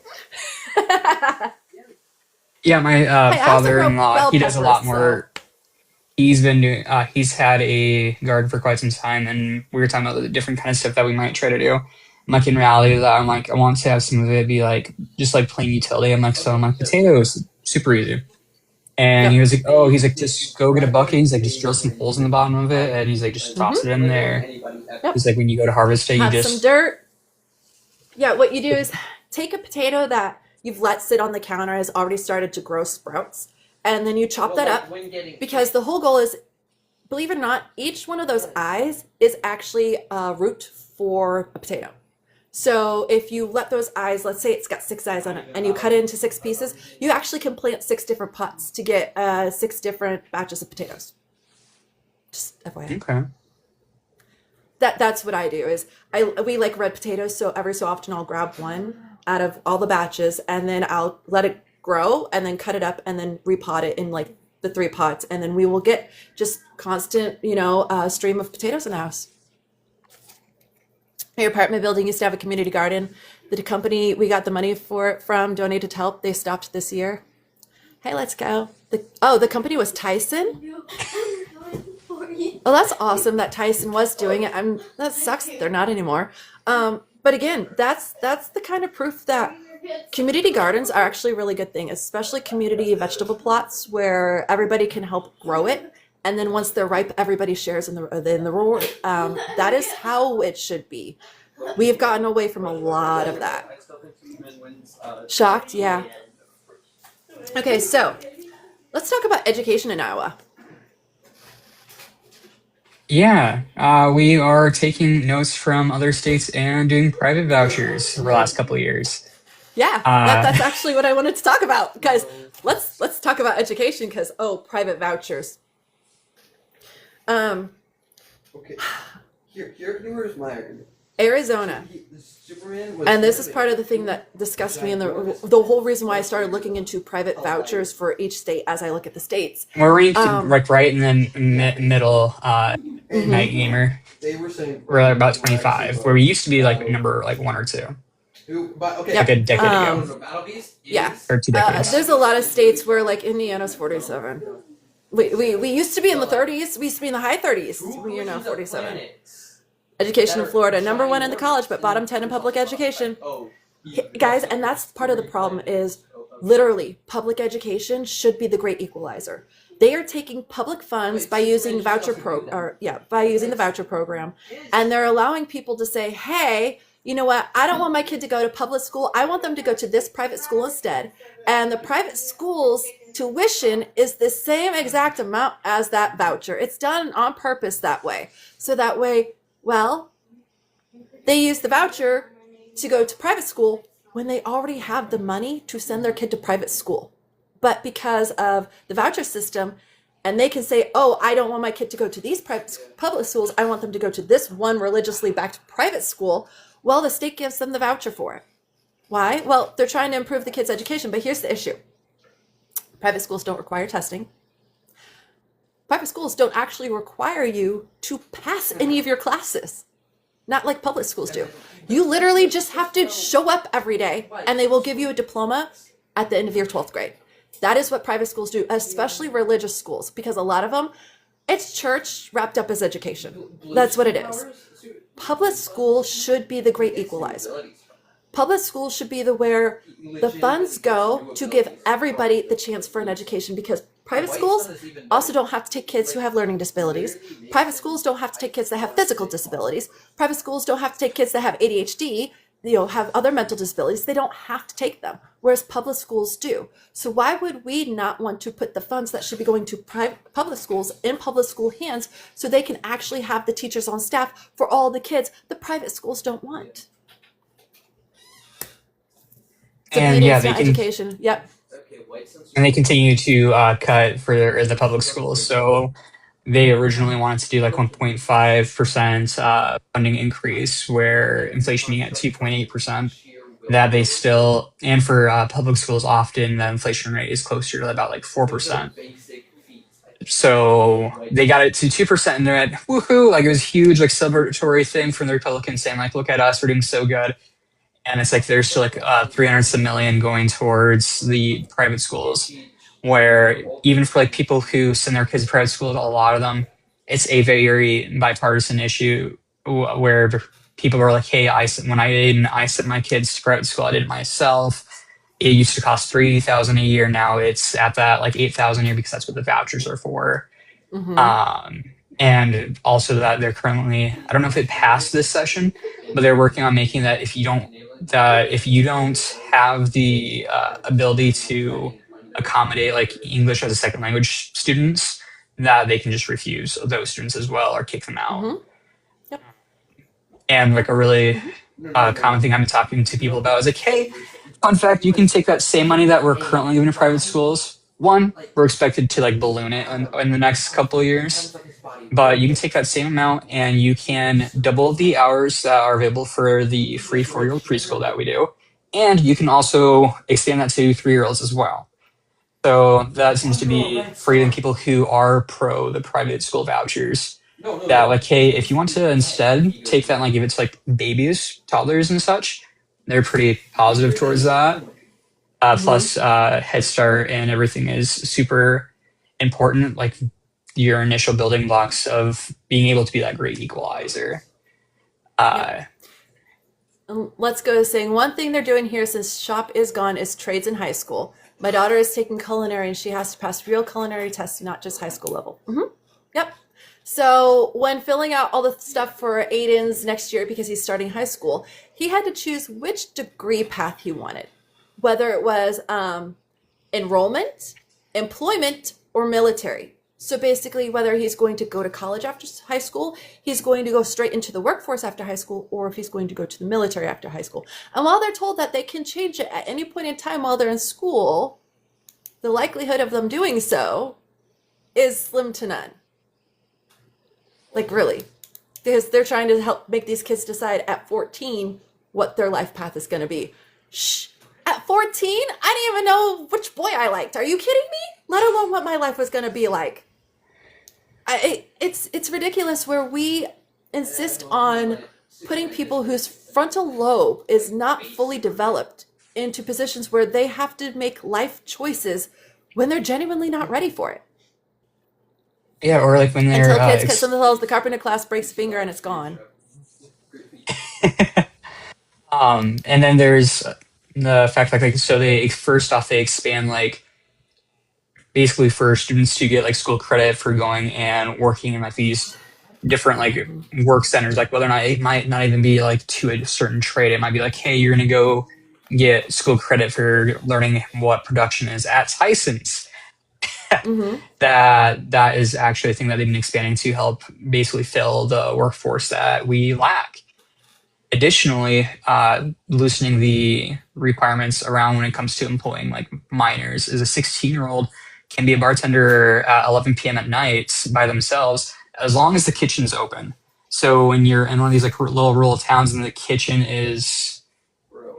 Yeah, my I also grow father-in-law, bell he does a lot peppers, so more. He's been doing. He's had a garden for quite some time, and we were talking about the different kind of stuff that we might try to do. I'm like in reality, that I'm like I want to have some of it be like just like plain utility. I'm like potatoes, super easy. And he yep. was like, oh, he's like just go get a bucket. He's like just drill some holes in the bottom of it, and he's like just toss it in there. Yep. He's like when you go to harvest it, you Have some just dirt. Yeah, what you do is take a potato that you've let sit on the counter has already started to grow sprouts, and then you chop that up because the whole goal is, believe it or not, each one of those eyes is actually a root for a potato. So if you let those eyes, let's say it's got 6 eyes on it, and you cut it into 6 pieces, you actually can plant 6 different pots to get 6 different batches of potatoes. Just FYI. okay. That's what I do is we like red potatoes, so every so often I'll grab one out of all the batches and then I'll let it grow and then cut it up and then repot it in like the 3 pots, and then we will get just constant, stream of potatoes in the house. Your apartment building used to have a community garden. The company we got the money for it from donated to help. They stopped this year. Hey, let's go. The company was Tyson. Oh, that's awesome that Tyson was doing it. That sucks that they're not anymore. But again, that's the kind of proof that community gardens are actually a really good thing, especially community vegetable plots where everybody can help grow it. And then once they're ripe, everybody shares in the reward. That is how it should be. We have gotten away from a lot of that. Shocked? Yeah. Okay, so let's talk about education in Iowa. Yeah, we are taking notes from other states and doing private vouchers for the last couple of years. Yeah, Uh, that's actually what I wanted to talk about. Guys, let's talk about education because private vouchers. Um, Okay. Here's my argument. Arizona. Superman was And this is part of the thing that disgusts me, and the whole reason why I started looking into private vouchers for each state as I look at the states. we're ranked Um, like right in the middle, night gamer. They were saying We're at about 25, where we used to be like number like 1 or 2, Okay. Yep. like a decade ago Yeah. or 2 decades. There's a lot of states where like Indiana's 47. We used to be in the 30s. We used to be in the high 30s. We are now 47. Education in Florida, number 1 in the college, but bottom 10 in public education. Guys, and that's part of the problem is literally public education should be the great equalizer. They are taking public funds by using the voucher program, and they're allowing people to say, "Hey, you know what? I don't want my kid to go to public school. I want them to go to this private school instead." And the private school's tuition is the same exact amount as that voucher. It's done on purpose that way. So that way, well, they use the voucher to go to private school when they already have the money to send their kid to private school. But because of the voucher system, and they can say, "Oh, I don't want my kid to go to these public schools. I want them to go to this one religiously backed private school." Well, the state gives them the voucher for it. Why? Well, they're trying to improve the kid's education, but here's the issue. Private schools don't require testing. Private schools don't actually require you to pass any of your classes. Not like public schools do. You literally just have to show up every day, and they will give you a diploma at the end of your 12th grade. That is what private schools do, especially religious schools, because a lot of them, it's church wrapped up as education. That's what it is. Public school should be the great equalizer. Public school should be where the funds go to give everybody the chance for an education, because private schools also don't have to take kids who have learning disabilities. Private schools don't have to take kids that have physical disabilities. Private schools don't have to take kids that have ADHD, have other mental disabilities. They don't have to take them, whereas public schools do. So why would we not want to put the funds that should be going to public schools in public school hands so they can actually have the teachers on staff for all the kids the private schools don't want? And yeah, they can education. Yep. and they continue to cut for the public schools. So they originally wanted to do like 1.5% funding increase, where inflation being at 2.8%. That they still, and for public schools, often the inflation rate is closer to about like 4%. So they got it to 2%, and they're at woohoo! Like it was a huge like celebratory thing from the Republicans saying like, "Look at us, we're doing so good." And it's like there's still like 300 million going towards the private schools, where even for like people who send their kids to private schools, a lot of them, it's a very bipartisan issue where people are like, "Hey, when I sent my kids to private school, I did it myself. It used to cost $3,000 a year. Now it's at that like $8,000 a year because that's what the vouchers are for." Mm-hmm. And also that they're currently, I don't know if it passed this session, but they're working on making that if you don't have the ability to accommodate like English as a second language students, that they can just refuse those students as well or kick them out. Mm-hmm. Yep. And like a really common thing I've been talking to people about is like, "Hey, fun fact, you can take that same money that we're currently giving to private schools. One, we're expected to like balloon it in the next couple of years, but you can take that same amount and you can double the hours that are available for the free 4-year-old preschool that we do. And you can also extend that to 3-year-olds as well." So that seems to be for even people who are pro the private school vouchers. That like, hey, if you want to instead take that and like give it to like babies, toddlers and such, they're pretty positive towards that. Plus Head Start and everything is super important, like your initial building blocks of being able to be that great equalizer. Let's go to saying one thing they're doing here since shop is gone is trades in high school. My daughter is taking culinary and she has to pass real culinary tests, not just high school level. Mm-hmm. Yep. So when filling out all the stuff for Aiden's next year, because he's starting high school, he had to choose which degree path he wanted, whether it was enrollment, employment, or military. So basically, whether he's going to go to college after high school, he's going to go straight into the workforce after high school, or if he's going to go to the military after high school. And while they're told that they can change it at any point in time while they're in school, the likelihood of them doing so is slim to none. Like really, because they're trying to help make these kids decide at 14 what their life path is going to be. Shh. At 14, I didn't even know which boy I liked. Are you kidding me? Let alone what my life was going to be like. It's ridiculous where we insist on putting people whose frontal lobe is not fully developed into positions where they have to make life choices when they're genuinely not ready for it. Yeah, or like when they're until kids cut themselves, the carpenter class breaks a finger and it's gone. And then there's the fact like so they first off they expand like basically for students to get like school credit for going and working in like these different like work centers, like whether or not it might not even be like to a certain trade. It might be like, hey, you're going to go get school credit for learning what production is at Tyson's. Mm-hmm. That is actually a thing that they've been expanding to help basically fill the workforce that we lack. Additionally, loosening the requirements around when it comes to employing like minors is a 16-year-old can be a bartender at 11 p.m. at night by themselves as long as the kitchen's open. So when you're in one of these like little rural towns and the kitchen is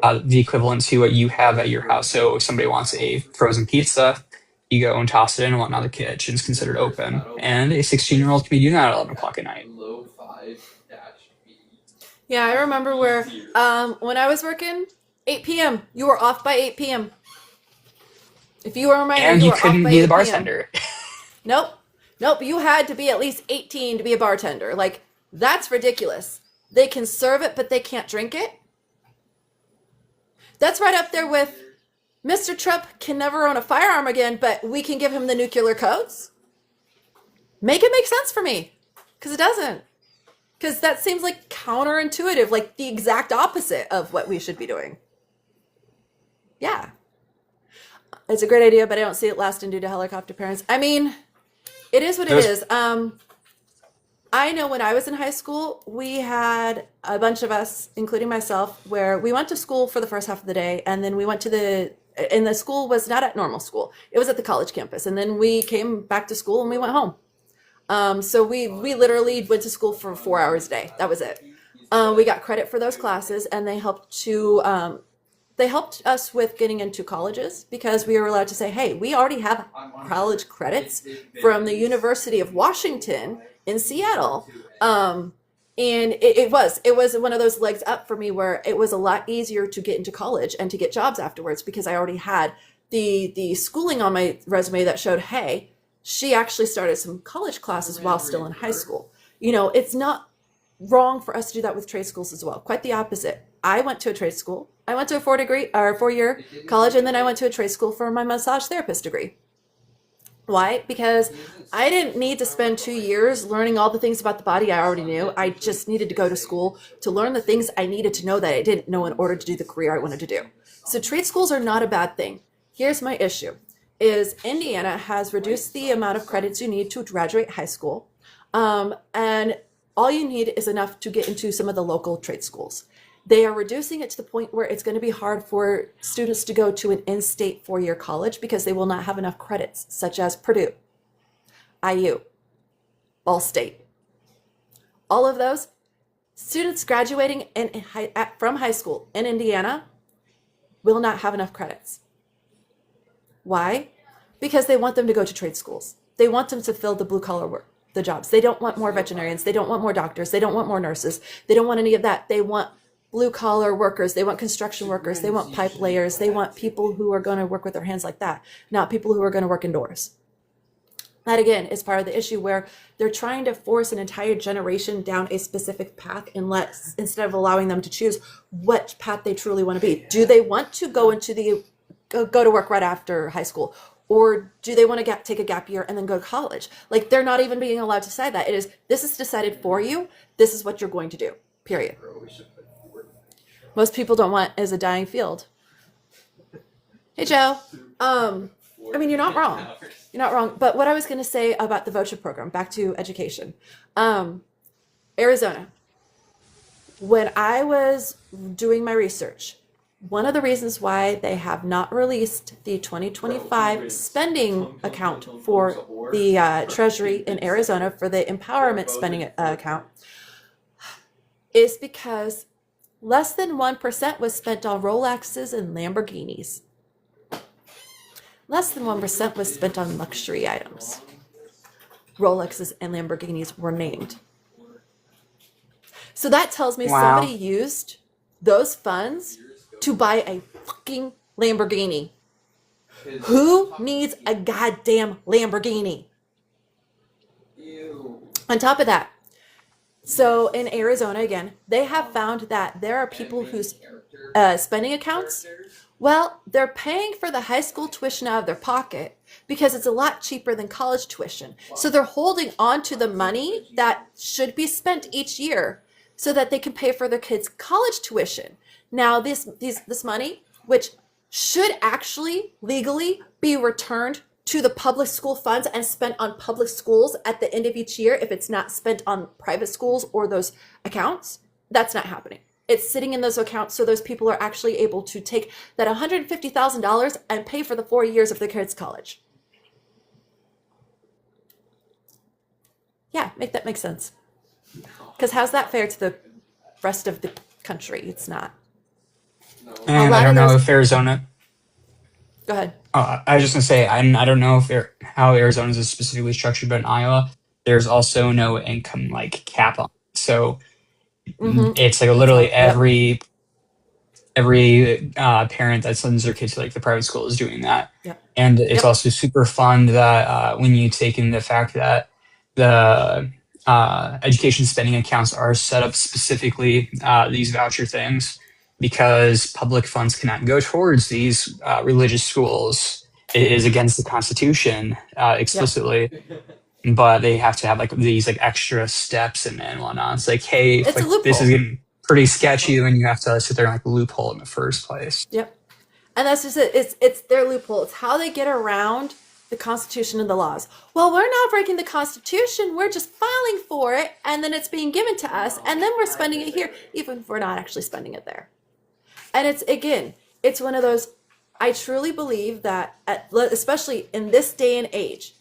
the equivalent to what you have at your house. So if somebody wants a frozen pizza, you go and toss it in and whatnot. The kitchen's considered open, and a 16-year-old can be doing that at 11 o'clock at night. Yeah, I remember where when I was working, 8 p.m. You were off by 8 p.m. If you were a minor, And you you were off couldn't by be 8 the p.m. bartender. Nope. You had to be at least 18 to be a bartender. Like, that's ridiculous. They can serve it, but they can't drink it. That's right up there with Mr. Trump can never own a firearm again, but we can give him the nuclear codes. Make it make sense for me, because it doesn't. Because that seems like counterintuitive, like the exact opposite of what we should be doing. Yeah. It's a great idea, but I don't see it lasting due to helicopter parents. I mean, it is what it is. I know when I was in high school, we had a bunch of us, including myself, where we went to school for the first half of the day, and then we went to and the school was not at normal school. It was at the college campus. And then we came back to school and we went home. So we literally went to school for 4 hours a day. That was it. We got credit for those classes, and they helped us with getting into colleges because we were allowed to say, hey, we already have college credits from the University of Washington in Seattle. And it was one of those legs up for me where it was a lot easier to get into college and to get jobs afterwards because I already had the schooling on my resume that showed, hey, she actually started some college classes while still in high school. You know, it's not wrong for us to do that with trade schools as well. Quite the opposite. I went to a trade school. I went to a 4-year college, and then I went to a trade school for my massage therapist degree. Why? Because I didn't need to spend 2 years learning all the things about the body I already knew. I just needed to go to school to learn the things I needed to know that I didn't know in order to do the career I wanted to do. So trade schools are not a bad thing. Here's my issue, is Indiana has reduced the amount of credits you need to graduate high school. And all you need is enough to get into some of the local trade schools. They are reducing it to the point where it's going to be hard for students to go to an in-state 4-year college because they will not have enough credits, such as Purdue, IU, Ball State. All of those students graduating from high school in Indiana will not have enough credits. Why? Because they want them to go to trade schools. They want them to fill the blue-collar work, the jobs. They don't want more veterinarians. They don't want more doctors. They don't want more nurses. They don't want any of that. They want blue-collar workers. They want construction workers. They want pipe layers. They want people who are going to work with their hands like that, not people who are going to work indoors. That, again, is part of the issue where they're trying to force an entire generation down a specific path instead of allowing them to choose what path they truly want to be. Do they want to go to work right after high school? Or do they want to take a gap year and then go to college? Like, they're not even being allowed to decide that. This is decided for you. This is what you're going to do, period. Most people don't want is a dying field. Hey, Joe. I mean, you're not wrong. You're not wrong. But what I was going to say about the voucher program, back to education. Arizona. When I was doing my research, one of the reasons why they have not released the 2025 spending account for the Treasury in Arizona for the empowerment spending account is because less than 1% was spent on Rolexes and Lamborghinis. Less than 1% was spent on luxury items. Rolexes and Lamborghinis were named. So that tells me somebody used those funds to buy a fucking Lamborghini. Who needs a goddamn Lamborghini? On top of that, so in Arizona, again, they have found that there are people whose spending accounts Well, they're paying for the high school tuition out of their pocket because it's a lot cheaper than college tuition. So they're holding on to the money that should be spent each year so that they can pay for their kids' college tuition. Now, this money, which should actually legally be returned to the public school funds and spent on public schools at the end of each year, if it's not spent on private schools or those accounts, that's not happening. It's sitting in those accounts, so those people are actually able to take that $150,000 and pay for the 4 years of their kids' college. Yeah, make that make sense. Because how's that fair to the rest of the country? It's not. And I don't know if Arizona. Go ahead. I was just gonna say I don't know if how Arizona is specifically structured, but in Iowa, there's also no income like cap on it. So it's like literally every parent that sends their kids to like the private school is doing that. Yep. And it's also super fun that when you take in the fact that the education spending accounts are set up specifically these voucher things because public funds cannot go towards these religious schools. It is against the Constitution explicitly. But they have to have like these like extra steps and whatnot. It's like, hey, It's a loophole. this is getting pretty sketchy when you have to sit there and like loophole in the first place. Yep. And that's just it. It's their loophole. It's how they get around the Constitution and the laws. Well, we're not breaking the Constitution. We're just filing for it, and then it's being given to us, and then we're spending it here, even if we're not actually spending it there. And it's one of those, I truly believe that, especially in this day and age,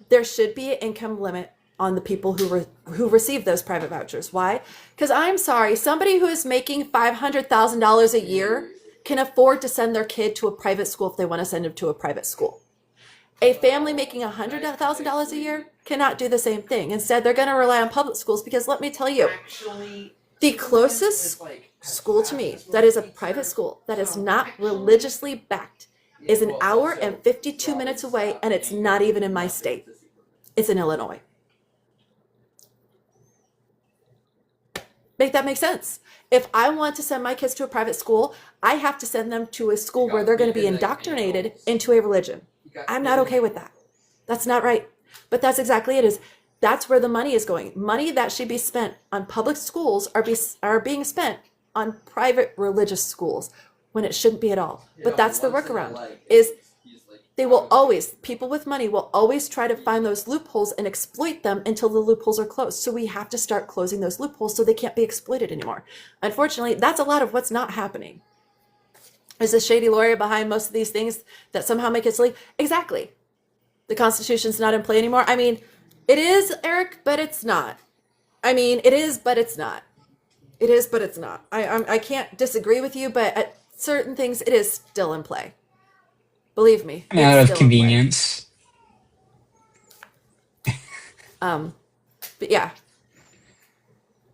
there should be an income limit on the people who receive those private vouchers. Why? Because I'm sorry, somebody who is making $500,000 a year can afford to send their kid to a private school if they want to send them to a private school. A family making $100,000 a year cannot do the same thing. Instead, they're going to rely on public schools because let me tell you, the closest school to me that is a private school that is not religiously backed is an hour and 52 minutes away, and it's not even in my state. It's in Illinois. Make that make sense? If I want to send my kids to a private school, I have to send them to a school where they're going to be indoctrinated into a religion. I'm not okay with that. That's not right. But that's exactly it. That's where the money is going. Money that should be spent on public schools are being spent on private religious schools when it shouldn't be at all. But that's the workaround, is people with money will always try to find those loopholes and exploit them until the loopholes are closed. So we have to start closing those loopholes so they can't be exploited anymore. Unfortunately, that's a lot of what's not happening. Is a shady lawyer behind most of these things that somehow make it legal? Exactly. The Constitution's not in play anymore. I mean, it is, Eric, but it's not. I mean, it is, but it's not. It is, but it's not. I can't disagree with you, but at certain things, it is still in play. Believe me. Out of convenience. But yeah.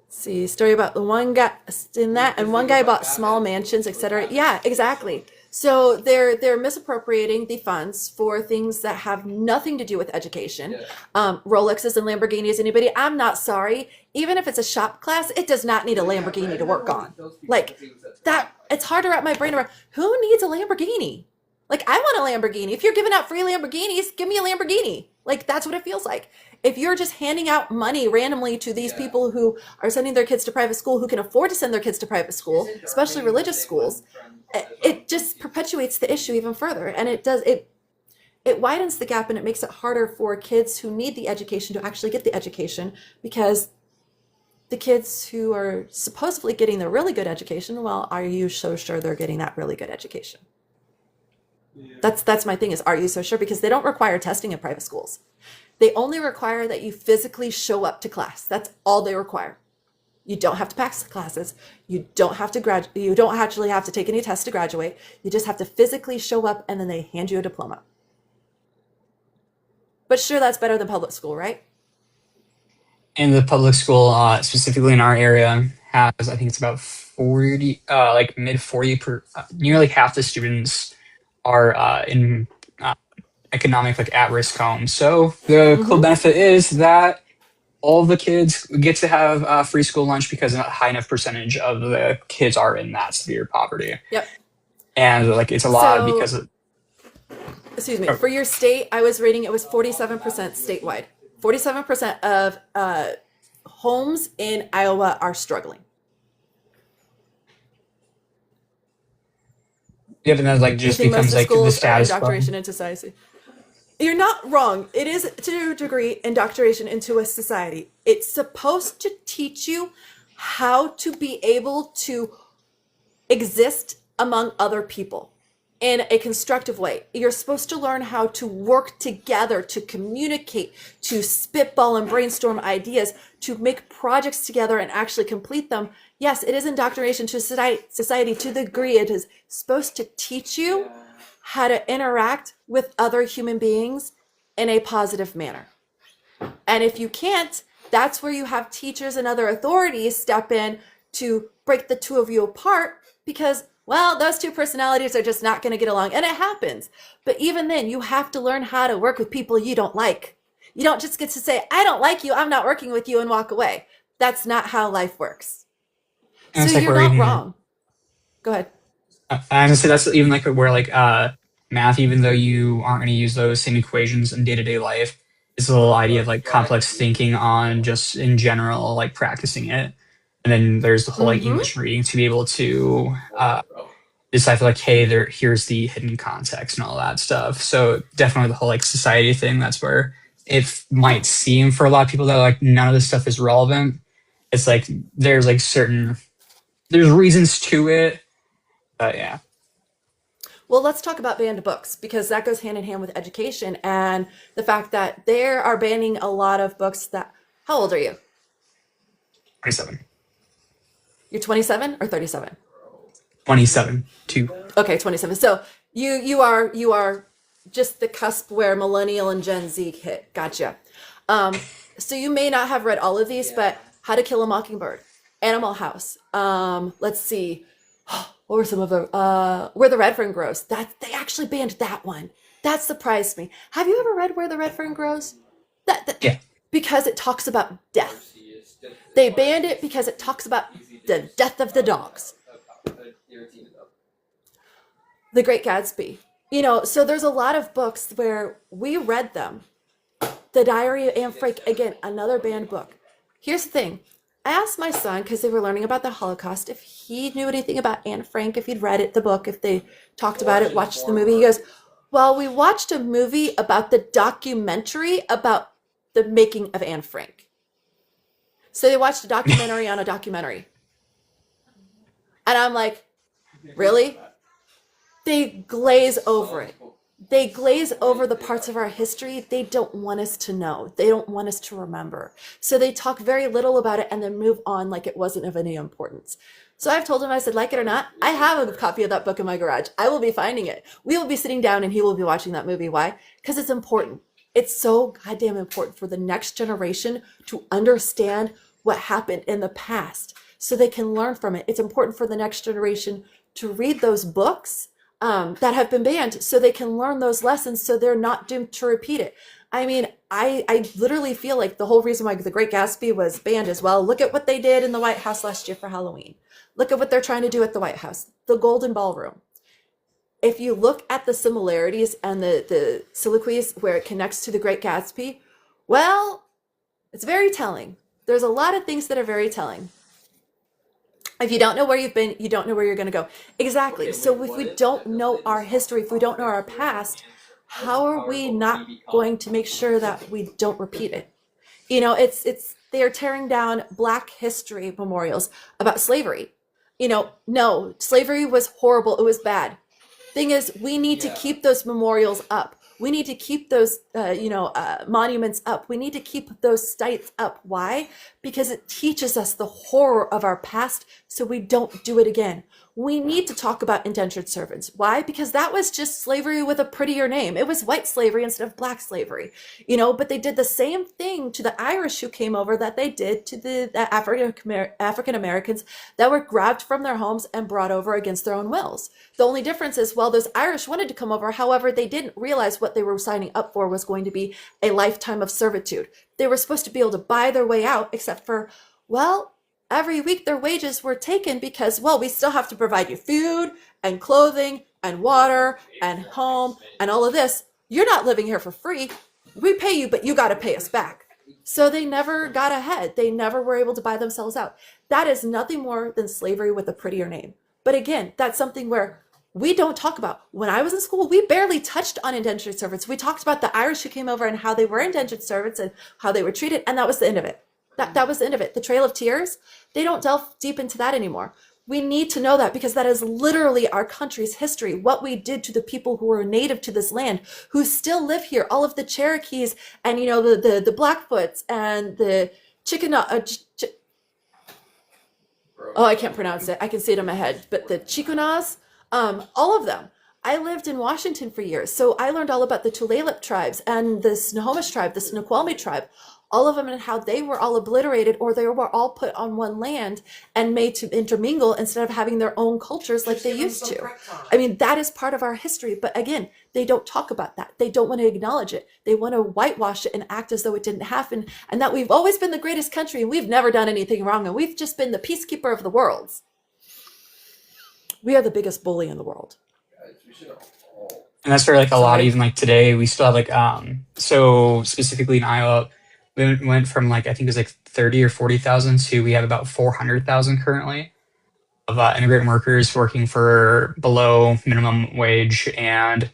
See, story about the one guy in that, and one guy bought small mansions, etc. Yeah, exactly. So they're misappropriating the funds for things that have nothing to do with education. Rolexes and Lamborghinis. Anybody? I'm not sorry. Even if it's a shop class, it does not need a Lamborghini to work on. Like that, it's hard to wrap my brain around. Who needs a Lamborghini? Like, I want a Lamborghini. If you're giving out free Lamborghinis, give me a Lamborghini. Like, that's what it feels like. If you're just handing out money randomly to these people who are sending their kids to private school, who can afford to send their kids to private school, especially religious schools, it just perpetuates the issue even further. And it widens the gap, and it makes it harder for kids who need the education to actually get the education, because the kids who are supposedly getting the really good education, well, are you so sure they're getting that really good education? That's my thing, is are you so sure? Because they don't require testing in private schools. They only require that you physically show up to class. That's all they require. You don't have to pass classes. You don't have to you don't actually have to take any tests to graduate. You just have to physically show up, and then they hand you a diploma. But sure, that's better than public school, right? And the public school, specifically in our area, has, I think it's about 40, like mid 40 nearly half the students are in economic, like at-risk homes. So the cool benefit is that all the kids get to have free school lunch because a high enough percentage of the kids are in that severe poverty. Yep. And like it's a lot So, because of, excuse me, oh, for your state, I was reading it was 47% statewide. 47% of homes in Iowa are struggling. yeah, but then like You just think most of becomes the like the schools are status quo. indoctrination into society? You're not wrong. It is to a degree indoctrination into a society. It's supposed to teach you how to be able to exist among other people in a constructive way. You're supposed to learn how to work together, to communicate, to spitball and brainstorm ideas, to make projects together and actually complete them. Yes, it is indoctrination to society to the degree it is supposed to teach you how to interact with other human beings in a positive manner. And if you can't, that's where you have teachers and other authorities step in to break the two of you apart because, well, those two personalities are just not going to get along. And it happens. But even then, you have to learn how to work with people you don't like. You don't just get to say, I don't like you, I'm not working with you, and walk away. That's not how life works. And So it's like you're we're not even wrong. Go ahead. honestly that's even like where like math, even though you aren't going to use those same equations in day-to-day life, is the whole idea of like complex thinking on just in general, like practicing it. And then there's the whole like Mm-hmm. English reading to be able to decipher like, hey, here's the hidden context and all that stuff. So definitely the whole like society thing, that's where it might seem for a lot of people that like none of this stuff is relevant. It's like there's like there's reasons to it. But yeah. Well, let's talk about banned books because that goes hand in hand with education and the fact that they are banning a lot of books that. How old are you? 27. You're 27 or 37? 27 too. Okay, 27. So you are just the cusp where millennial and Gen Z hit. Gotcha. So you may not have read all of these, but How to Kill a Mockingbird, Animal House. Let's see. What were some of the Where the Red Fern Grows? That they actually banned that one. That surprised me. Have you ever read Where the Red Fern Grows? Yeah. Because it talks about death. They banned it because it talks about the death of the dogs. The Great Gatsby. So there's a lot of books where we read them. The Diary of Anne Frank, again, another banned book. Here's the thing. I asked my son, because they were learning about the Holocaust, if he knew anything about Anne Frank, if he'd read it, the book, if they talked about it, watched the movie. He goes, well, we watched a movie about the documentary about the making of Anne Frank. So they watched a documentary on a documentary. And I'm like, really? They glaze over it. They glaze over the parts of our history they don't want us to know. They don't want us to remember. So they talk very little about it and then move on like it wasn't of any importance. So I've told him, I said, like it or not, I have a copy of that book in my garage. I will be finding it. We will be sitting down and he will be watching that movie. Why? Because it's important. It's so goddamn important for the next generation to understand what happened in the past so they can learn from it. It's important for the next generation to read those books that have been banned so they can learn those lessons so they're not doomed to repeat it. I mean, I literally feel like the whole reason why The Great Gatsby was banned as well. Look at what they did in the White House last year for Halloween. Look at what they're trying to do at the White House, the Golden Ballroom. If you look at the similarities and the soliloquies where it connects to The Great Gatsby, well, it's very telling. There's a lot of things that are very telling. If you don't know where you've been, you don't know where you're going to go. Exactly. So if we don't know our history, if we don't know our past, how are we not going to make sure that we don't repeat it? They are tearing down Black history memorials about slavery. No, slavery was horrible. It was bad. Thing is, we need to keep those memorials up. We need to keep those, monuments up. We need to keep those sites up. Why? Because it teaches us the horror of our past so we don't do it again. We need to talk about indentured servants. Why? Because that was just slavery with a prettier name. It was white slavery instead of black slavery, but they did the same thing to the Irish who came over that they did to the African Americans that were grabbed from their homes and brought over against their own wills. The only difference is, well, those Irish wanted to come over. However, they didn't realize what they were signing up for was going to be a lifetime of servitude. They were supposed to be able to buy their way out, except for, well, every week their wages were taken because, well, we still have to provide you food and clothing and water and home and all of this. You're not living here for free. We pay you, but you got to pay us back. So they never got ahead. They never were able to buy themselves out. That is nothing more than slavery with a prettier name. But again, that's something where we don't talk about. When I was in school, we barely touched on indentured servants. We talked about the Irish who came over and how they were indentured servants and how they were treated, and that was the end of it. That was the end of it. The Trail of Tears, they don't delve deep into that anymore. We need to know that because that is literally our country's history, what we did to the people who were native to this land, who still live here, all of the Cherokees and, you know, the Blackfoots and the I can't pronounce it. I can see it in my head, but the Chicunas, all of them. I lived in Washington for years, so I learned all about the Tulalip tribes and the Snohomish tribe, the Snoqualmie tribe, all of them, and how they were all obliterated or they were all put on one land and made to intermingle instead of having their own cultures like they used to. I mean, that is part of our history, but again, they don't talk about that. They don't want to acknowledge it. They want to whitewash it and act as though it didn't happen, and that we've always been the greatest country and we've never done anything wrong and we've just been the peacekeeper of the world. We are the biggest bully in the world. And that's where like a lot of, even like today, we still have like so specifically in Iowa, we went from like, I think it was like 30 or 40,000 to we have about 400,000 currently of immigrant workers working for below minimum wage. And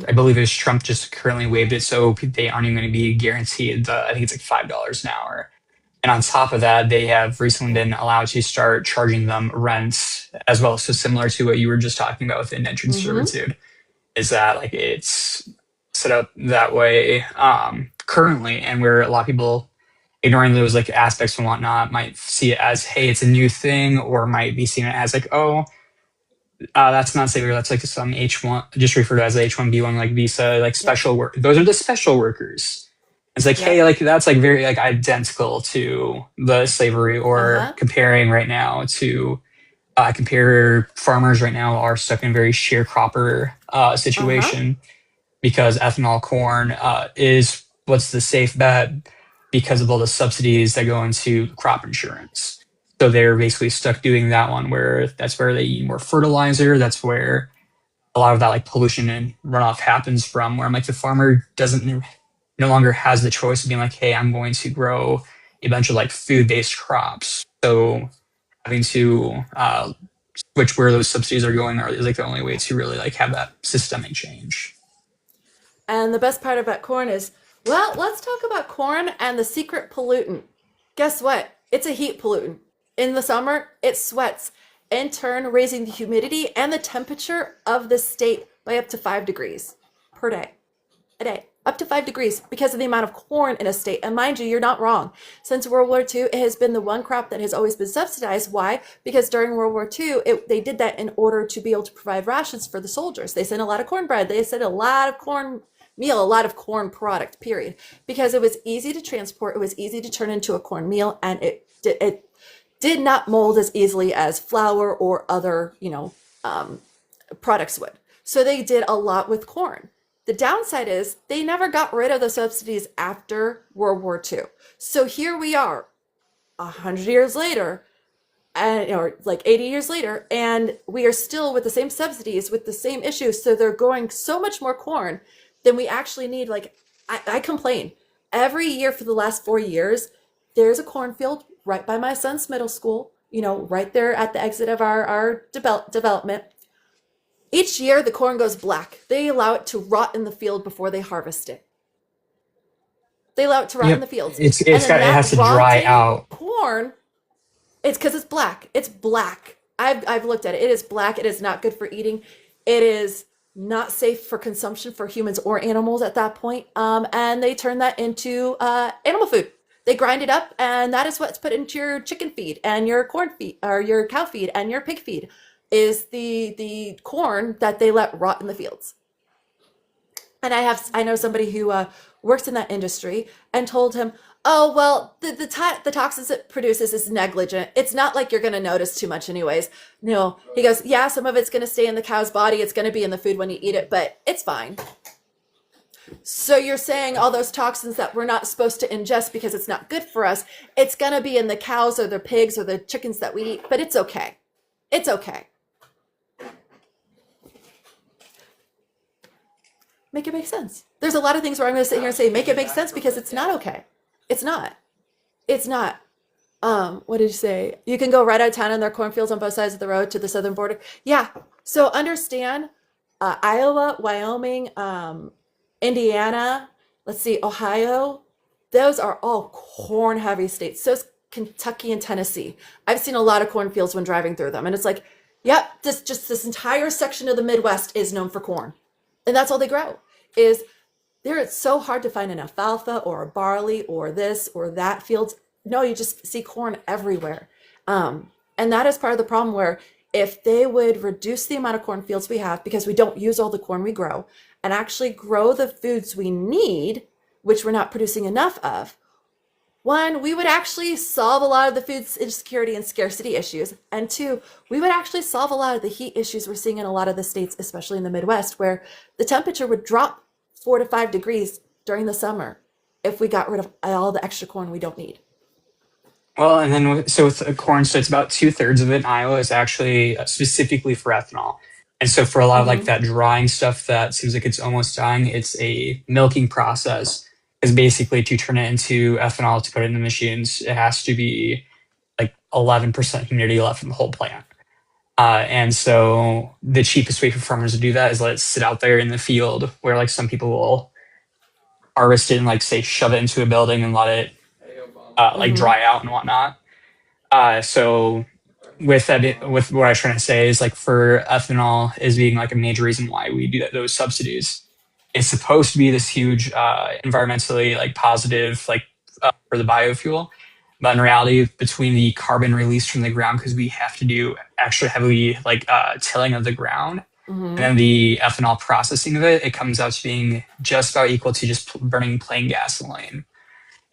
I believe it's Trump just currently waived it, so they aren't even going to be guaranteed I think it's like $5 an hour. And on top of that, they have recently been allowed to start charging them rents as well. So similar to what you were just talking about with indentured servitude, is that like it's set up that way currently, and where a lot of people ignoring those like aspects and whatnot might see it as, hey, it's a new thing, or might be seeing it as like, oh, that's not slavery, that's like some H1, just referred to as H1B1 like visa, like special work. Those are the special workers. It's like, hey, like that's like very like identical to the slavery, or comparing right now to compare farmers right now are stuck in a very sharecropper situation because ethanol corn is what's the safe bet because of all the subsidies that go into crop insurance. So they're basically stuck doing that one, where that's where they eat more fertilizer. That's where a lot of that like pollution and runoff happens from, where I'm like, the farmer no longer has the choice of being like, hey, I'm going to grow a bunch of like food-based crops. So having to switch where those subsidies are going is like the only way to really like have that systemic change. And the best part about corn is, well, let's talk about corn and the secret pollutant. Guess what? It's a heat pollutant. In the summer, it sweats, in turn raising the humidity and the temperature of the state by up to 5 degrees per day. A day. Up to 5 degrees because of the amount of corn in a state. And mind you, you're not wrong. Since World War II, it has been the one crop that has always been subsidized. Why? Because during World War II, they did that in order to be able to provide rations for the soldiers. They sent a lot of cornbread. They sent a lot of corn meal, a lot of corn product, period. Because it was easy to transport. It was easy to turn into a corn meal. And it did not mold as easily as flour or other, products would. So they did a lot with corn. The downside is they never got rid of the subsidies after World War II. So here we are 100 years later, or like 80 years later, and we are still with the same subsidies, with the same issues. So they're growing so much more corn than we actually need. Like I complain every year for the last 4 years, there's a cornfield right by my son's middle school, right there at the exit of our development. Each year, the corn goes black. They allow it to rot in the field before they harvest it. They allow it to rot in the fields. It has to dry out. Corn, it's because it's black. It's black. I've looked at it. It is black. It is not good for eating. It is not safe for consumption for humans or animals at that point. And they turn that into animal food. They grind it up, and that is what's put into your chicken feed and your corn feed, or your cow feed and your pig feed, is the corn that they let rot in the fields. And I know somebody who works in that industry, and told him, oh, well, the toxins it produces is negligent. It's not like you're going to notice too much anyways. No, he goes, yeah, some of it's going to stay in the cow's body. It's going to be in the food when you eat it, but it's fine. So you're saying all those toxins that we're not supposed to ingest because it's not good for us, it's going to be in the cows or the pigs or the chickens that we eat, but it's okay. It's okay. make it make sense. There's a lot of things where I'm going to sit here and say, make it make sense, because it's not okay. It's not. It's not. What did you say? You can go right out of town and there are cornfields on both sides of the road to the southern border. Yeah. So understand, Iowa, Wyoming, Indiana, let's see, Ohio, those are all corn heavy states. So is Kentucky and Tennessee. I've seen a lot of cornfields when driving through them. And it's like, yep, this entire section of the Midwest is known for corn. And that's all they grow. Is there, it's so hard to find an alfalfa or a barley or this or that fields. No, you just see corn everywhere. And that is part of the problem, where if they would reduce the amount of cornfields we have, because we don't use all the corn we grow, and actually grow the foods we need, which we're not producing enough of, one, we would actually solve a lot of the food insecurity and scarcity issues. And two, we would actually solve a lot of the heat issues we're seeing in a lot of the states, especially in the Midwest, where the temperature would drop 4 to 5 degrees during the summer if we got rid of all the extra corn we don't need. Well, and then with corn, so it's about 2/3 of it in Iowa is actually specifically for ethanol. And so for a lot of like that drying stuff that seems like it's almost dying, it's a milking process. Because basically to turn it into ethanol to put it in the machines, it has to be like 11% humidity left in the whole plant. And so the cheapest way for farmers to do that is let it sit out there in the field, where like some people will harvest it and like say shove it into a building and let it like dry out and whatnot. So with that, with what I was trying to say is like for ethanol is being like a major reason why we do that, those subsidies. It's supposed to be this huge environmentally like positive like for the biofuel, but in reality, between the carbon released from the ground, because we have to do actually heavily like tilling of the ground, and then the ethanol processing of it, it comes out to being just about equal to just burning plain gasoline.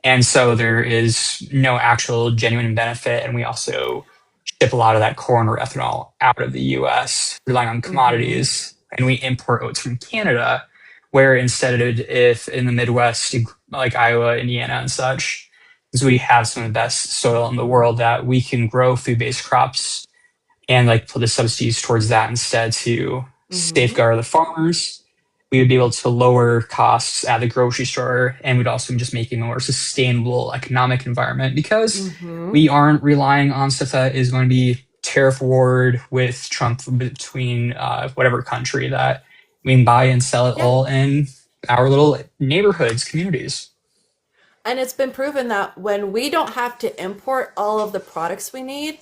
And so there is no actual genuine benefit. And we also ship a lot of that corn or ethanol out of the US, relying on commodities. And we import oats from Canada, where instead of if in the Midwest, like Iowa, Indiana, and such, is we have some of the best soil in the world that we can grow food-based crops and like put the subsidies towards that instead to safeguard the farmers. We would be able to lower costs at the grocery store, and we'd also just make it a more sustainable economic environment, because we aren't relying on stuff that is going to be tariff warred with Trump between whatever country, that we can buy and sell it all in our little neighborhoods, communities. And it's been proven that when we don't have to import all of the products we need,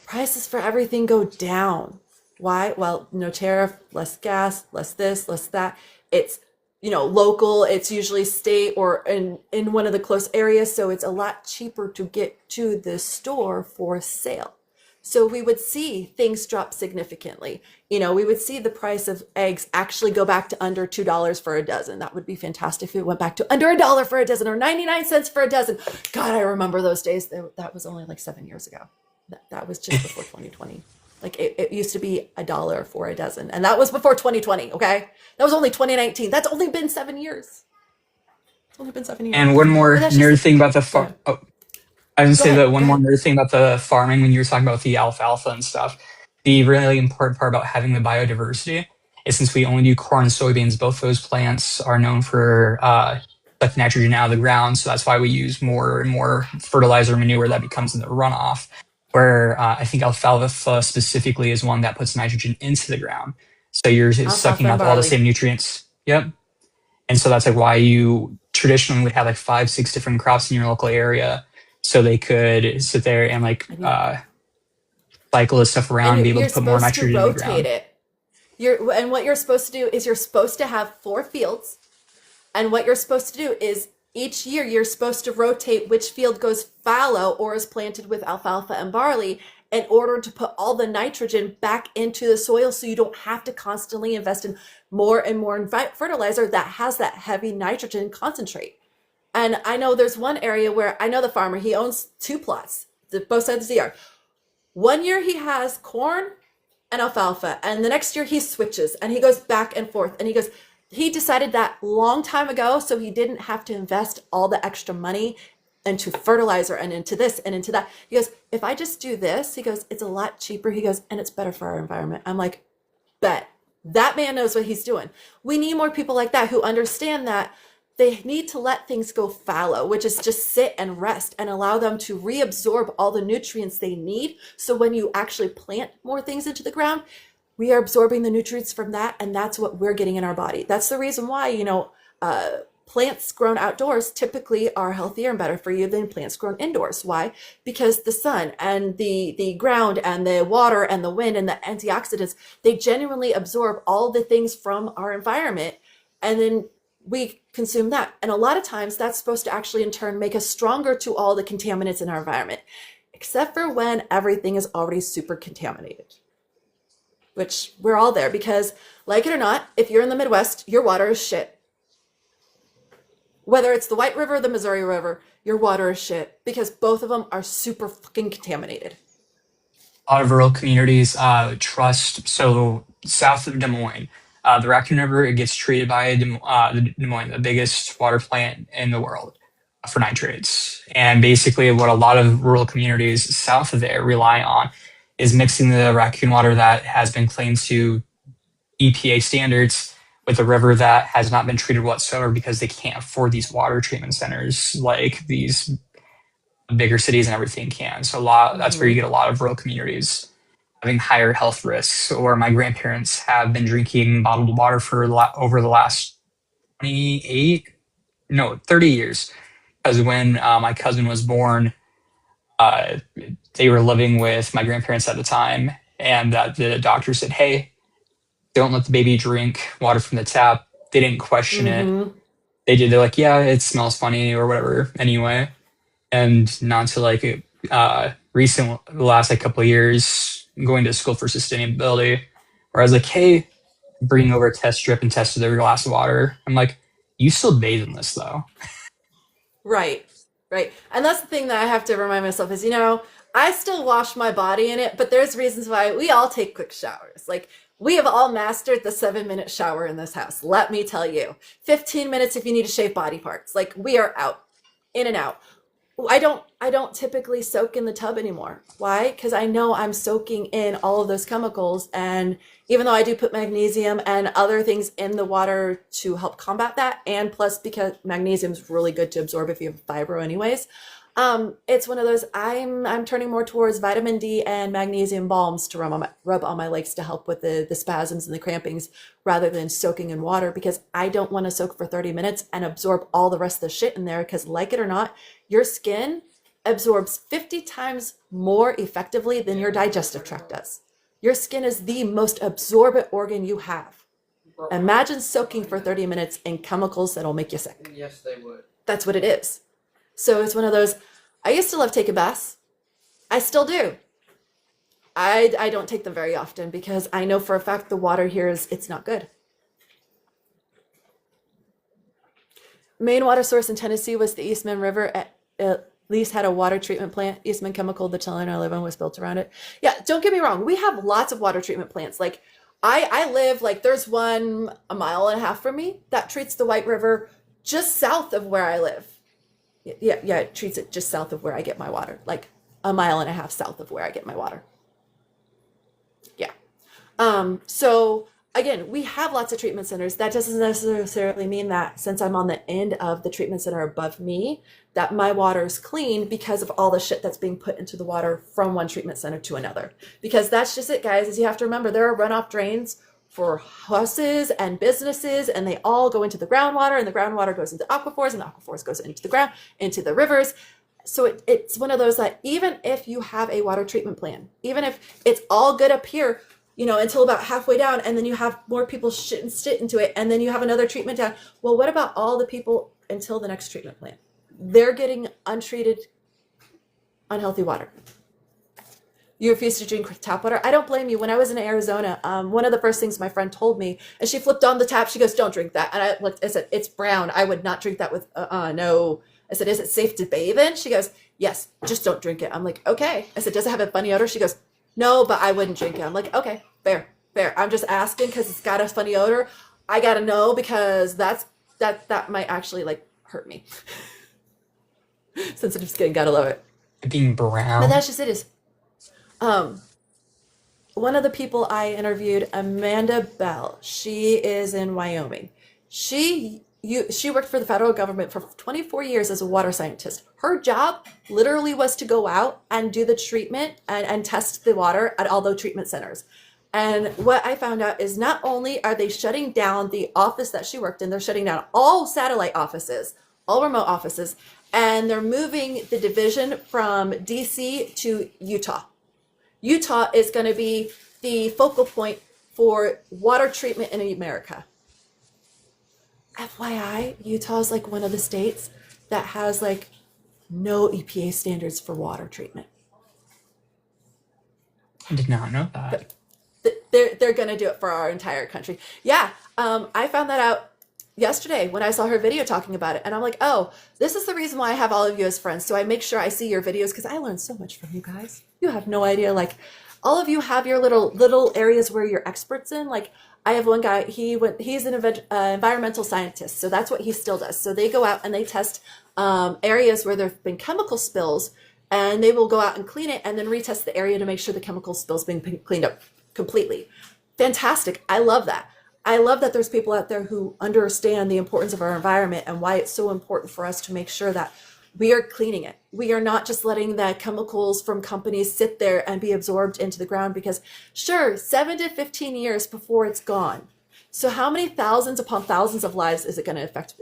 prices for everything go down. Why? Well, no tariff, less gas, less this, less that. It's, local. It's usually state or in one of the close areas. So it's a lot cheaper to get to the store for sale. So we would see things drop significantly. We would see the price of eggs actually go back to under $2 for a dozen. That would be fantastic if it went back to under $1 for a dozen or 99 cents for a dozen. God, I remember those days. That was only like 7 years ago. That was just before 2020. Like it used to be $1 for a dozen. And that was before 2020, okay? That was only 2019. That's only been 7 years. It's only been 7 years. And one more nerd thing about the farm. Oh, I was going to say that one more nerd thing about the farming, when you were talking about the alfalfa and stuff, the really important part about having the biodiversity is, since we only do corn and soybeans, both those plants are known for sucking nitrogen out of the ground. So that's why we use more and more fertilizer manure that becomes in the runoff. Where I think alfalfa specifically is one that puts nitrogen into the ground. So you're sucking up all the same nutrients. Yep. And so that's like why you traditionally would have like 5-6 different crops in your local area. So they could sit there and like cycle this stuff around and be able to put more nitrogen in the ground. And what you're supposed to do is you're supposed to have 4 fields. And what you're supposed to do is each year you're supposed to rotate which field goes fallow or is planted with alfalfa and barley, in order to put all the nitrogen back into the soil, so you don't have to constantly invest in more and more fertilizer that has that heavy nitrogen concentrate. And I know there's one area where I know the farmer, he owns 2 plots, both sides of the yard. One year he has corn and alfalfa, and the next year he switches and he goes back and forth, and he decided that long time ago, so he didn't have to invest all the extra money into fertilizer and into this and into that. He goes, if I just do this, he goes, it's a lot cheaper. He goes, and it's better for our environment. I'm like, bet. That man knows what he's doing. We need more people like that who understand that they need to let things go fallow, which is just sit and rest and allow them to reabsorb all the nutrients they need. So when you actually plant more things into the ground, we are absorbing the nutrients from that, and that's what we're getting in our body. That's the reason why, plants grown outdoors typically are healthier and better for you than plants grown indoors. Why? Because the sun and the ground and the water and the wind and the antioxidants, they genuinely absorb all the things from our environment, and then we consume that. And a lot of times that's supposed to actually in turn make us stronger to all the contaminants in our environment, except for when everything is already super contaminated, which we're all there because, like it or not, if you're in the Midwest, your water is shit. Whether it's the White River or the Missouri River, your water is shit because both of them are super fucking contaminated. A lot of rural communities trust, so south of Des Moines, the Raccoon River, it gets treated by Des Moines, the biggest water plant in the world, for nitrates. And basically what a lot of rural communities south of there rely on is mixing the raccoon water that has been claimed to EPA standards with a river that has not been treated whatsoever because they can't afford these water treatment centers like these bigger cities and everything can. So that's where you get a lot of rural communities having higher health risks. Or my grandparents have been drinking bottled water for over the last 30 years. Because when my cousin was born, they were living with my grandparents at the time, and the doctor said, "Hey, don't let the baby drink water from the tap." They didn't question it. They're like, "Yeah, it smells funny," or whatever. Anyway, and not until the last couple of years, going to school for sustainability, where I was like, "Hey," bringing over a test strip and tested every glass of water. I'm like, "You still bathe in this though?" Right. And that's the thing that I have to remind myself is, I still wash my body in it, but there's reasons why we all take quick showers. Like, we have all mastered the 7-minute shower in this house. Let me tell you, 15 minutes if you need to shave body parts. Like, we are out, in and out. I don't typically soak in the tub anymore. Why? Because I know I'm soaking in all of those chemicals, and even though I do put magnesium and other things in the water to help combat that, and plus because magnesium is really good to absorb if you have fibro anyways, it's one of those, I'm turning more towards vitamin D and magnesium balms to rub on my legs to help with the spasms and the crampings rather than soaking in water, because I don't want to soak for 30 minutes and absorb all the rest of the shit in there, because like it or not, your skin absorbs 50 times more effectively than your digestive tract does. Your skin is the most absorbent organ you have. Imagine soaking for 30 minutes in chemicals that'll make you sick. Yes, they would. That's what it is. So it's one of those, I used to love taking baths. I still do. I don't take them very often because I know for a fact the water here it's not good. Main water source in Tennessee was the Eastman River. At least had a water treatment plant. Eastman Chemical, the town I live in, was built around it. Yeah, don't get me wrong. We have lots of water treatment plants. Like I live, there's one a mile and a half from me that treats the White River just south of where I live. Yeah, it treats it just south of where I get my water, like a mile and a half south of where I get my water. Yeah. So again, we have lots of treatment centers. That doesn't necessarily mean that since I'm on the end of the treatment center above me, that my water is clean because of all the shit that's being put into the water from one treatment center to another. Because that's just it, guys, is you have to remember there are runoff drains for houses and businesses, and they all go into the groundwater, and the groundwater goes into aquifers, and the aquifers goes into the ground, into the rivers. So it's one of those that even if you have a water treatment plan, even if it's all good up here, until about halfway down, and then you have more people shit into it, and then you have another treatment down. Well, what about all the people until the next treatment plant? They're getting untreated, unhealthy water. You refuse to drink tap water. I don't blame you. When I was in Arizona, one of the first things my friend told me, and she flipped on the tap, she goes, "Don't drink that." And I looked, I said, "It's brown. I would not drink that with, no." I said, "Is it safe to bathe in?" She goes, "Yes, just don't drink it." I'm like, "Okay." I said, "Does it have a funny odor?" She goes, "No, but I wouldn't drink it." I'm like, "Okay, fair. I'm just asking because it's got a funny odor. I gotta know because that might actually hurt me." Sensitive skin, gotta love it. Being brown. But that's just it is. one of the people I interviewed, Amanda Bell, she is in Wyoming. She worked for the federal government for 24 years as a water scientist. Her job literally was to go out and do the treatment and test the water at all the treatment centers. And what I found out is not only are they shutting down the office that she worked in, they're shutting down all satellite offices, all remote offices, and they're moving the division from DC to Utah. Utah is going to be the focal point for water treatment in America. FYI, Utah is like one of the states that has like no EPA standards for water treatment. I did not know that. They're going to do it for our entire country. Yeah, I found that out yesterday when I saw her video talking about it, and I'm like, oh, this is the reason why I have all of you as friends. So I make sure I see your videos because I learn so much from you guys. You have no idea. Like, all of you have your little areas where you're experts in. Like, I have one guy. He's an environmental scientist, so that's what he still does. So they go out and they test areas where there've been chemical spills, and they will go out and clean it and then retest the area to make sure the chemical spills being cleaned up completely. Fantastic. I love that. I love that there's people out there who understand the importance of our environment and why it's so important for us to make sure that we are cleaning it. We are not just letting the chemicals from companies sit there and be absorbed into the ground because, sure, 7 to 15 years before it's gone. So how many thousands upon thousands of lives is it going to affect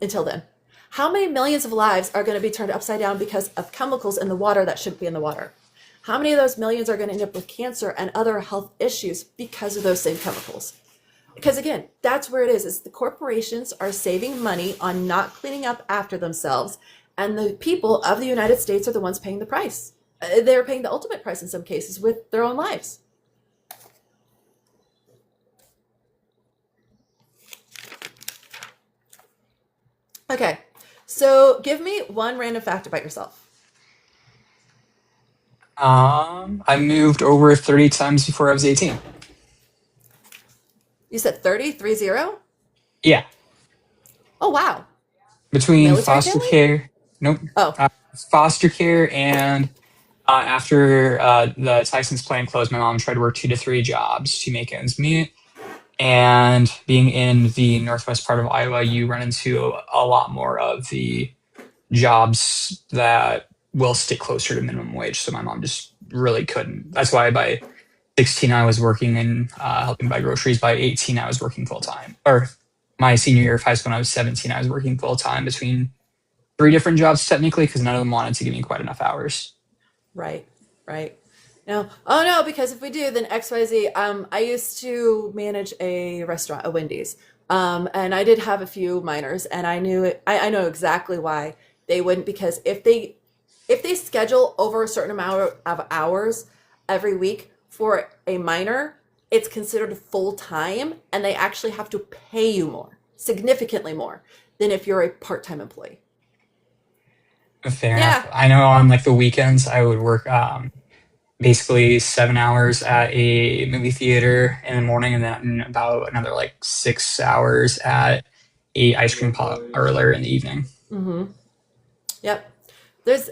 until then? How many millions of lives are going to be turned upside down because of chemicals in the water that shouldn't be in the water? How many of those millions are going to end up with cancer and other health issues because of those same chemicals? Because again, that's where it is the corporations are saving money on not cleaning up after themselves, and the people of the United States are the ones paying the price. They're paying the ultimate price in some cases with their own lives. Okay, so give me one random fact about yourself. I moved over 30 times before I was 18. You said 30, 30? Yeah. Oh, wow. Between Military foster family? care, nope, Oh, foster care and after the Tyson's plant closed, my mom tried to work 2 to 3 jobs to make ends meet. And being in the northwest part of Iowa, you run into a lot more of the jobs that will stick closer to minimum wage. So my mom just really couldn't. That's why by 16 I was working and helping buy groceries. By 18 I was working full time. Or my senior year of high school when I was 17, I was working full time between 3 different jobs technically because none of them wanted to give me quite enough hours. right, right. No, oh no, because if we do, then XYZ. I used to manage a restaurant, a Wendy's, and I did have a few minors, and I knew it. I know exactly why they wouldn't, because if they schedule over a certain amount of hours every week for a minor, it's considered full time, and they actually have to pay you more, significantly more, than if you're a part-time employee. Fair Yeah. enough. I know on like the weekends I would work basically 7 hours at a movie theater in the morning and then about another like 6 hours at a ice cream parlor in the evening. Mm-hmm. Yep.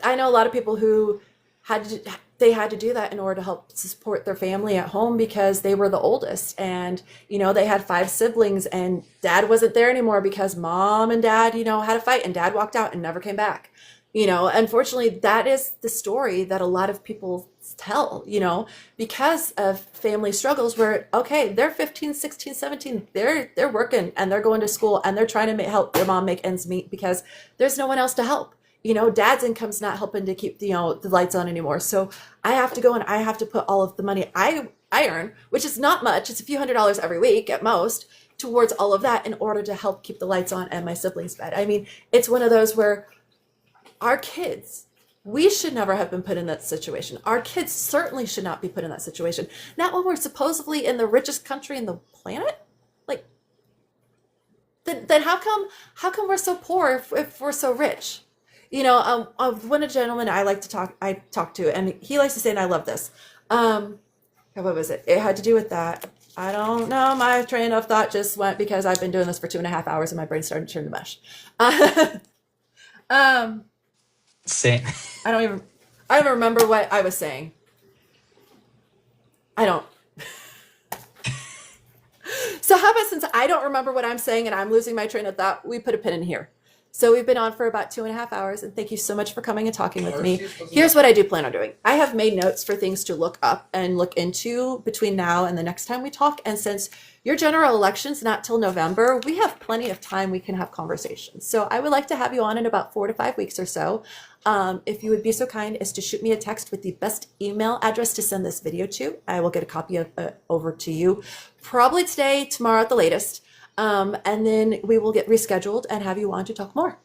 I know a lot of people who had to do that in order to help support their family at home because they were the oldest, and they had 5 siblings, and dad wasn't there anymore because mom and dad had a fight, and dad walked out and never came back. Unfortunately, that is the story that a lot of people tell, because of family struggles where, okay, they're 15, 16, 17, they're working and they're going to school and they're trying to help their mom make ends meet because there's no one else to help. Dad's income's not helping to keep, the lights on anymore. So I have to go and I have to put all of the money I earn, which is not much. It's a few $100s every week at most, towards all of that in order to help keep the lights on and my siblings' bed. I mean, it's one of those where our kids, we should never have been put in that situation. Our kids certainly should not be put in that situation. Not when we're supposedly in the richest country in the planet. Like, then how come we're so poor if we're so rich? One a gentleman I talk to, and he likes to say, and I love this. What was it? It had to do with that. I don't know. My train of thought just went because I've been doing this for 2.5 hours and my brain started to turn to mush. Same. I don't even remember what I was saying. I don't. So how about, since I don't remember what I'm saying and I'm losing my train of thought, we put a pin in here. So we've been on for about 2.5 hours, and thank you so much for coming and talking with me. Here's what I do plan on doing. I have made notes for things to look up and look into between now and the next time we talk. And since your general election's not till November, we have plenty of time we can have conversations. So I would like to have you on in about 4 to 5 weeks or so. If you would be so kind as to shoot me a text with the best email address to send this video to, I will get a copy of it over to you probably today, tomorrow at the latest. And then we will get rescheduled and have you on to talk more.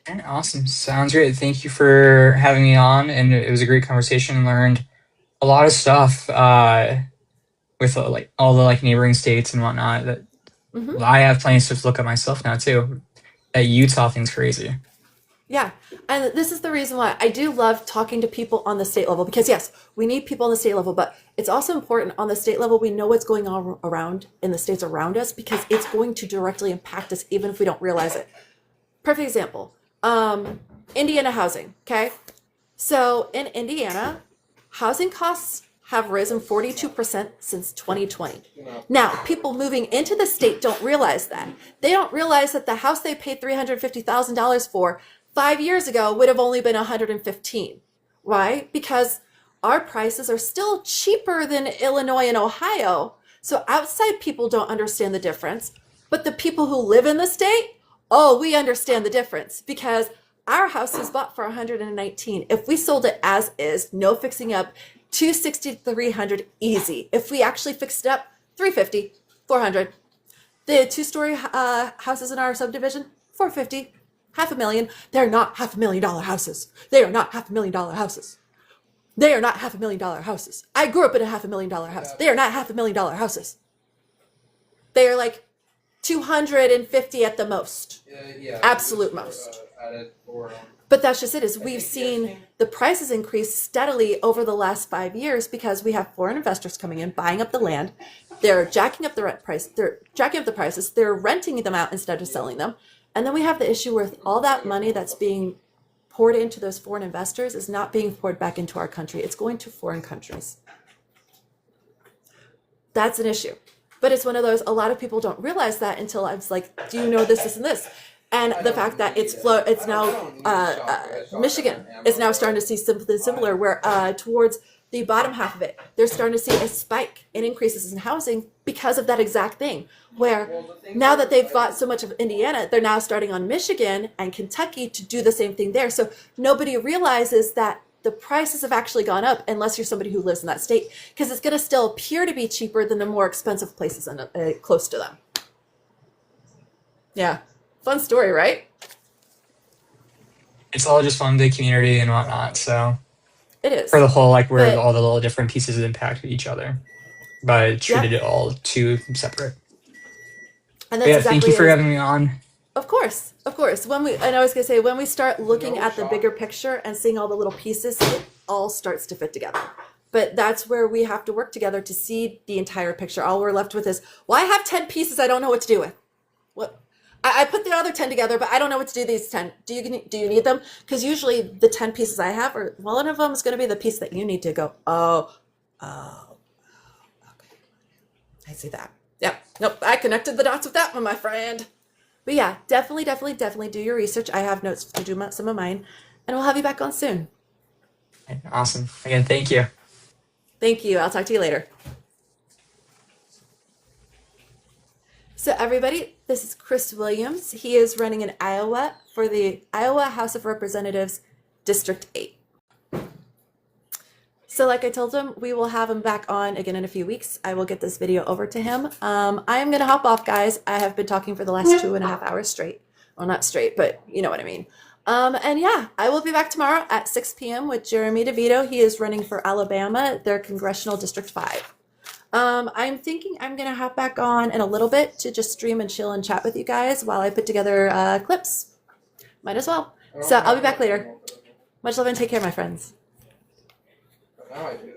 Okay, awesome. Sounds great. Thank you for having me on. And it was a great conversation. Learned a lot of stuff with like all the like neighboring states and whatnot. That I have plenty of stuff to look at myself now too. That Utah thing's crazy. Yeah. And this is the reason why I do love talking to people on the state level, because yes, we need people on the state level, but it's also important on the state level we know what's going on around in the states around us, because it's going to directly impact us even if we don't realize it. Perfect example. Indiana housing. Okay. So in Indiana, housing costs have risen 42% since 2020. Now, people moving into the state don't realize that. They don't realize that the house they paid $350,000 for 5 years ago would have only been $115,000. Why? Because our prices are still cheaper than Illinois and Ohio. So outside people don't understand the difference, but the people who live in the state, oh, we understand the difference, because our house was bought for $119,000. If we sold it as is, no fixing up, $260,000 to $300,000 easy. If we actually fixed it up, $350,000, $400,000. The 2-story houses in our subdivision, $450,000, $500,000. They're not $500,000 houses. They are not $500,000 houses. They are not $500,000 houses. I grew up in a $500,000 house. They are not $500,000 houses. They are like 250 at the most. Absolute most. But that's just it, is we've seen the prices increase steadily over the last 5 years because we have foreign investors coming in, buying up the land. They're jacking up the rent price. They're jacking up the prices. They're renting them out instead of selling them. And then we have the issue with all that money that's being poured into those foreign investors is not being poured back into our country. It's going to foreign countries. That's an issue. But it's one of those, a lot of people don't realize that until I was like, do you know this, this, and this? And the fact that it's now Michigan is now starting to see something similar, where towards the bottom half of it, they're starting to see a spike in increases in housing because of that exact thing. Where now that they've bought so much of Indiana, they're now starting on Michigan and Kentucky to do the same thing there. So nobody realizes that the prices have actually gone up unless you're somebody who lives in that state, because it's going to still appear to be cheaper than the more expensive places close to them. Yeah. Fun story, right? It's all just fun, the community and whatnot. So it is for the whole, like where all the little different pieces impacted each other, but treated it all too separate. And that's exactly thank you for having me on. Of course, of course. And I was gonna say, when we start looking at the bigger picture and seeing all the little pieces, it all starts to fit together. But that's where we have to work together to see the entire picture. All we're left with is, well, I have 10 pieces I don't know what to do with. What? I put the other 10 together, but I don't know what to do with these 10. Do you need them? Because usually the 10 pieces I have, or one of them is going to be the piece that you need to go, okay. I see that. Yep. Nope. I connected the dots with that one, my friend. But yeah, definitely do your research. I have notes to do some of mine, and we'll have you back on soon. Awesome. Again, thank you. Thank you. I'll talk to you later. So everybody, this is Kris Williams. He is running in Iowa for the Iowa House of Representatives, District 8. So like I told him, we will have him back on again in a few weeks. I will get this video over to him. I am going to hop off, guys. I have been talking for the last 2.5 hours straight. Well, not straight, but you know what I mean. And yeah, I will be back tomorrow at 6 p.m. with Jeremy DeVito. He is running for Alabama, their Congressional District 5. I'm thinking I'm going to hop back on in a little bit to just stream and chill and chat with you guys while I put together clips. Might as well. So I'll be back later. Much love and take care, my friends. Now I do.